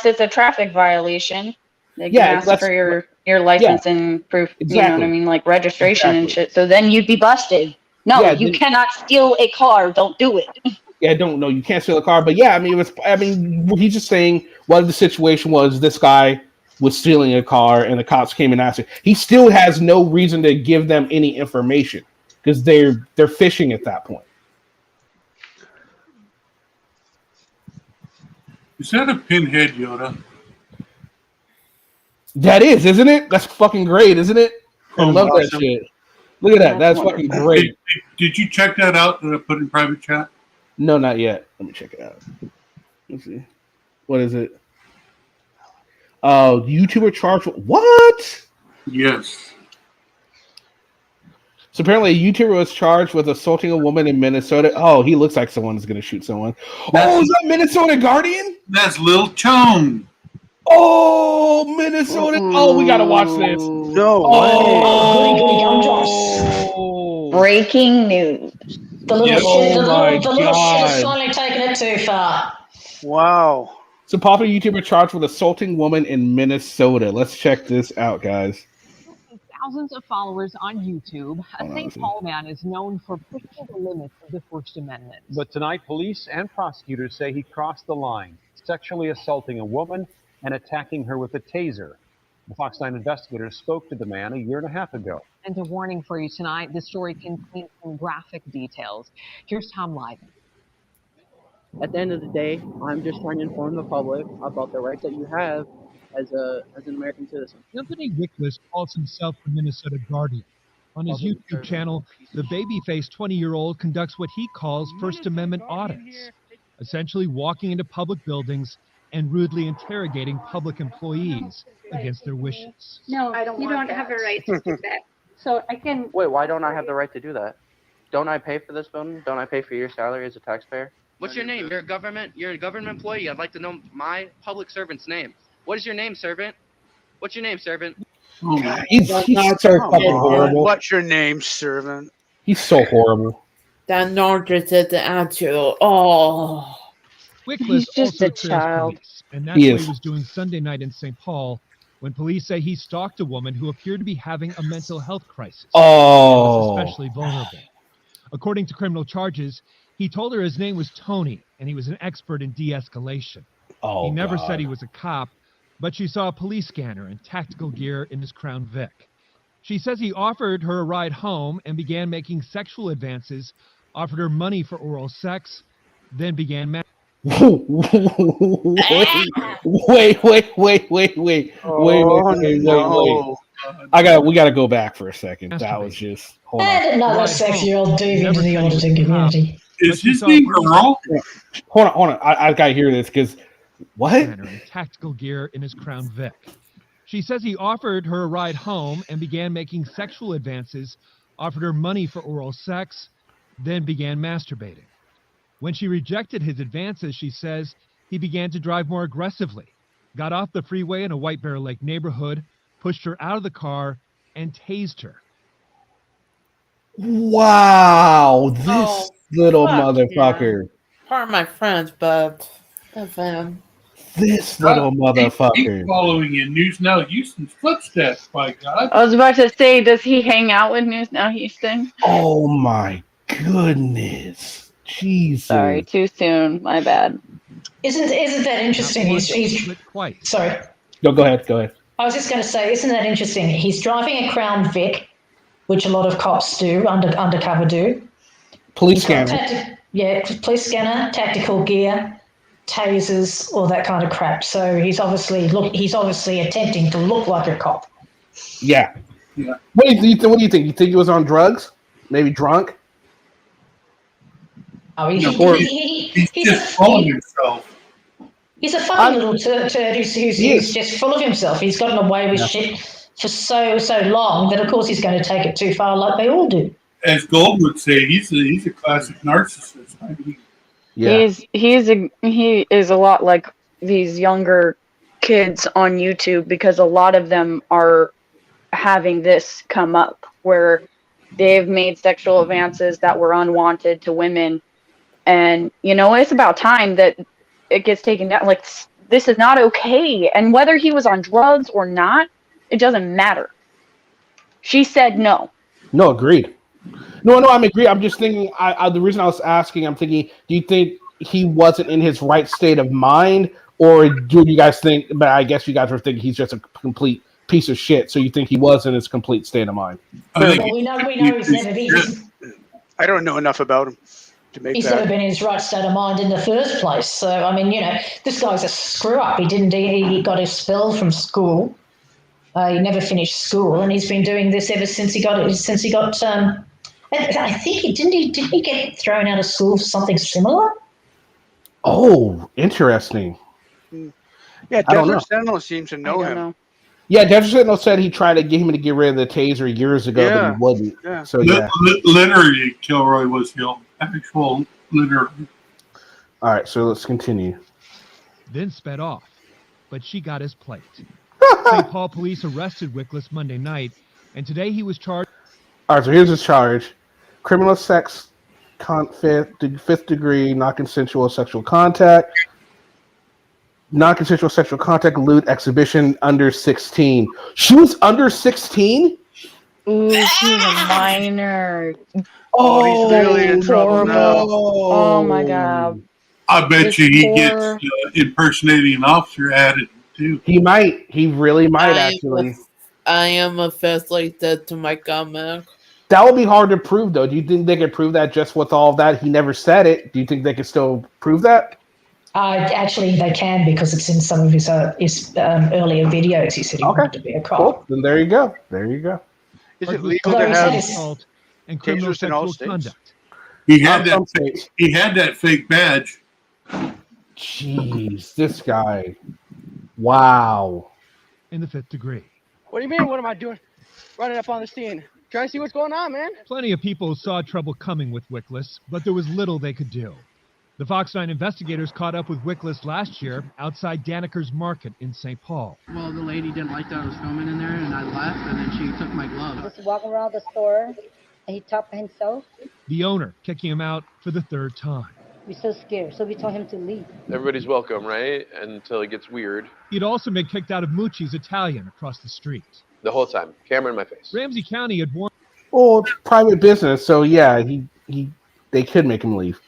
it's a traffic violation. They can ask for your license and proof, you know what I mean, like registration and shit. So then you'd be busted. No, you cannot steal a car. Don't do it. Yeah, no, you can't steal a car. But yeah, I mean, he's just saying what the situation was. This guy was stealing a car and the cops came and asked him. He still has no reason to give them any information because they're fishing at that point. Is that a pinhead Yoda? That is, isn't it? That's fucking great, isn't it? I love that shit. Look at that. That's fucking great. Did you check that out that I put in private chat? No, not yet. Let me check it out. Let's see. What is it? YouTuber charged with what? Yes. So apparently a YouTuber was charged with assaulting a woman in Minnesota. Oh, he looks like someone's going to shoot someone. Is that Minnesota Guardian? That's Lil Chone. Oh, Minnesota. Oh, we got to watch this. No. Oh. Breaking news. The little shit has finally taken it too far. Wow. So popular YouTuber charged with assaulting woman in Minnesota. Let's check this out, guys. Thousands of followers on YouTube, a St. Paul man is known for pushing the limits of the First Amendment. But tonight, police and prosecutors say he crossed the line, sexually assaulting a woman and attacking her with a taser. The Fox 9 investigators spoke to the man a year and a half ago. And a warning for you tonight, the story contains some graphic details. Here's Tom Lyden. At the end of the day, I'm just trying to inform the public about the rights that you have as an American citizen. Anthony Wickless calls himself the Minnesota Guardian. On his YouTube channel, the baby-faced 20-year-old conducts what he calls First Amendment audits, essentially walking into public buildings and rudely interrogating public employees against their wishes. No, you don't have a right to do that. So I can... Wait, why don't I have the right to do that? Don't I pay for this building? Don't I pay for your salary as a taxpayer? What's your name? You're a government employee. I'd like to know my public servant's name. What is your name, servant? What's your name, servant? He's so fucking horrible. What's your name, servant? He's so horrible. That narcissist attitude. Oh. Wickless also trails police, and that's He what is. he was doing Sunday night in St. Paul when police say he stalked a woman who appeared to be having a mental health crisis. Oh. And was especially vulnerable. According to criminal charges, he told her his name was Tony, and he was an expert in de-escalation. Oh, he never God. said he was a cop, but she saw a police scanner and tactical gear in his Crown Vic. She says he offered her a ride home and began making sexual advances, offered her money for oral sex, then began wait. We gotta go back for a second. That was just hold on. And another 6-year-old deviant to the auditing community. Is his name Earl? Hold on. I gotta hear this because what? And tactical gear in his Crown Vic. She says he offered her a ride home and began making sexual advances, offered her money for oral sex, then began masturbating. When she rejected his advances, she says he began to drive more aggressively, got off the freeway in a White Bear Lake neighborhood, pushed her out of the car, and tased her. Wow, this little motherfucker. Yeah. Part of my friends, but FM. This little motherfucker. He's following in News Now Houston's footsteps, by God. I was about to say, does he hang out with News Now Houston? Oh my goodness. Jesus. Sorry, too soon. My bad. Isn't that interesting? He's sorry. No, go ahead. I was just going to say, isn't that interesting? He's driving a Crown Vic, which a lot of cops do, undercover do. Police scanner. Police scanner, tactical gear, tasers, all that kind of crap. So he's obviously attempting to look like a cop. Yeah. What do you think? You think he was on drugs? Maybe drunk? Oh, he's just full of himself. He's a funny little turd who's just full of himself. He's gotten away with shit for so long that of course he's going to take it too far, like they all do. As Gold would say, he's a classic narcissist. I mean, He is a lot like these younger kids on YouTube because a lot of them are having this come up where they've made sexual advances that were unwanted to women. And, it's about time that it gets taken down. Like, this is not okay. And whether he was on drugs or not, it doesn't matter. She said no. No, agreed. No, I'm agreed. I'm just thinking, the reason I was asking, I'm thinking, do you think he wasn't in his right state of mind? Or do you guys think, but I guess you guys were thinking he's just a complete piece of shit. So you think he was in his complete state of mind? We know he's never been. I don't know enough about him. He's never been in his right state of mind in the first place. So, I mean, this guy's a screw up. He got expelled from school. He never finished school, and he's been doing this ever since he got. I think didn't he get thrown out of school for something similar? Oh, interesting. Yeah, Desert Sentinel seems to know him. Yeah, Desert Sentinel said he tried to get him to get rid of the taser years ago, but he wouldn't. Yeah. So yeah, literally, Kilroy was killed. Actual, literally. All right, so let's continue. Then sped off, but she got his plate. St. Paul police arrested Wickless Monday night, and today he was charged. All right, so here's his charge: criminal sex, fifth degree, non-consensual sexual contact. Non-consensual sexual contact, lewd exhibition, under 16. She was under 16? Ooh, she's a minor. Oh, he's really in trouble now. Oh my God. I bet he gets impersonating an officer added too. He might. He really might, actually. I am officially dead to my comment. That would be hard to prove, though. Do you think they could prove that just with all of that? He never said it. Do you think they could still prove that? Actually, they can because it's in some of his earlier videos. He said he wanted to be a cop. Cool. Then there you go. Is it legal to have assault and criminal tasers in all sexual states? conduct? He had that fake badge. Jeez, this guy. Wow. In the 5th degree. What do you mean? What am I doing? Running up on the scene. Trying to see what's going on, man. Plenty of people saw trouble coming with Wickless, but there was little they could do. The Fox 9 investigators caught up with Wickless last year outside Daniker's Market in St. Paul. Well, the lady didn't like that I was filming in there, and I left, and then she took my glove. Just walking around the store, and he talked by himself. The owner kicking him out for the third time. We're so scared, so we told him to leave. Everybody's welcome, right? Until it gets weird. He'd also been kicked out of Mucci's Italian across the street. The whole time. Camera in my face. Ramsey County had warned. Well, it's private business, so yeah, they could make him leave.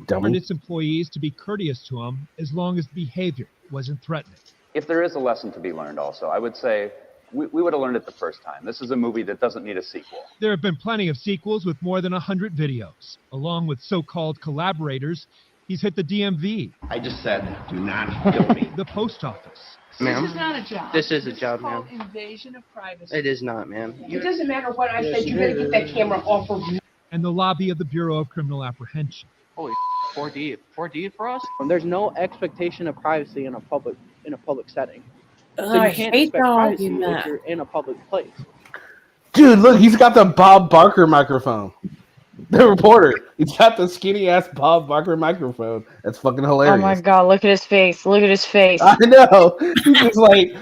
Warned its employees to be courteous to him as long as behavior wasn't threatening. If there is a lesson to be learned also, I would say we would have learned it the first time. This is a movie that doesn't need a sequel. There have been plenty of sequels with more than 100 videos. Along with so-called collaborators, he's hit the DMV. I just said, do not kill me. The post office. Ma'am, This is not a job. this is a This job, called ma'am. invasion of privacy. It is not, ma'am. It doesn't matter what I Yes, said. You it better get that is. camera off of me. And the lobby of the Bureau of Criminal Apprehension. Holy 4D for us. There's no expectation of privacy in a public setting. So you I can't hate expect that privacy argument. if you're in a public place. Dude, look, he's got the Bob Barker microphone. The reporter. He's got the skinny ass Bob Barker microphone. That's fucking hilarious. Oh my god, look at his face. Look at his face. I know. He's just like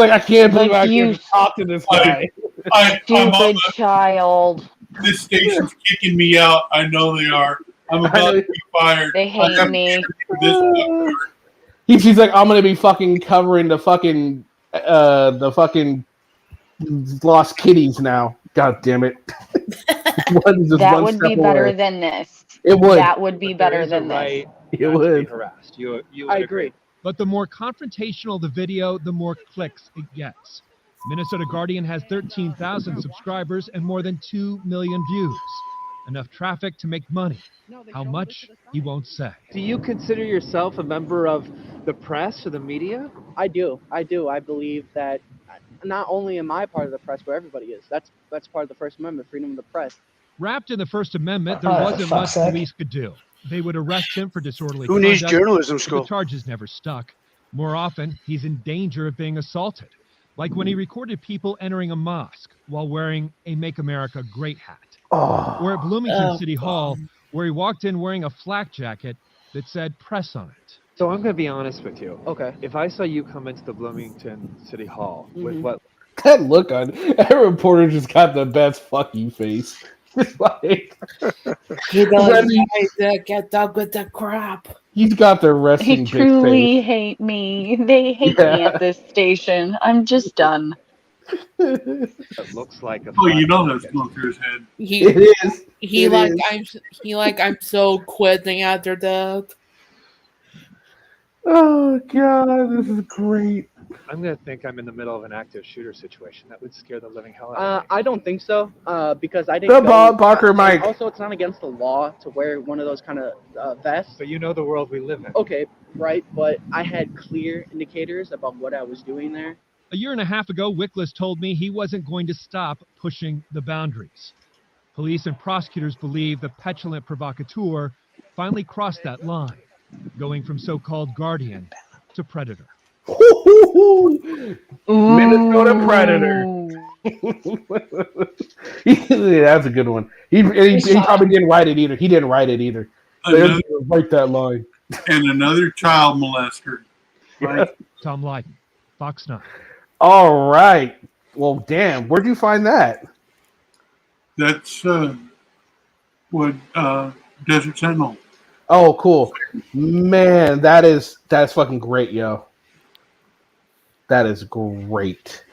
I can't believe I can talk to this guy. I'm on Stupid child. This station's kicking me out. I know they are. I'm about to be fired. They hate me. He's like, I'm gonna be fucking covering the fucking lost kitties now. God damn it. That would be better than this. It would. That would be better than this. It would. Harassed. You I agree. But the more confrontational the video, the more clicks it gets. Minnesota Guardian has 13,000 subscribers and more than 2 million views. Enough traffic to make money. How much, he won't say. Do you consider yourself a member of the press or the media? I do. I believe that not only am I part of the press, but everybody is. That's part of the First Amendment, freedom of the press. Wrapped in the First Amendment, there wasn't much police could do. They would arrest him for disorderly Who conduct. needs journalism but school? The charges never stuck. More often, he's in danger of being assaulted. Like when he recorded people entering a mosque while wearing a Make America Great hat. Or at Bloomington City Hall, where he walked in wearing a flak jacket that said press on it. So I'm going to be honest with you. Okay. If I saw you come into the Bloomington City Hall with what? That look on that reporter just got the best fuck you face. It's like He does get dug with the crap. he's got the resting They bitch truly face. hate me. They hate me at this station. I'm just done. It looks like a. Oh, you know that's going through his head. I'm so quitting after that. Oh god, this is great. I'm going to think I'm in the middle of an active shooter situation. That would scare the living hell out of me. I don't think so, because I didn't. The Bob Barker mic. Also, it's not against the law to wear one of those kind of vests. But you know the world we live in. Okay, right, but I had clear indicators about what I was doing there. A year and a half ago, Wickless told me he wasn't going to stop pushing the boundaries. Police and prosecutors believe the petulant provocateur finally crossed that line, going from so-called guardian to predator. Minnesota Predator. That's a good one. He probably didn't write it either. He didn't write it either. Another- Write that line. And another child molester. Right? Tom Lydon, Fox 9. All right. Well, damn. Where'd you find that? That's what Desert Sentinel. Oh, cool. Man, that's fucking great, yo. That is great.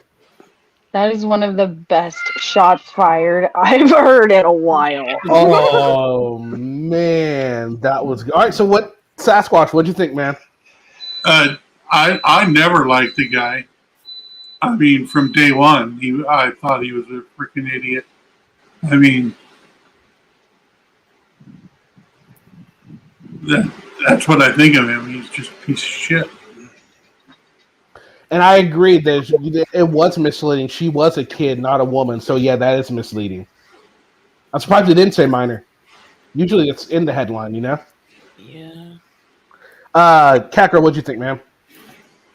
That is one of the best shots fired I've heard in a while. Oh man, that was good. All right. So, what Sasquatch? What'd you think, man? I never liked the guy. I mean, from day one, I thought he was a freaking idiot. I mean, that's what I think of him. He's just a piece of shit. And I agree that it was misleading. She was a kid, not a woman. So yeah, that is misleading. I'm surprised they didn't say minor. Usually it's in the headline, you know? Yeah. Cat Girl, what'd you think, man?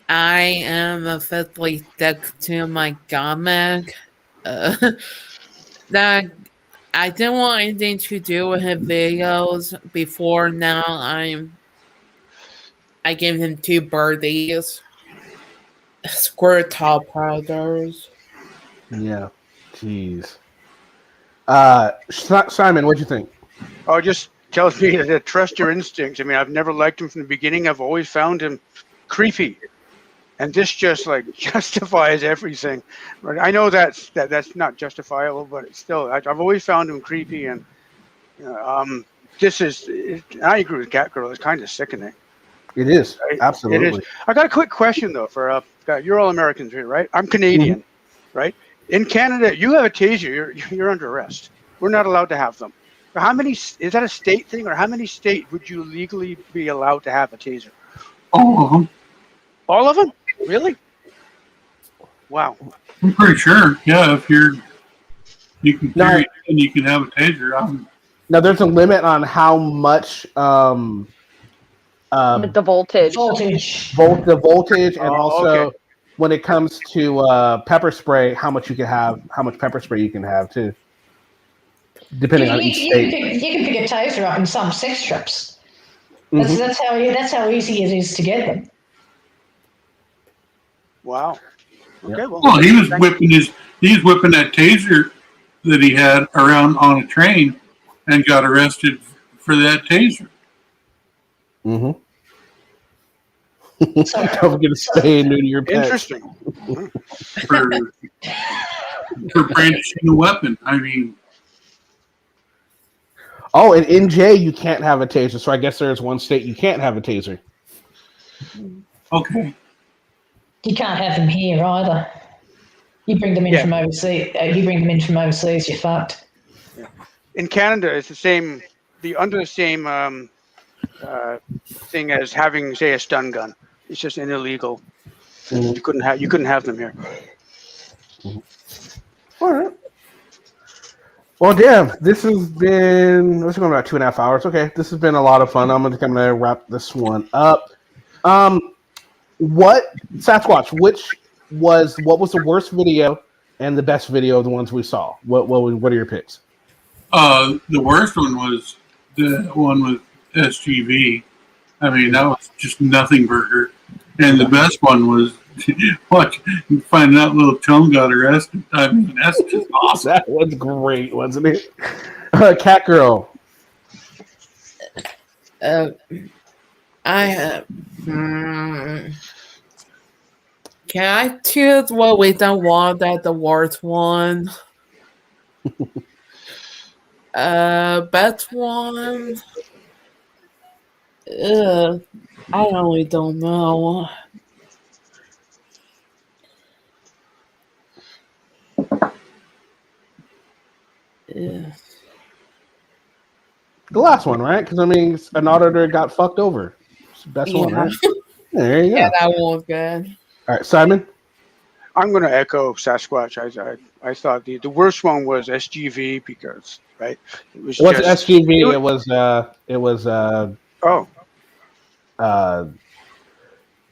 I am officially stuck to my comic. That I didn't want anything to do with his videos before. Now I gave him 2 birdies. Squirt top powders. Yeah. Jeez. Simon, what'd you think? Oh, just tells me to trust your instincts. I mean, I've never liked him from the beginning. I've always found him creepy, and this just like justifies everything. Right? I know that's not justifiable, but it's still, I've always found him creepy, and this is. I agree with Catgirl. It's kind of sickening. It is, right? absolutely. It is. I got a quick question though for you're all Americans here, right? I'm Canadian, right? In Canada, you have a taser, you're under arrest. We're not allowed to have them. How many, is that a state thing, or how many states would you legally be allowed to have a taser? All of them. All of them? Really? Wow. I'm pretty sure. Yeah, if you can carry it and you can have a taser. Now, there's a limit on how much the voltage. The voltage, and also when it comes to pepper spray, how much pepper spray you can have too, depending on each state. You can pick a taser up in some sex shops. That's how easy it is to get them. Wow. Okay. Well, he was whipping that taser that he had around on a train, and got arrested for that taser. Mm-hmm. Don't forget to stay in your pets. Interesting. for brandishing a weapon. I mean. Oh, and in J you can't have a taser. So I guess there's one state you can't have a taser. Okay. You can't have them here either. You bring them in from overseas. You're fucked. Yeah. In Canada, it's the same. Under the same thing as having, say, a stun gun. It's just an illegal. You couldn't have them here. All right. Well, damn, this has been going about 2.5 hours. Okay, this has been a lot of fun. I'm gonna wrap this one up. What Sasquatch? What was the worst video and the best video of the ones we saw? What are your picks? The worst one was the one with SGV. I mean, that was just nothing burger. And the best one was finding out little Tone got arrested. I mean, that's just awesome. That was great, wasn't it? Catgirl. I have. Can I choose what we don't want at the worst one? Best one. I really don't know. The last one, right? Because I mean, an auditor got fucked over. It's the best one, right? There you go. Yeah, that one was good. All right, Simon. I'm going to echo Sasquatch. I thought the worst one was SGV because it was. What's just, SGV? It was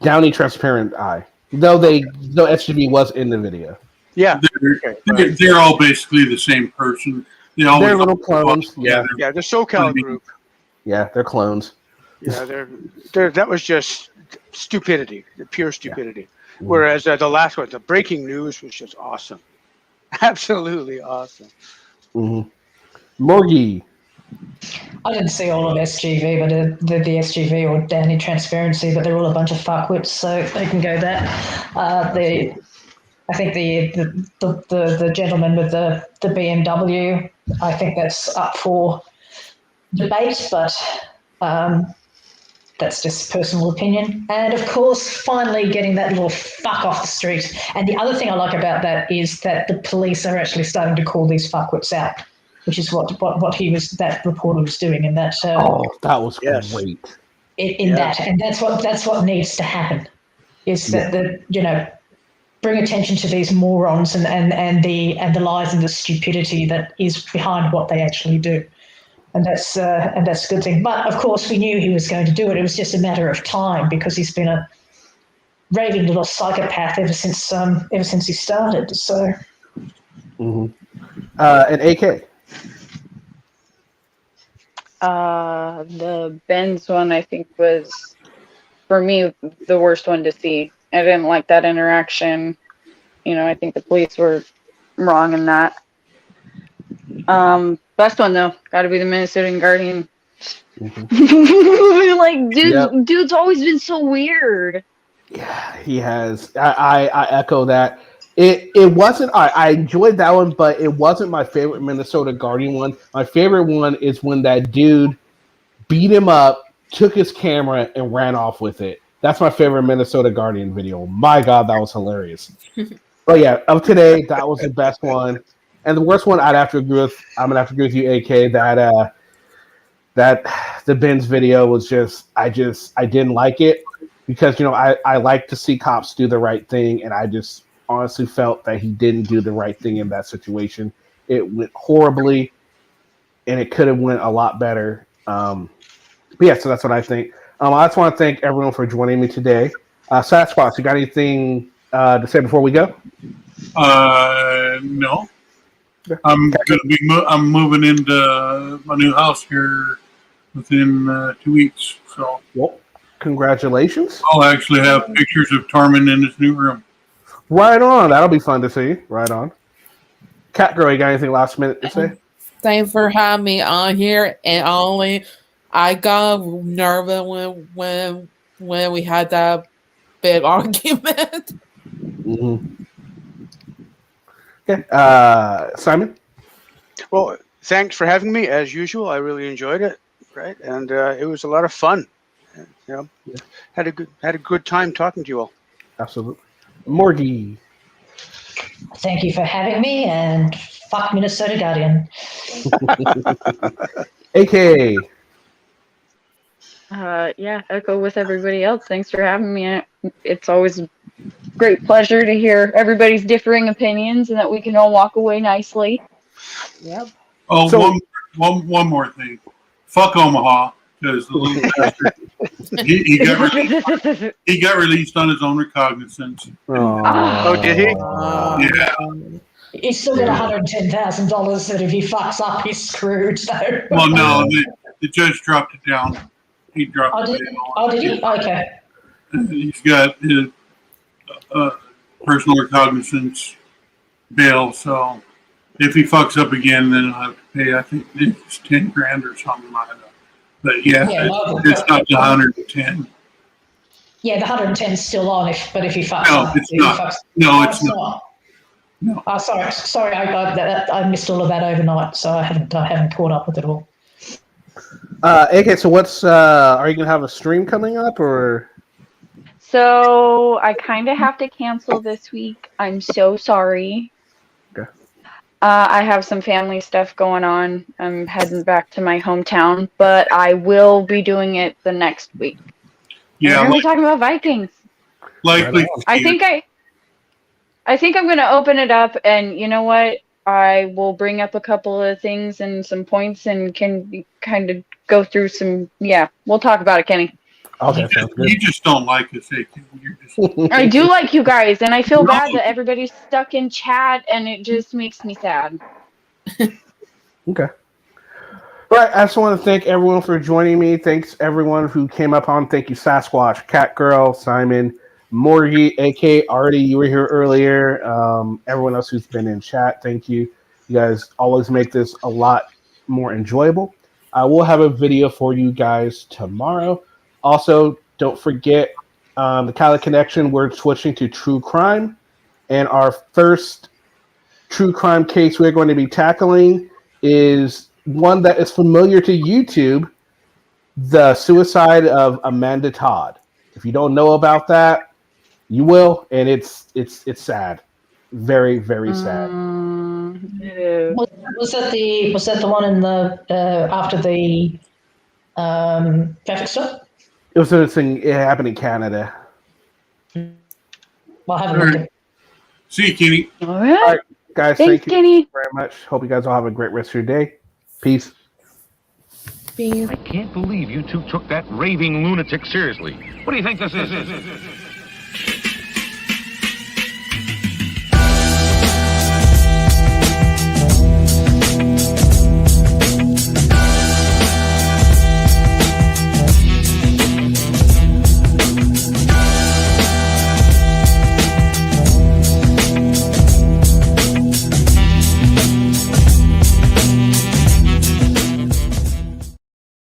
Downy Transparent Eye. Though SGV was in the video. Yeah, they're all basically the same person. They're little clones. Yeah, the SoCal group. Yeah, they're clones. Yeah, they're that was just stupidity, pure stupidity. Yeah. Whereas the last one, the breaking news, was just awesome, absolutely awesome. Mm-hmm. Morgie. I didn't see all of SGV, but the SGV or Danny Transparency, but they're all a bunch of fuckwits, so they can go that. I think the gentleman with the BMW, I think that's up for debate, but that's just personal opinion. And of course, finally getting that little fuck off the street. And the other thing I like about that is that the police are actually starting to call these fuckwits out, which is what that reporter was doing. And that that was great. That, and that's what needs to happen, is that bring attention to these morons and the lies and the stupidity that is behind what they actually do. And that's a good thing. But of course, we knew he was going to do it. It was just a matter of time because he's been a raving little psychopath ever since he started. So, and AK. The Ben's one, I think, was, for me, the worst one to see. I didn't like that interaction. You know, I think the police were wrong in that. Best one, though, gotta be the Minnesotan Guardian. Like, dude's always been so weird. Yeah, he has. I echo that. It wasn't. I enjoyed that one, but it wasn't my favorite Minnesota Guardian one. My favorite one is when that dude beat him up, took his camera, and ran off with it. That's my favorite Minnesota Guardian video. My God, that was hilarious. But yeah, of today, that was the best one. And the worst one, I'm gonna have to agree with you, AK. That the Ben's video was I didn't like it because I like to see cops do the right thing, and I just honestly felt that he didn't do the right thing in that situation. It went horribly, and it could have went a lot better. But yeah, so that's what I think. I just want to thank everyone for joining me today. Sasquatch, you got anything to say before we go? No. I'm moving into my new house here within 2 weeks. So, well, congratulations. I'll actually have pictures of Tormund in his new room. Right on. That'll be fun to see. Right on. Cat Girl, you got anything last minute to say? Thanks for having me on here. And only I got nervous when we had that big argument. Mm-hmm. Okay. Simon? Well, thanks for having me. As usual, I really enjoyed it. Right, and it was a lot of fun. Had a good time talking to you all. Absolutely. Morgie. Thank you for having me, and fuck Minnesota Guardian. AK. Yeah, echo with everybody else. Thanks for having me. It's always a great pleasure to hear everybody's differing opinions and that we can all walk away nicely. Yep. Oh, one more thing. Fuck Omaha, because the little bastard, he got released on his own recognizance. Oh, did he? Yeah. He's still got $110,000 that if he fucks up, he's screwed. So. Well, no, the judge dropped it down. He dropped it down. Oh, did he? Okay. He's got his personal recognizance bail, so if he fucks up again, then I'll have to pay, I think it's $10,000 or something like that. But yeah, it's not the 110. Yeah, the 110 is still on, but if he fucks up. It's not. No, it's not. No. Oh, sorry, I missed all of that overnight, so I haven't caught up with it all. AK, so are you gonna have a stream coming up or? So I kind of have to cancel this week. I'm so sorry. Okay. I have some family stuff going on. I'm heading back to my hometown, but I will be doing it the next week. Yeah, we're going to be talking about Vikings. Likely. I think I'm going to open it up, and you know what? I will bring up a couple of things and some points, and can kind of go through some. Yeah, we'll talk about it, Kenny. Okay, sounds good. You just don't like us, AK. I do like you guys, and I feel bad that everybody's stuck in chat, and it just makes me sad. Okay. All right, I just want to thank everyone for joining me. Thanks everyone who came up on. Thank you, Sasquatch, Cat Girl, Simon, Morgie, AK, Artie, you were here earlier. Everyone else who's been in chat, thank you. You guys always make this a lot more enjoyable. I will have a video for you guys tomorrow. Also, don't forget the Cali Connection. We're switching to true crime. And our first true crime case we're going to be tackling is one that is familiar to YouTube, the suicide of Amanda Todd. If you don't know about that, you will, and it's sad. Very, very sad. Was that the one in the after the traffic stop? It was a thing. It happened in Canada. Well, I haven't looked at it. See you, Kenny. All right, guys. Thanks, thank you Kenny. very much. Hope you guys all have a great rest of your day. Peace. I can't believe you two took that raving lunatic seriously. What do you think this is?